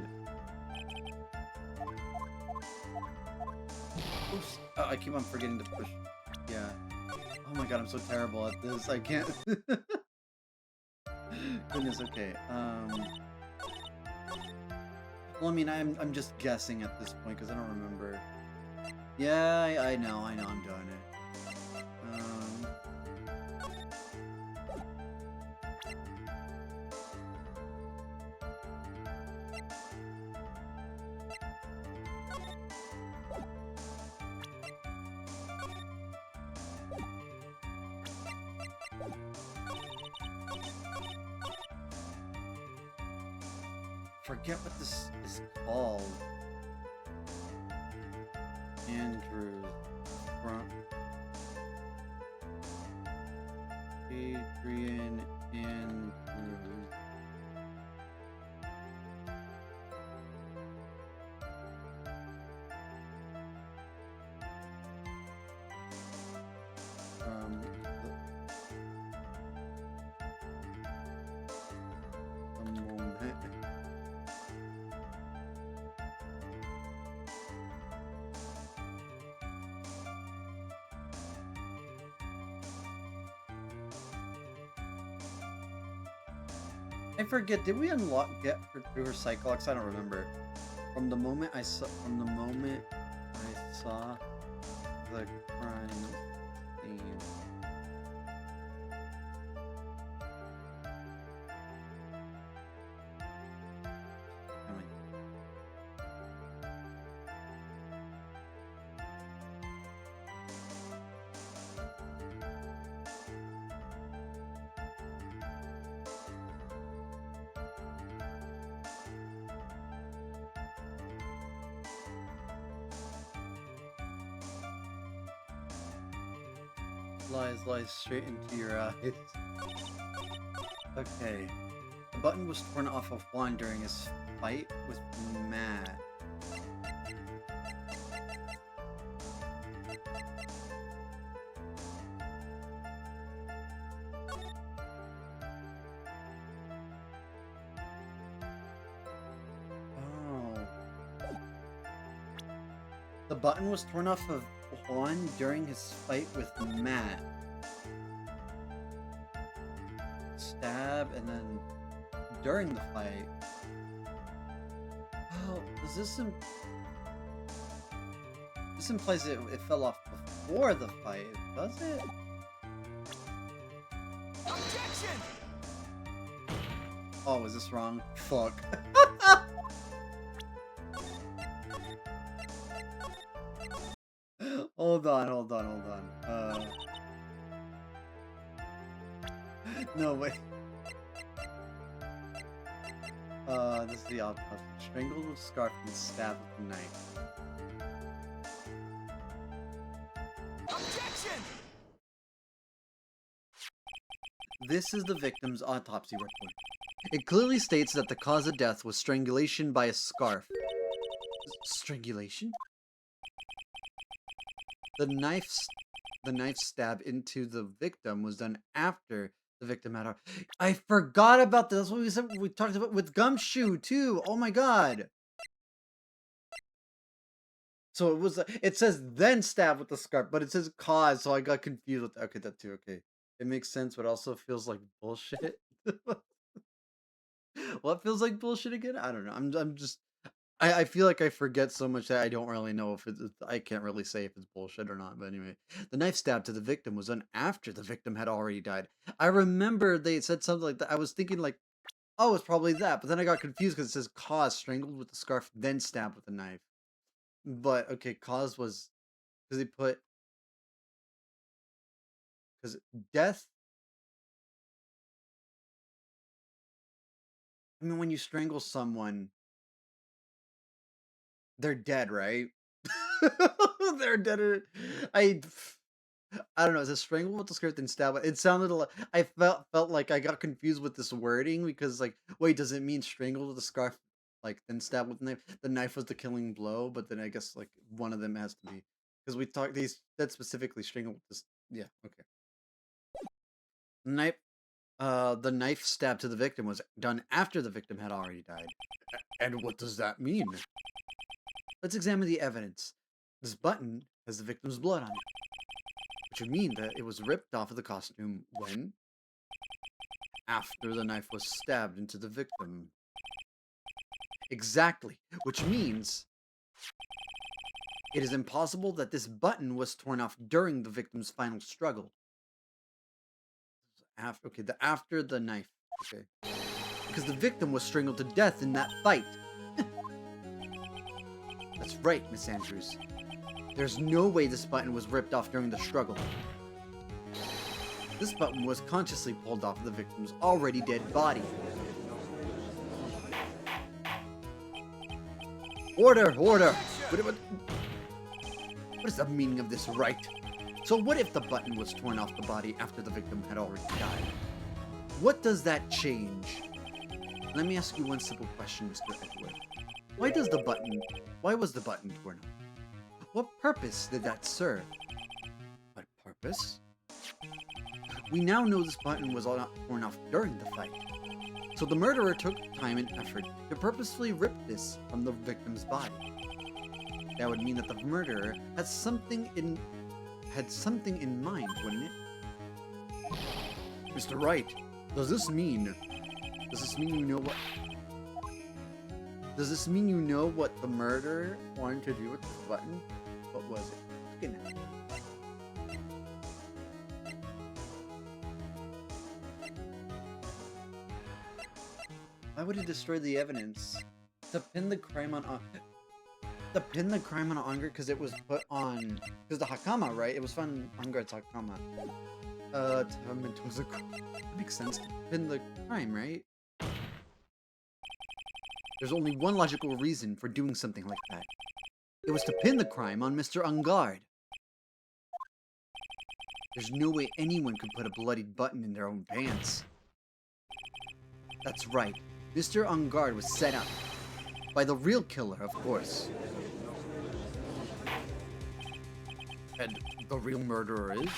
Oops. Oh, I keep on forgetting to push. Yeah. Oh my god, I'm so terrible at this. I can't. Goodness. Okay. Well, I mean, I'm just guessing at this point because I don't remember. Yeah, I know. I'm doing it. Forget what this is called. Andrew. Adrian Andrews. From the moment. I forget. Did we get her through her Cyclops? I don't remember. From the moment I saw the crime scene. Am Lies straight into your eyes. Okay. The button was torn off of Juan during his fight with Matt. Oh. The button was torn off of Juan during his fight with Matt. Stab and then during the fight. Oh, does this this implies it fell off before the fight, does it? Objection! Oh, is this wrong? Fuck. Hold on. No, wait. This is the autopsy. Strangled with scarf and stabbed with a knife. Objection! This is the victim's autopsy report. It clearly states that the cause of death was strangulation by a scarf. Strangulation? The knife stab into the victim was done after the victim had. I forgot about this. That's what we said. We talked about with Gumshoe too. Oh my god. So it was. It says then stab with the scarf, but it says cause. So I got confused with. Okay, that too. Okay, it makes sense, but also feels like bullshit. What feels like bullshit again? I don't know. I'm just. I feel like I forget so much that I don't really know if it's. I can't really say if it's bullshit or not. But anyway, the knife stab to the victim was done after the victim had already died. I remember they said something like that. I was thinking like, oh, it's probably that. But then I got confused because it says cause strangled with the scarf, then stabbed with a knife. But okay, cause was because they put because death. I mean, when you strangle someone, they're dead, right? They're dead. I I don't know. Is it strangle with the script and stab? It sounded like I felt like I got confused with this wording because like, wait, does it mean strangle with the scarf, like then stab with the knife? The knife was the killing blow, but then I guess like one of them has to be because we talked these that specifically strangle with this. Yeah, okay. Knife. The knife stab to the victim was done after the victim had already died. And what does that mean? Let's examine the evidence. This button has the victim's blood on it, which would mean that it was ripped off of the costume when? After the knife was stabbed into the victim. Exactly, which means it is impossible that this button was torn off during the victim's final struggle. After the knife. Okay. Because the victim was strangled to death in that fight. That's right, Miss Andrews. There's no way this button was ripped off during the struggle. This button was consciously pulled off the victim's already dead body. Order! What is the meaning of this right? So what if the button was torn off the body after the victim had already died? What does that change? Let me ask you one simple question, Mr. Edward. Why was the button torn off? What purpose did that serve? What purpose? We now know this button was torn off during the fight. So the murderer took time and effort to purposefully rip this from the victim's body. That would mean that the murderer had something in mind, wouldn't it? Mr. Wright, does this mean you know what? Does this mean you know what the murderer wanted to do with the button? What was it? Look at it. Why would he destroy the evidence? To pin the crime on Unger because it was put on because the Hakama, right? It was found on Ungar's Hakama. That makes sense. To pin the crime, right? There's only one logical reason for doing something like that. It was to pin the crime on Mr. Ungard. There's no way anyone could put a bloodied button in their own pants. That's right. Mr. On Guard was set up. By the real killer, of course. And the real murderer is?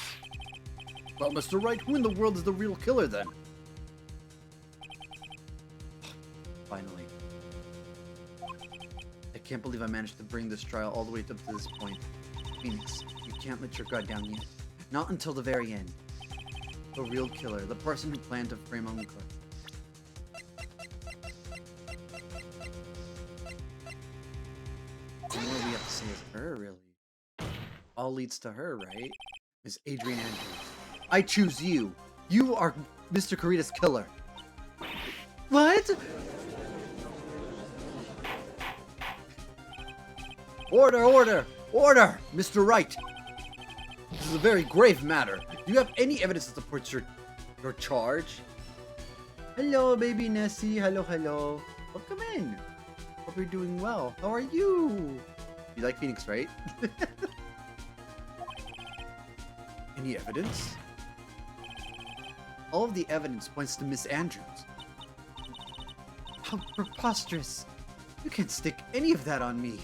Well, Mr. Wright, who in the world is the real killer then? Finally. I can't believe I managed to bring this trial all the way up to this point. Phoenix, you can't let your guard down yet. Not until the very end. The real killer, the person who planned to frame Uncle. And what we have to say is her, really. All leads to her, right? Miss Adrian Andrews. I choose you. You are Mr. Carita's killer. What? Order, order, order, Mr. Wright. This is a very grave matter. Do you have any evidence to support your charge? Hello, baby Nessie. Hello, hello. Welcome in. Hope you're doing well. How are you? You like Phoenix, right? Any evidence? All of the evidence points to Miss Andrews. How preposterous. You can't stick any of that on me.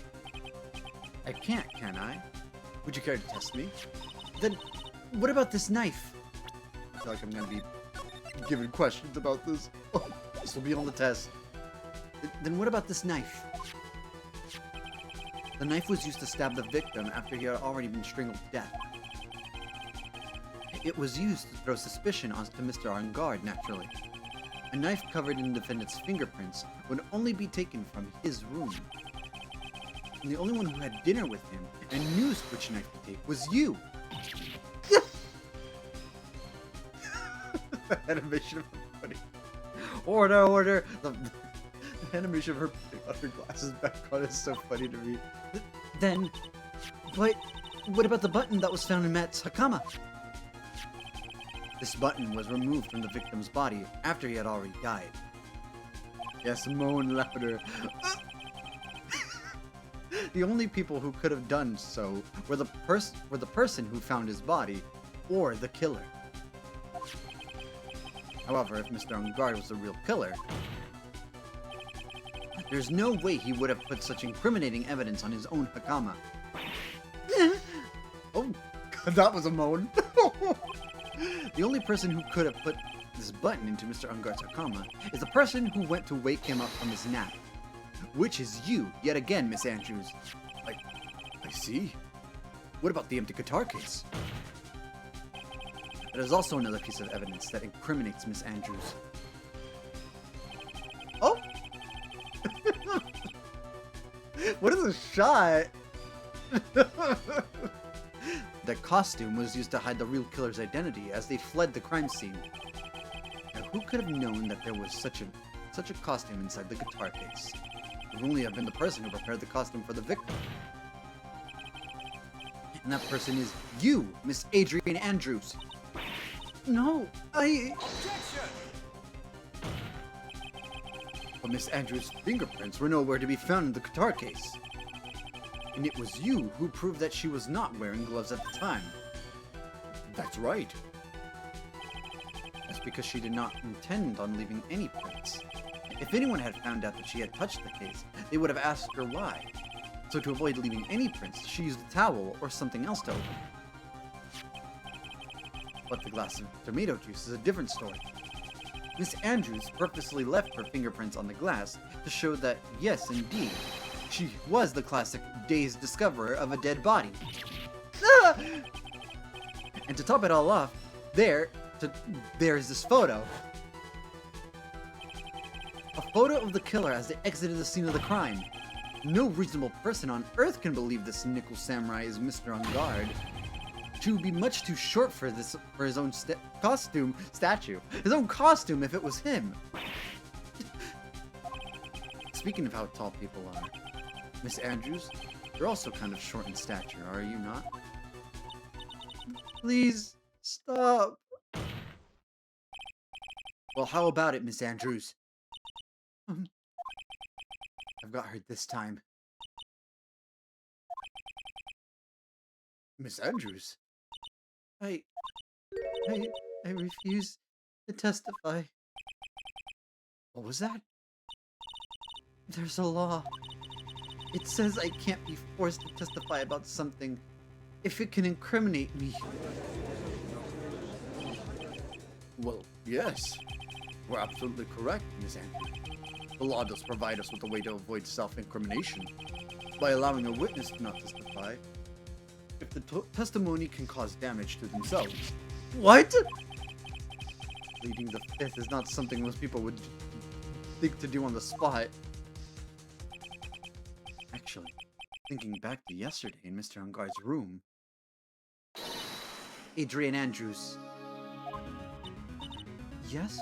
I can't, can I? Would you care to test me? Then, what about this knife? I feel like I'm gonna be given questions about this. Oh, this will be on the test. Then what about this knife? The knife was used to stab the victim after he had already been strangled to death. It was used to throw suspicion onto Mr. On Guard, naturally. A knife covered in the defendant's fingerprints would only be taken from his room. And the only one who had dinner with him and knew which knife to take was you! The animation of her putting... Order, order! The animation of her putting on her glasses back on is so funny to me. Then, what about the button that was found in Matt's Hakama? This button was removed from the victim's body after he had already died. Yes, moan louder. The only people who could have done so were the person who found his body, or the killer. However, if Mr. On Guard was the real killer, there's no way he would have put such incriminating evidence on his own Hakama. Oh, God, that was a moan. The only person who could have put this button into Mr. On Guard's Hakama is the person who went to wake him up from his nap. Which is you, yet again, Miss Andrews. I see. What about the empty guitar case? That is also another piece of evidence that incriminates Miss Andrews. Oh! What is a shot? The costume was used to hide the real killer's identity as they fled the crime scene. Now, who could have known that there was such a costume inside the guitar case? It would only have been the person who prepared the costume for the victim. And that person is you, Miss Adrian Andrews. No, Objection! But Miss Andrews' fingerprints were nowhere to be found in the guitar case. And it was you who proved that she was not wearing gloves at the time. That's right. That's because she did not intend on leaving any prints. If anyone had found out that she had touched the case, they would have asked her why. So to avoid leaving any prints, she used a towel or something else to open. But the glass of tomato juice is a different story. Miss Andrews purposely left her fingerprints on the glass to show that, yes, indeed, she was the classic dazed discoverer of a dead body. Ah! And to top it all off, there's this photo. A photo of the killer as they exited the scene of the crime. No reasonable person on Earth can believe this nickel samurai is Mr. On Guard. She would be much too short for his own statue. His own costume if it was him. Speaking of how tall people are, Miss Andrews, you're also kind of short in stature, are you not? Please, stop. Well, how about it, Miss Andrews? I've got her this time. Miss Andrews? I, I refuse to testify. What was that? There's a law. It says I can't be forced to testify about something if it can incriminate me. Well, yes. We're absolutely correct, Miss Andrews. The law does provide us with a way to avoid self-incrimination by allowing a witness to not testify if the testimony can cause damage to themselves. What? Pleading the fifth is not something most people would think to do on the spot. Actually, thinking back to yesterday in Mr. Ungar's room, Adrian Andrews. Yes?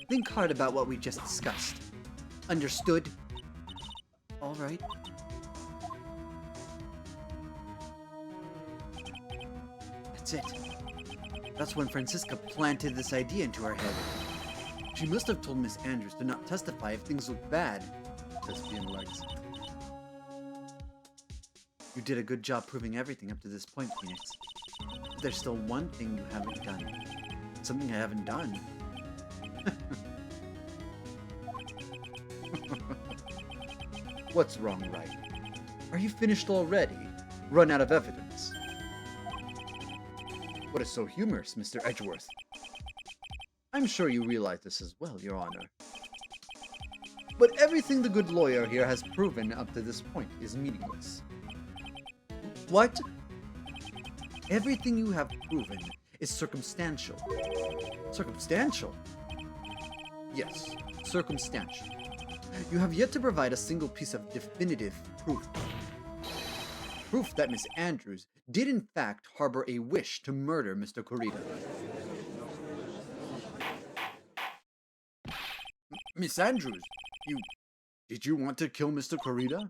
Think hard about what we just discussed. Understood? All right. That's it. That's when Francisca planted this idea into her head. She must have told Miss Andrews to not testify if things look bad, says Legs. You did a good job proving everything up to this point, Phoenix. But there's still one thing you haven't done. Something I haven't done. What's wrong, Wright? Are you finished already? Run out of evidence. What is so humorous, Mr. Edgeworth? I'm sure you realize this as well, Your Honor. But everything the good lawyer here has proven up to this point is meaningless. What? Everything you have proven is circumstantial. Circumstantial? Yes, circumstantial. You have yet to provide a single piece of definitive proof. Proof that Miss Andrews did in fact harbor a wish to murder Mr. Corrida. Miss Andrews, did you want to kill Mr. Corrida?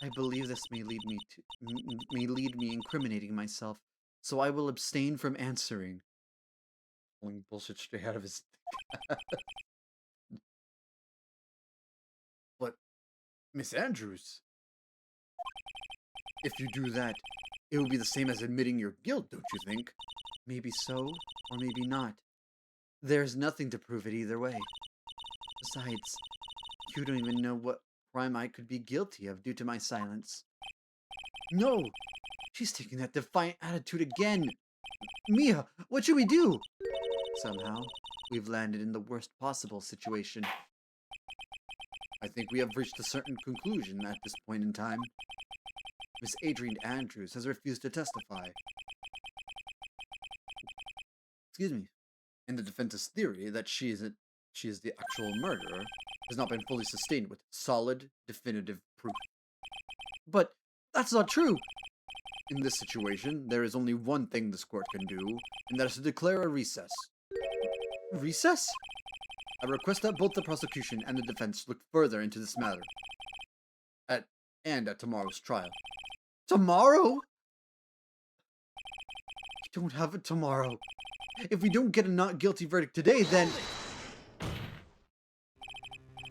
I believe this may lead me incriminating myself, so I will abstain from answering. Pulling bullshit straight out of his. But, Miss Andrews, if you do that, it will be the same as admitting your guilt, don't you think? Maybe so, or maybe not. There's nothing to prove it either way. Besides, you don't even know what crime I could be guilty of due to my silence. No! She's taking that defiant attitude again! Mia, what should we do? Somehow, we've landed in the worst possible situation. I think we have reached a certain conclusion at this point in time. Miss Adrian Andrews has refused to testify. Excuse me. And the defense's theory that she is the actual murderer has not been fully sustained with solid, definitive proof. But that's not true! In this situation, there is only one thing this court can do, and that is to declare a recess. Recess? I request that both the prosecution and the defense look further into this matter. At tomorrow's trial. Tomorrow? We don't have it tomorrow. If we don't get a not guilty verdict today, then...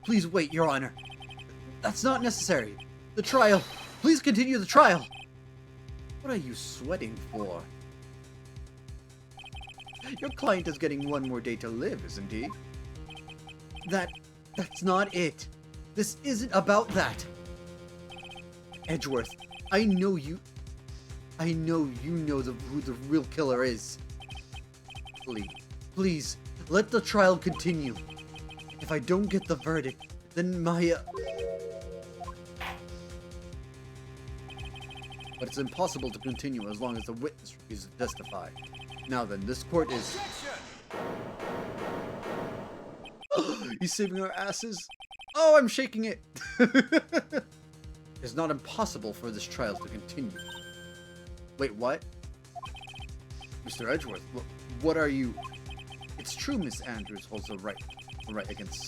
Please wait, Your Honor. That's not necessary. The trial. Please continue the trial. What are you sweating for? Your client is getting one more day to live, isn't he? That's not it. This isn't about that. Edgeworth, I know you know who the real killer is. Please, let the trial continue. If I don't get the verdict, then my... But it's impossible to continue as long as the witness refuses to testify. Now then, this court is... He's saving our asses. Oh, I'm shaking it. It's not impossible for this trial to continue. Wait, what? Mr. Edgeworth, what are you... It's true Miss Andrews holds a right against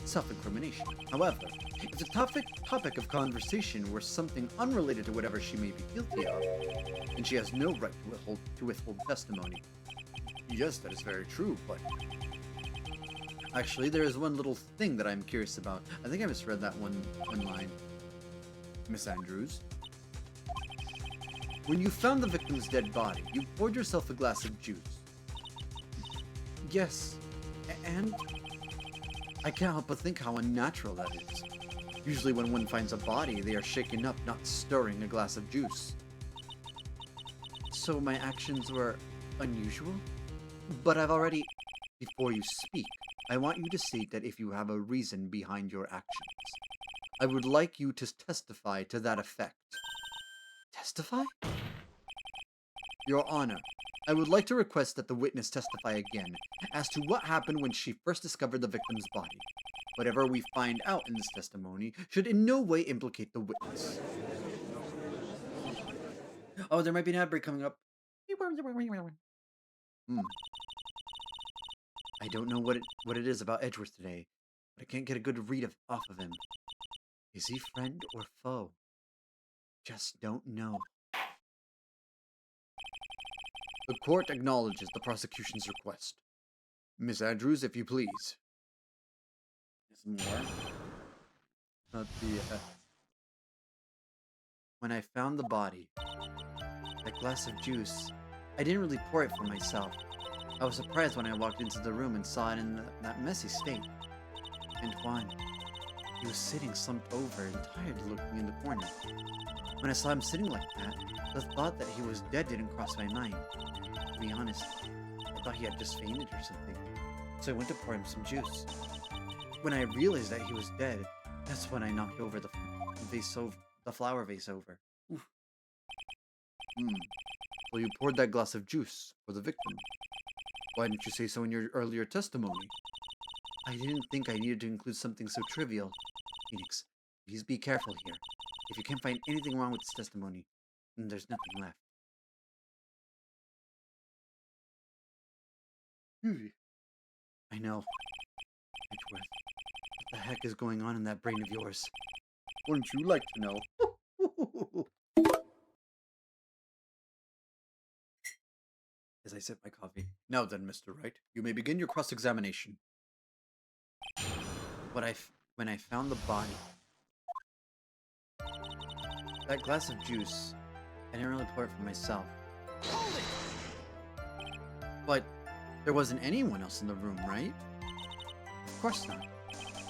self-incrimination. However, if the topic of conversation were something unrelated to whatever she may be guilty of, then she has no right to withhold testimony. Yes, that is very true, but... Actually, there is one little thing that I'm curious about. I think I misread that one line. Miss Andrews? When you found the victim's dead body, you poured yourself a glass of juice. Yes, and I can't help but think how unnatural that is. Usually when one finds a body, they are shaken up, not stirring a glass of juice. So my actions were unusual? But I've already... Before you speak, I want you to state that if you have a reason behind your actions. I would like you to testify to that effect. Testify? Your Honor, I would like to request that the witness testify again as to what happened when she first discovered the victim's body. Whatever we find out in this testimony should in no way implicate the witness. Oh, there might be an ad break coming up. I don't know what it is about Edgeworth today, but I can't get a good read off of him. Is he friend or foe? Just don't know. The court acknowledges the prosecution's request. Miss Andrews, if you please. There's more. Not the, When I found the body, that glass of juice, I didn't really pour it for myself. I was surprised when I walked into the room and saw it in that messy state. And Juan, he was sitting slumped over and tired looking in the corner. When I saw him sitting like that, the thought that he was dead didn't cross my mind. To be honest, I thought he had just fainted or something. So I went to pour him some juice. When I realized that he was dead, that's when I knocked over the flower vase over. Oof. Well, you poured that glass of juice for the victim. Why didn't you say so in your earlier testimony? I didn't think I needed to include something so trivial. Phoenix, please be careful here. If you can't find anything wrong with this testimony, then there's nothing left. I know. Edgeworth, what the heck is going on in that brain of yours? Wouldn't you like to know? As I sip my coffee. Now then, Mr. Wright, you may begin your cross-examination. When I found the body, that glass of juice, I didn't really pour it for myself. But there wasn't anyone else in the room, right? Of course not.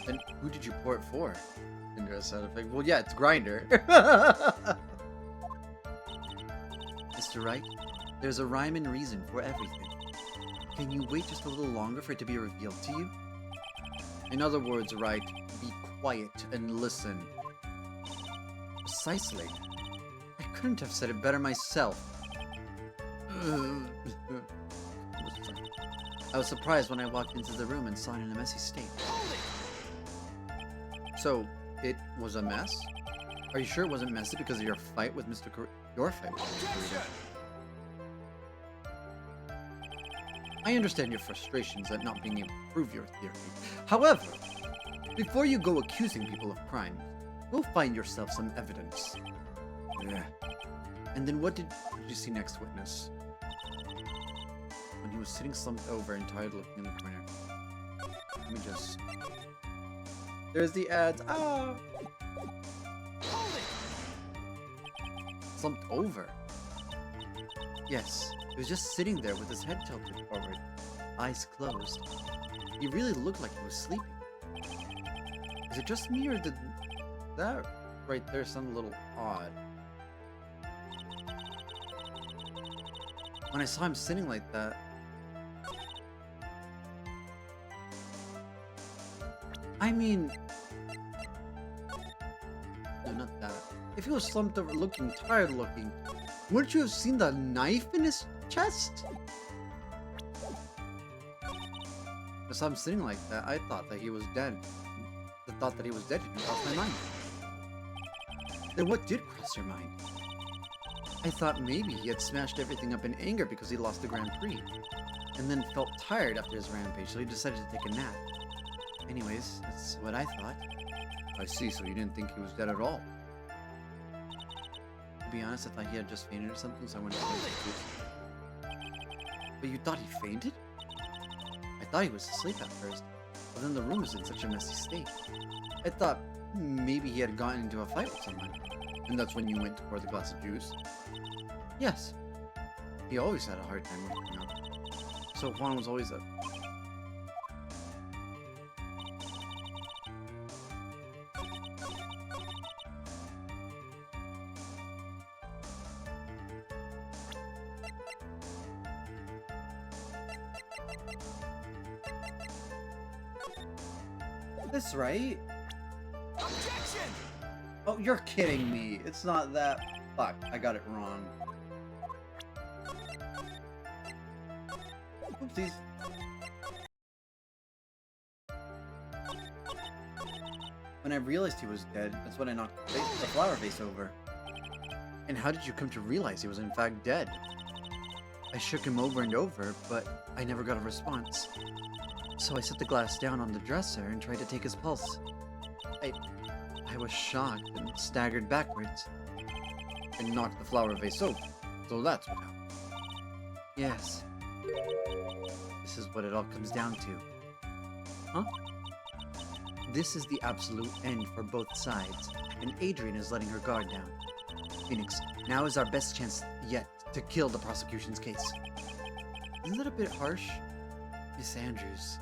Then who did you pour it for? Interesting sound effect. Well, yeah, it's Grinder. Mr. Wright, there's a rhyme and reason for everything. Can you wait just a little longer for it to be revealed to you? In other words, Wright, be quiet and listen. Precisely. I couldn't have said it better myself. I was surprised when I walked into the room and saw it in a messy state. So, it was a mess? Are you sure it wasn't messy because of your fight with Mr. Your fight with Mr. Carita? I understand your frustrations at not being able to prove your theory. However, before you go accusing people of crimes, go find yourself some evidence. Yeah. And then what did you see next, witness? When he was sitting slumped over and tired looking in the corner. Let me just... There's the ads. Ah! Slumped over? Yes. He was just sitting there with his head tilted forward, eyes closed. He really looked like he was sleeping. Is it just me, or did that right there sound a little odd? When I saw him sitting like that, I mean... No, not that. If he was slumped over looking tired looking, wouldn't you have seen the knife in his chest? I saw him sitting like that, I thought that he was dead. The thought that he was dead didn't cross my mind. Then what did cross your mind? I thought maybe he had smashed everything up in anger because he lost the Grand Prix, and then felt tired after his rampage, so he decided to take a nap. Anyways, that's what I thought. I see, so you didn't think he was dead at all. To be honest, I thought he had just fainted or something, so I went to But you thought he fainted? I thought he was asleep at first, but then the room was in such a messy state. I thought maybe he had gotten into a fight with someone, and that's when you went to pour the glass of juice. Yes. He always had a hard time waking up. So Juan was always up. This right? Objection! Oh, you're kidding me. It's not that. Fuck, I got it wrong. Oopsies. When I realized he was dead, that's when I knocked the flower vase over. And how did you come to realize he was in fact dead? I shook him over and over, but I never got a response. So I set the glass down on the dresser and tried to take his pulse. I was shocked and staggered backwards and knocked the flower vase over. So that's what happened. Yes. This is what it all comes down to. Huh? This is the absolute end for both sides, and Adrian is letting her guard down. Phoenix, now is our best chance yet to kill the prosecution's case. Isn't that a bit harsh? Miss Andrews,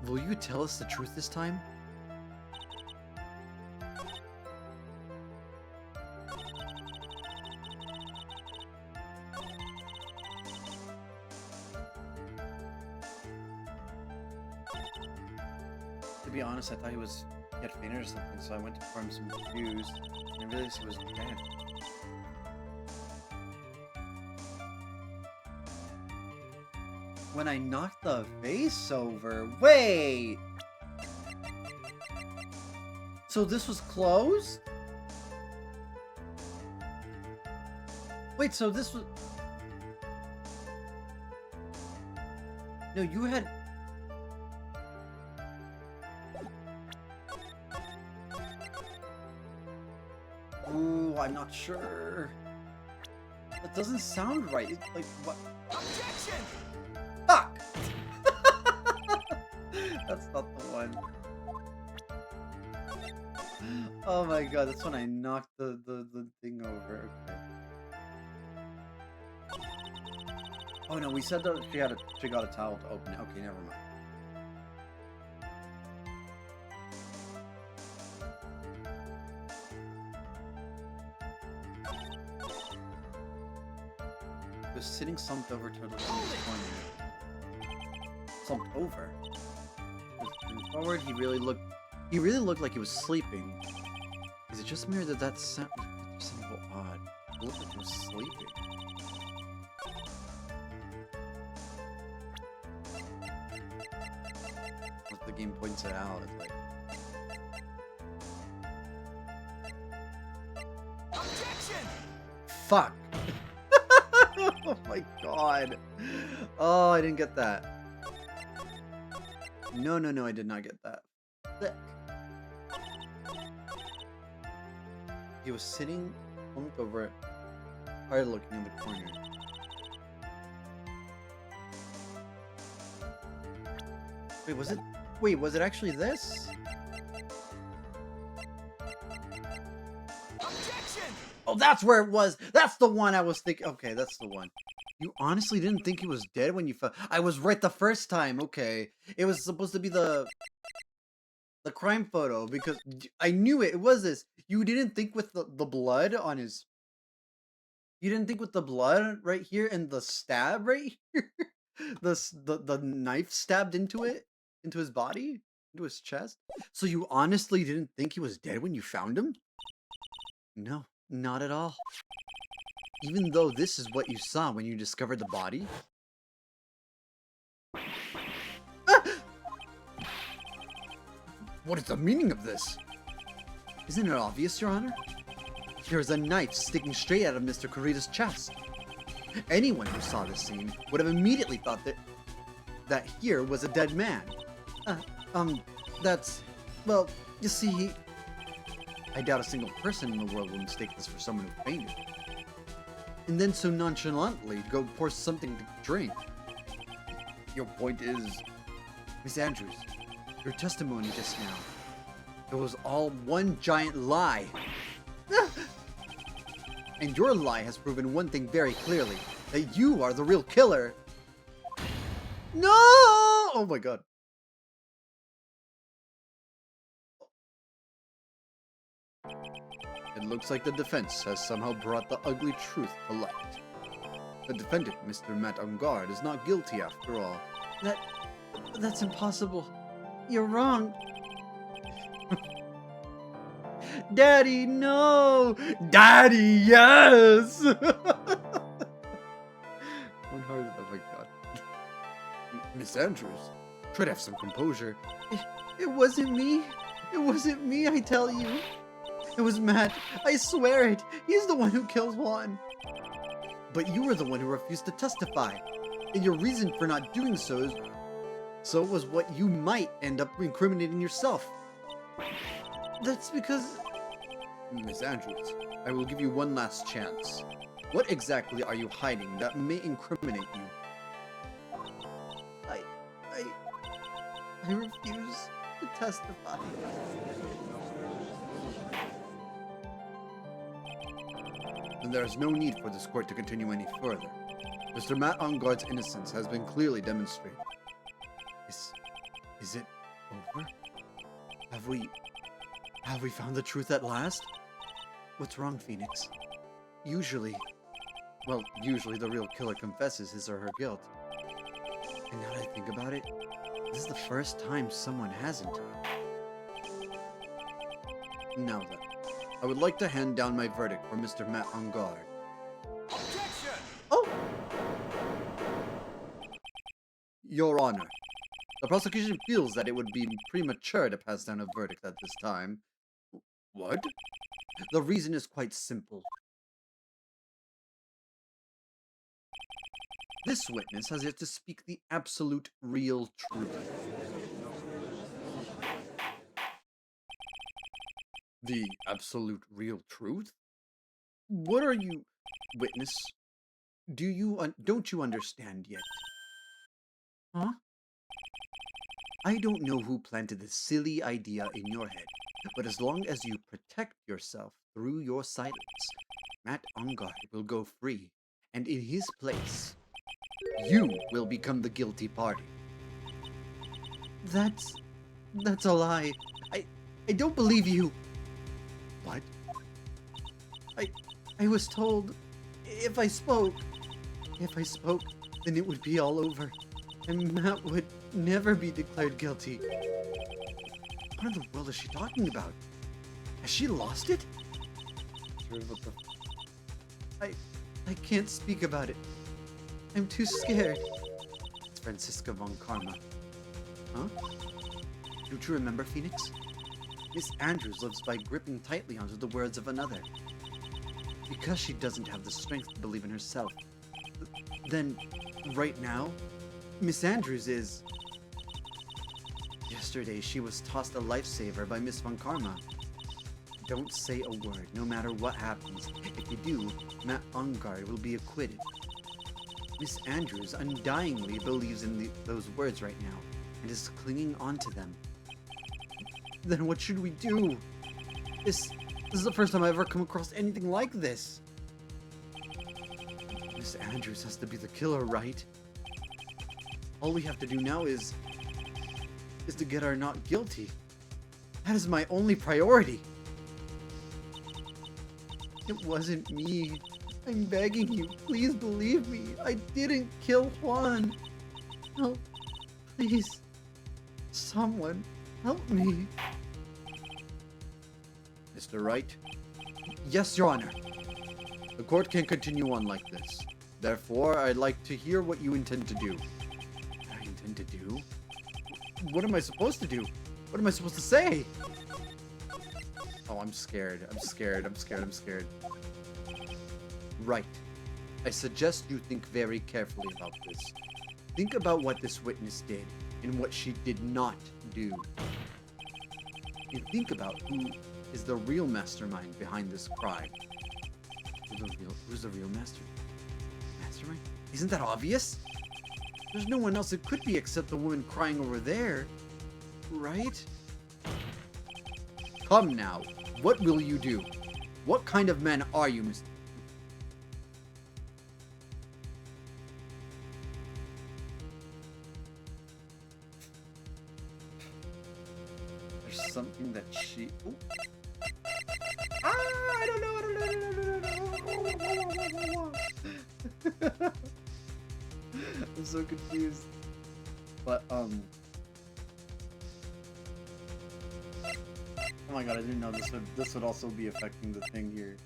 will you tell us the truth this time? To be honest, I thought he had fainted or something, so I went to pour him some juice, and I realized he was dead. When I knocked the vase over, wait! So this was closed? Wait, so this was... No, you had... Ooh, I'm not sure. That doesn't sound right. It's like, what? Objection! Fuck! That's not the one. Oh my god, that's when I knocked the thing over. Okay. Oh no, we said that she got a towel to open it. Okay, never mind. Was sitting slumped over toward the corner. Slumped over. Moving forward, he really looked like he was sleeping. Is it just me or did that sound a little odd? It looked like he was sleeping. As the game points it out, it's like... Objection! Fuck! Oh my god. Oh, I didn't get that. No, I did not get that. Sick. He was sitting, slumped over it, hard looking in the corner. Wait, was it actually this? Objection! Oh, that's where it was. That's the one I was thinking. Okay, that's the one. You honestly didn't think he was dead when you fell? I was right the first time. Okay. It was supposed to be the crime photo because I knew it. It was this. You didn't think with the blood on his... You didn't think with the blood right here and the stab right here? the knife stabbed into it? Into his body? Into his chest? So you honestly didn't think he was dead when you found him? No, not at all. Even though this is what you saw when you discovered the body? Ah! What is the meaning of this? Isn't it obvious, Your Honor? There's a knife sticking straight out of Mr. Kurita's chest. Anyone who saw this scene would have immediately thought that here was a dead man. Well, you see, I doubt a single person in the world will mistake this for someone who fainted. And then so nonchalantly go pour something to drink. Your point is, Miss Andrews, your testimony just now, it was all one giant lie. And your lie has proven one thing very clearly, that you are the real killer. No! Oh my god. It looks like the defense has somehow brought the ugly truth to light. The defendant, Mr. Matt Ungard, is not guilty after all. That's impossible. You're wrong. Daddy, no! Daddy, yes! One hearted, oh my god. Miss Andrews, try to have some composure. It wasn't me. It wasn't me, I tell you. It was Matt. I swear it. He's the one who killed Juan. But you were the one who refused to testify. And your reason for not doing so was what you might end up incriminating yourself. That's because... Miss Andrews, I will give you one last chance. What exactly are you hiding that may incriminate you? I refuse to testify. Then there is no need for this court to continue any further. Mr. Matt Ungard's innocence has been clearly demonstrated. Is it over? Have we found the truth at last? What's wrong, Phoenix? Usually the real killer confesses his or her guilt. And now that I think about it, this is the first time someone hasn't. Now then, I would like to hand down my verdict for Mr. Matt Ungard. Objection! Oh! Your Honor, the prosecution feels that it would be premature to pass down a verdict at this time. What? The reason is quite simple. This witness has yet to speak the absolute real truth. The absolute real truth? What are you... Witness? Don't you understand yet? Huh? I don't know who planted this silly idea in your head, but as long as you protect yourself through your silence, Matt Ungard will go free, and in his place, you will become the guilty party. That's a lie. I don't believe you. What? I was told if I spoke, then it would be all over, and Matt would never be declared guilty. What in the world is she talking about? Has she lost it? I can't speak about it. I'm too scared. It's Franziska von Karma. Huh? Don't you remember, Phoenix? Miss Andrews lives by gripping tightly onto the words of another. Because she doesn't have the strength to believe in herself. Then, right now, Miss Andrews is... Yesterday, she was tossed a lifesaver by Miss von Karma. Don't say a word, no matter what happens. If you do, Matt Ungard will be acquitted. Miss Andrews undyingly believes in those words right now, and is clinging onto them. Then what should we do? This is the first time I've ever come across anything like this. Miss Andrews has to be the killer, right? All we have to do now is to get her not guilty. That is my only priority. It wasn't me. I'm begging you, please believe me. I didn't kill Juan. Help, please. Someone, help me. Mr. Wright? Yes, Your Honor. The court can't continue on like this. Therefore, I'd like to hear what you intend to do. I intend to do? What am I supposed to do? What am I supposed to say? Oh, I'm scared. I'm scared. Right. I suggest you think very carefully about this. Think about what this witness did and what she did not do. And think about who is the real mastermind behind this crime. Who's the real mastermind? Isn't that obvious? There's no one else it could be except the woman crying over there. Right? Come now. What will you do? What kind of man are you, Mr. there's something that she... Ooh. Ah, I don't know. I'm so confused. But, oh my god, I didn't know this would also be affecting the thing here.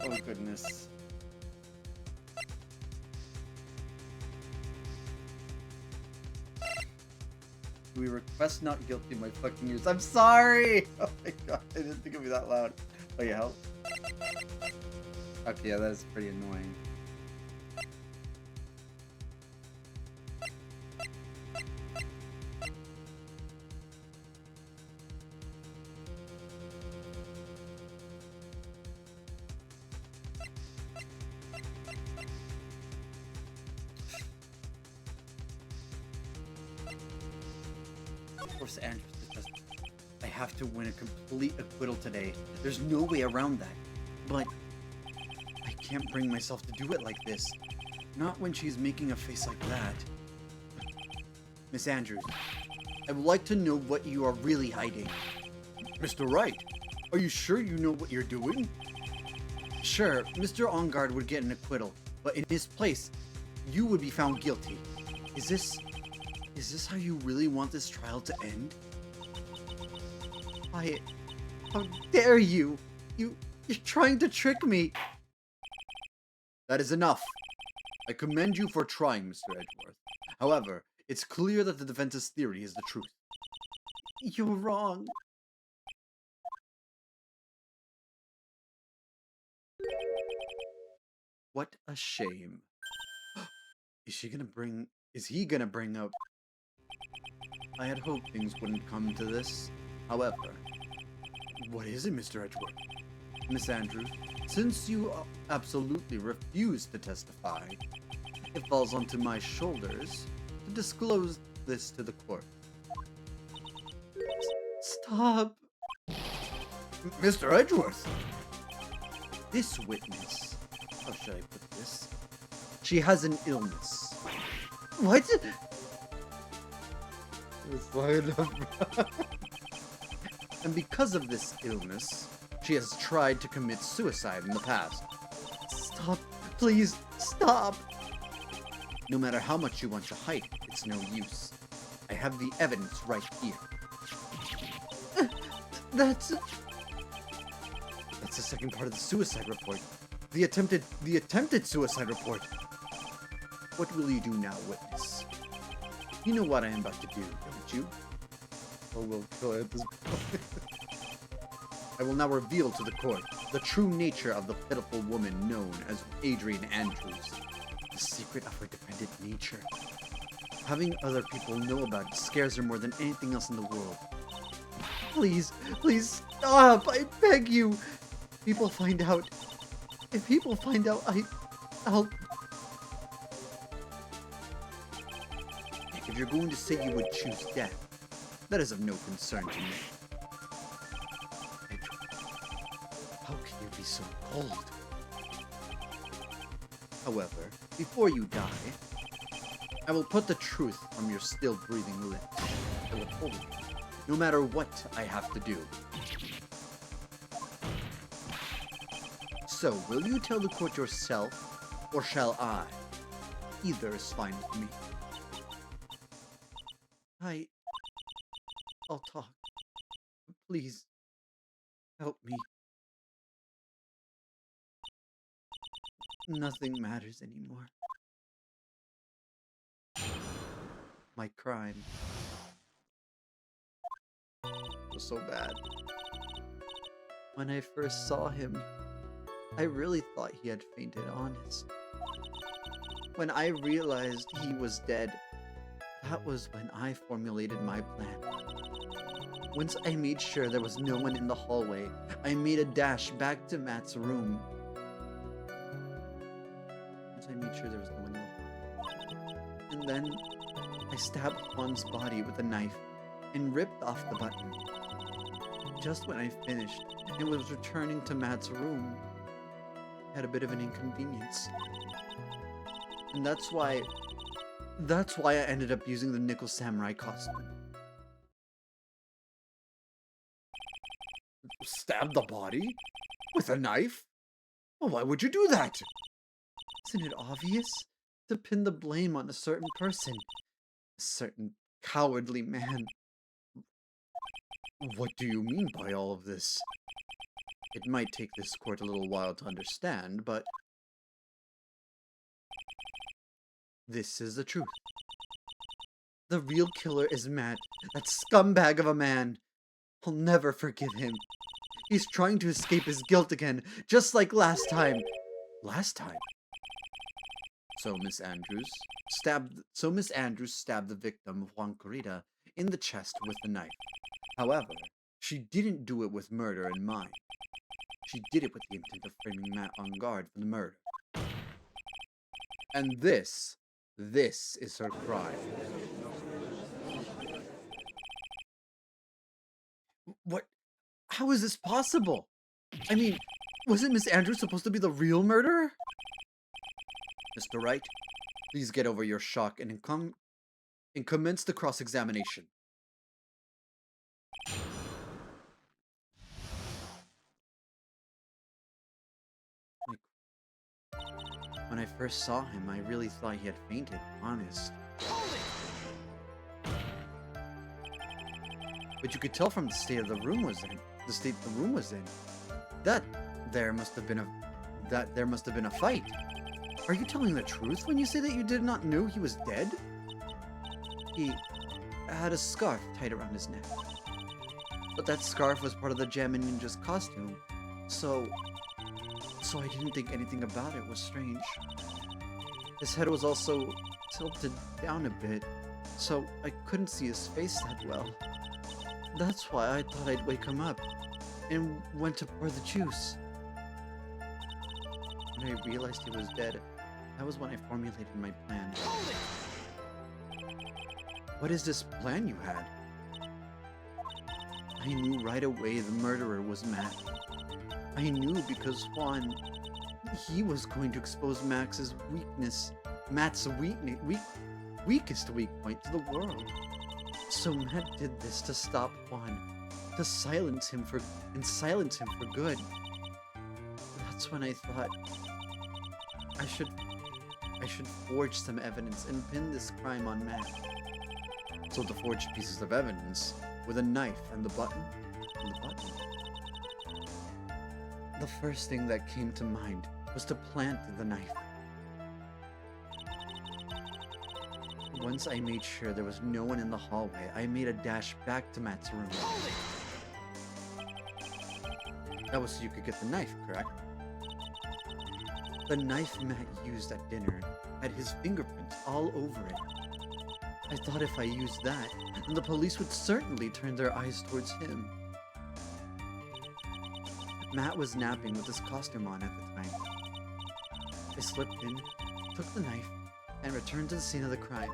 Oh goodness. We request not guilty, my fucking ears. I'm sorry! Oh my god, I didn't think it'd be that loud. Oh, yeah, help. Okay, yeah, that is pretty annoying. Force Andrews to testify. I have to win a complete acquittal today. There's no way around that. But I can't bring myself to do it like this. Not when she's making a face like that. Miss Andrews, I would like to know what you are really hiding. Mr. Wright, are you sure you know what you're doing? Sure, Mr. On-Guard would get an acquittal, but in his place, you would be found guilty. Is this how you really want this trial to end? How dare you? You're trying to trick me. That is enough. I commend you for trying, Mr. Edgeworth. However, it's clear that the defense's theory is the truth. You're wrong. What a shame. Is he gonna bring up... I had hoped things wouldn't come to this. However, what is it, Mr. Edgeworth? Miss Andrews, since you absolutely refuse to testify, it falls onto my shoulders to disclose this to the court. Stop! Mr. Edgeworth! This witness... How should I put this? She has an illness. What? It's fine enough. And because of this illness, she has tried to commit suicide in the past. Stop. Please, stop. No matter how much you want to hide it, it's no use. I have the evidence right here. That's the second part of the suicide report. The attempted suicide report. What will you do now, witness? You know what I am about to do, don't you? Oh, well, go ahead at this point. I will now reveal to the court the true nature of the pitiful woman known as Adrian Andrews. The secret of her dependent nature. Having other people know about it scares her more than anything else in the world. Please, please stop! I beg you! If people find out, I'll... If you're going to say you would choose death, that is of no concern to me. How can you be so cold? However, before you die, I will put the truth from your still breathing lips. I will hold it, no matter what I have to do. So, will you tell the court yourself, or shall I? Either is fine with me. I'll talk. Please, help me. Nothing matters anymore. My crime was so bad. When I first saw him, I really thought he had fainted honest. When I realized he was dead, that was when I formulated my plan. Once I made sure there was no one in the hallway, I made a dash back to Matt's room. Once I made sure there was no one in the hallway. And then, I stabbed Juan's body with a knife and ripped off the button. Just when I finished and was returning to Matt's room, I had a bit of an inconvenience. And that's why I ended up using the nickel samurai costume. Stab the body? With a knife? Well, why would you do that? Isn't it obvious? To pin the blame on a certain person. A certain cowardly man. What do you mean by all of this? It might take this court a little while to understand, but this is the truth. The real killer is Matt, that scumbag of a man. I'll never forgive him. He's trying to escape his guilt again, just like last time. Last time? So Miss Andrews stabbed the victim, Juan Corrida, in the chest with the knife. However, she didn't do it with murder in mind. She did it with the intent of framing Matt on guard for the murder. And this is her crime. What? How is this possible? I mean, wasn't Miss Andrews supposed to be the real murderer? Mr. Wright, please get over your shock and commence the cross-examination. When I first saw him, I really thought he had fainted, honest. But you could tell from the state the room was in, that there must have been a fight. Are you telling the truth when you say that you did not know he was dead? He had a scarf tied around his neck. But that scarf was part of the Jammin Ninja's costume, so I didn't think anything about it was strange. His head was also tilted down a bit, so I couldn't see his face that well. That's why I thought I'd wake him up, and went to pour the juice. When I realized he was dead, that was when I formulated my plan. What is this plan you had? I knew right away the murderer was Matt. I knew because Juan, he was going to expose Matt's weakest weak point to the world. So Matt did this to stop Juan, to silence him for good. That's when I thought I should forge some evidence and pin this crime on Matt. So to forge pieces of evidence with a knife and the button. The first thing that came to mind was to plant the knife. Once I made sure there was no one in the hallway, I made a dash back to Matt's room. That was so you could get the knife, correct? The knife Matt used at dinner had his fingerprints all over it. I thought if I used that, then the police would certainly turn their eyes towards him. Matt was napping with his costume on at the time. I slipped in, took the knife, and returned to the scene of the crime.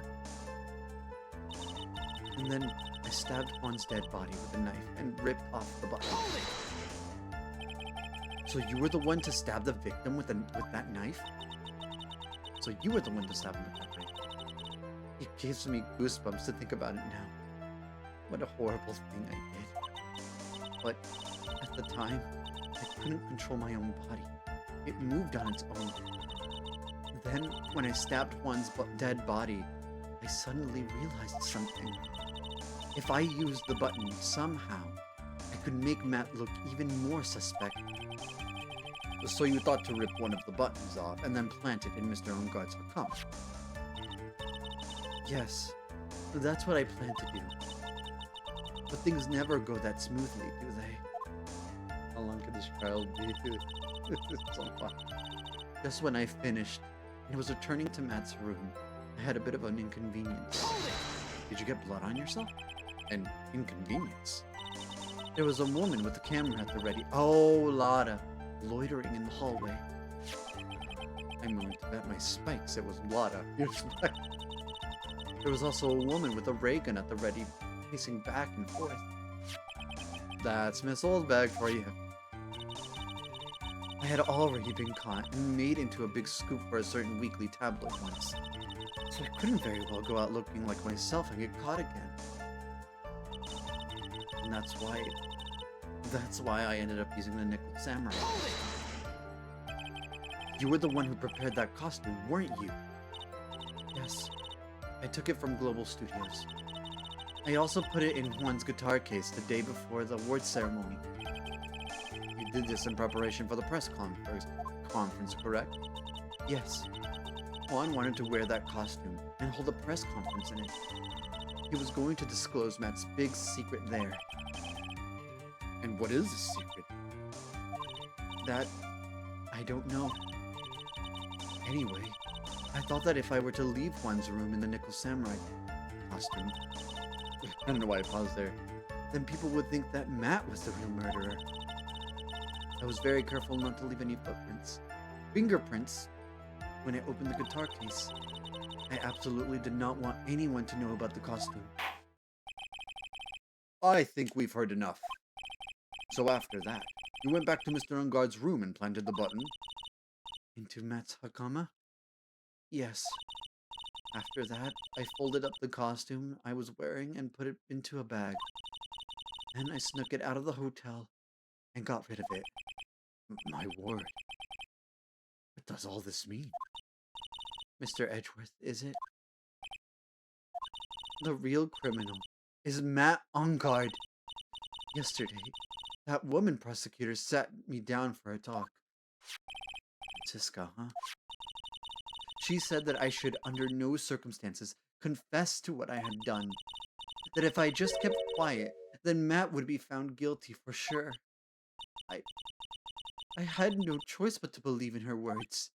And then I stabbed Juan's dead body with a knife and ripped off the button. So you were the one to stab the victim with that knife? So you were the one to stab him with that knife. It gives me goosebumps to think about it now. What a horrible thing I did. But at the time, I couldn't control my own body. It moved on its own. Then, when I stabbed Juan's dead body, I suddenly realized something. If I used the button somehow, I could make Matt look even more suspect. So you thought to rip one of the buttons off and then plant it in Mr. Ungard's account? Yes, that's what I plan to do. But things never go that smoothly, do they? How long could this trial be? It's so fun. Just when I finished and was returning to Matt's room, I had a bit of an inconvenience. Did you get blood on yourself? An inconvenience? There was a woman with a camera at the ready. Oh, Lotta. Loitering in the hallway. I'm willing to bet my spikes it was Lotta. There was also a woman with a ray gun at the ready, pacing back and forth. That's Miss Oldbag for you. I had already been caught and made into a big scoop for a certain weekly tabloid once, so I couldn't very well go out looking like myself and get caught again. And that's why I ended up using the Nickel Samurai. You were the one who prepared that costume, weren't you? Yes, I took it from Global Studios. I also put it in Juan's guitar case the day before the awards ceremony. You did this in preparation for the press conference, correct? Yes. Juan wanted to wear that costume and hold a press conference in it. He was going to disclose Matt's big secret there. And what is the secret? That I don't know. Anyway, I thought that if I were to leave Juan's room in the Nickel Samurai costume, I don't know why I paused there, then people would think that Matt was the real murderer. I was very careful not to leave any footprints. Fingerprints, when I opened the guitar case. I absolutely did not want anyone to know about the costume. I think we've heard enough. So after that, you went back to Mr. Ungard's room and planted the button? Into Matt's hakama? Yes. After that, I folded up the costume I was wearing and put it into a bag. Then I snuck it out of the hotel and got rid of it. My word. What does all this mean? Mr. Edgeworth, is it? The real criminal is Matt Ungard. Yesterday, that woman prosecutor sat me down for a talk. Francisca, huh? She said that I should, under no circumstances, confess to what I had done. That if I just kept quiet, then Matt would be found guilty for sure. I had no choice but to believe in her words.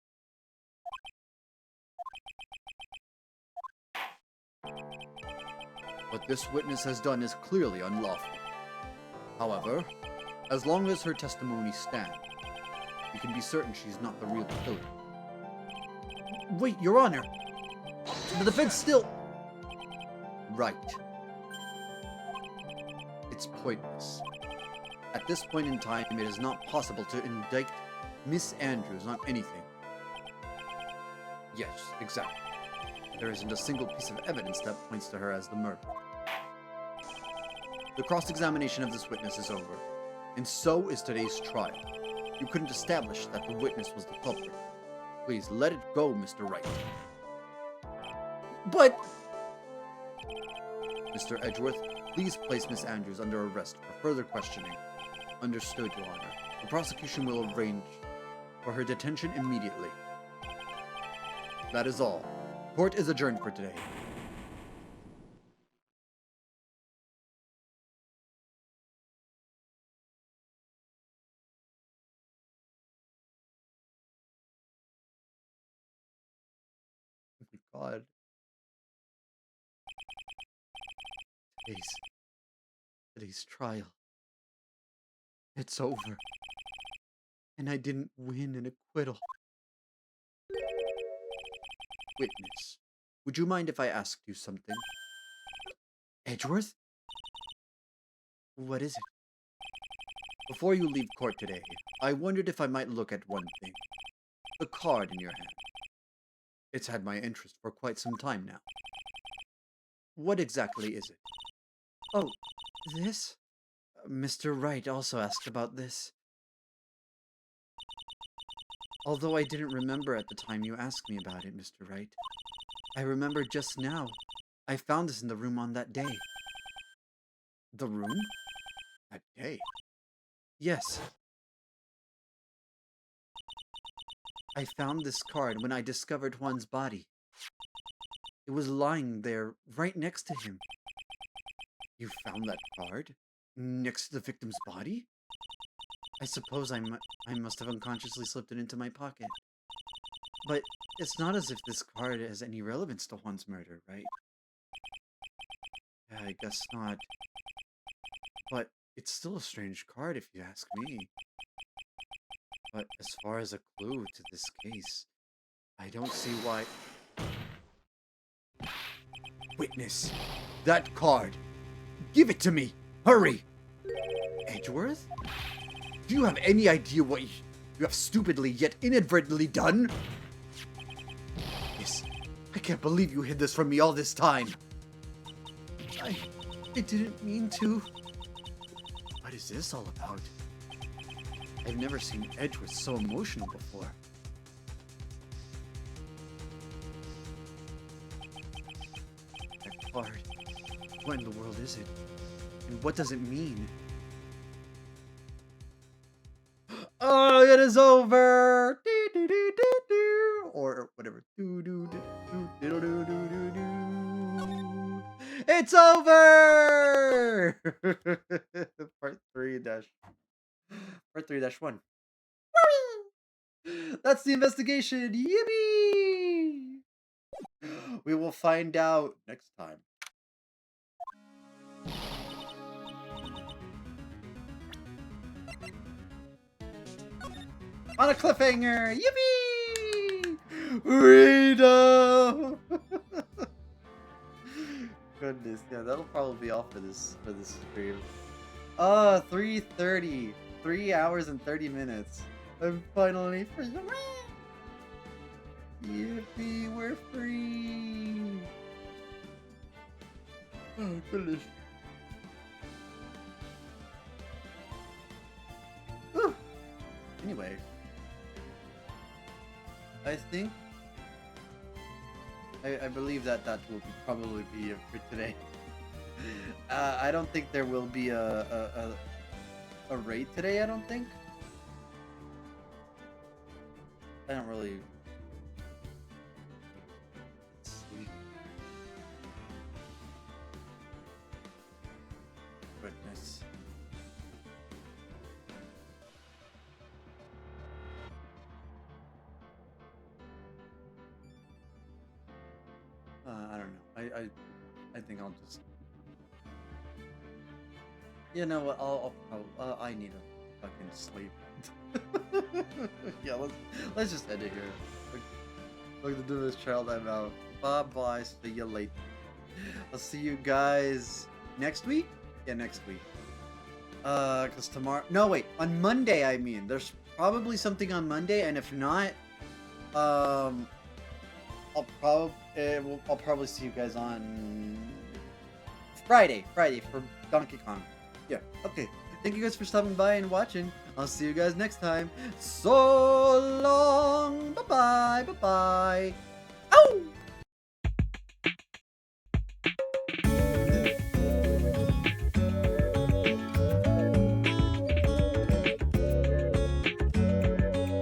What this witness has done is clearly unlawful. However, as long as her testimony stands, you can be certain she's not the real killer. Wait, Your Honor! The defense still... Right. It's pointless. At this point in time, it is not possible to indict Miss Andrews on anything. Yes, exactly. There isn't a single piece of evidence that points to her as the murderer. The cross-examination of this witness is over, and so is today's trial. You couldn't establish that the witness was the culprit. Please let it go, Mr. Wright. But... Mr. Edgeworth, please place Miss Andrews under arrest for further questioning. Understood, Your Honor. The prosecution will arrange for her detention immediately. That is all. Court is adjourned for today. Oh my God. Today's trial. It's over. And I didn't win an acquittal. Witness, would you mind if I asked you something? Edgeworth? What is it? Before you leave court today, I wondered if I might look at one thing. The card in your hand. It's had my interest for quite some time now. What exactly is it? Oh, this? Mr. Wright also asked about this. Although I didn't remember at the time you asked me about it, Mr. Wright. I remember just now. I found this in the room on that day. The room? That day? Yes. I found this card when I discovered Juan's body. It was lying there, right next to him. You found that card? Next to the victim's body? I suppose I must have unconsciously slipped it into my pocket. But it's not as if this card has any relevance to Juan's murder, right? Yeah, I guess not. But it's still a strange card if you ask me. But as far as a clue to this case, I don't see why... Witness! That card! Give it to me! Hurry! Edgeworth? Do you have any idea what you have stupidly yet inadvertently done? Yes, I can't believe you hid this from me all this time. I didn't mean to. What is this all about? I've never seen Edgeworth so emotional before. That card. What in the world is it? And what does it mean? Oh, it is over! Or whatever. It's over! Part 3 dash. Part 3 dash 1. That's the investigation! Yippee! We will find out next time. On a cliffhanger! Yippee! Freedom! Goodness, yeah, that'll probably be all for this stream. 3:30. 3 hours and 30 minutes. I'm finally free. Yippee, we're free! Oh, goodness. Whew. Anyway. I think I believe that will probably be it for today. I don't think there will be a raid today. I don't think. I don't really. Let's see. Goodness. I don't know. I think I'll just. You know what? I need a fucking sleep. Yeah, let's just end it here. Look to do this child. I'm out. Bye bye. See you later. I'll see you guys next week. Yeah, next week. Cause tomorrow. No, wait. On Monday, I mean. There's probably something on Monday, and if not, I'll probably see you guys on Friday for Donkey Kong. Yeah, okay. Thank you guys for stopping by and watching. I'll see you guys next time. So long. Bye-bye. Bye-bye. Ow!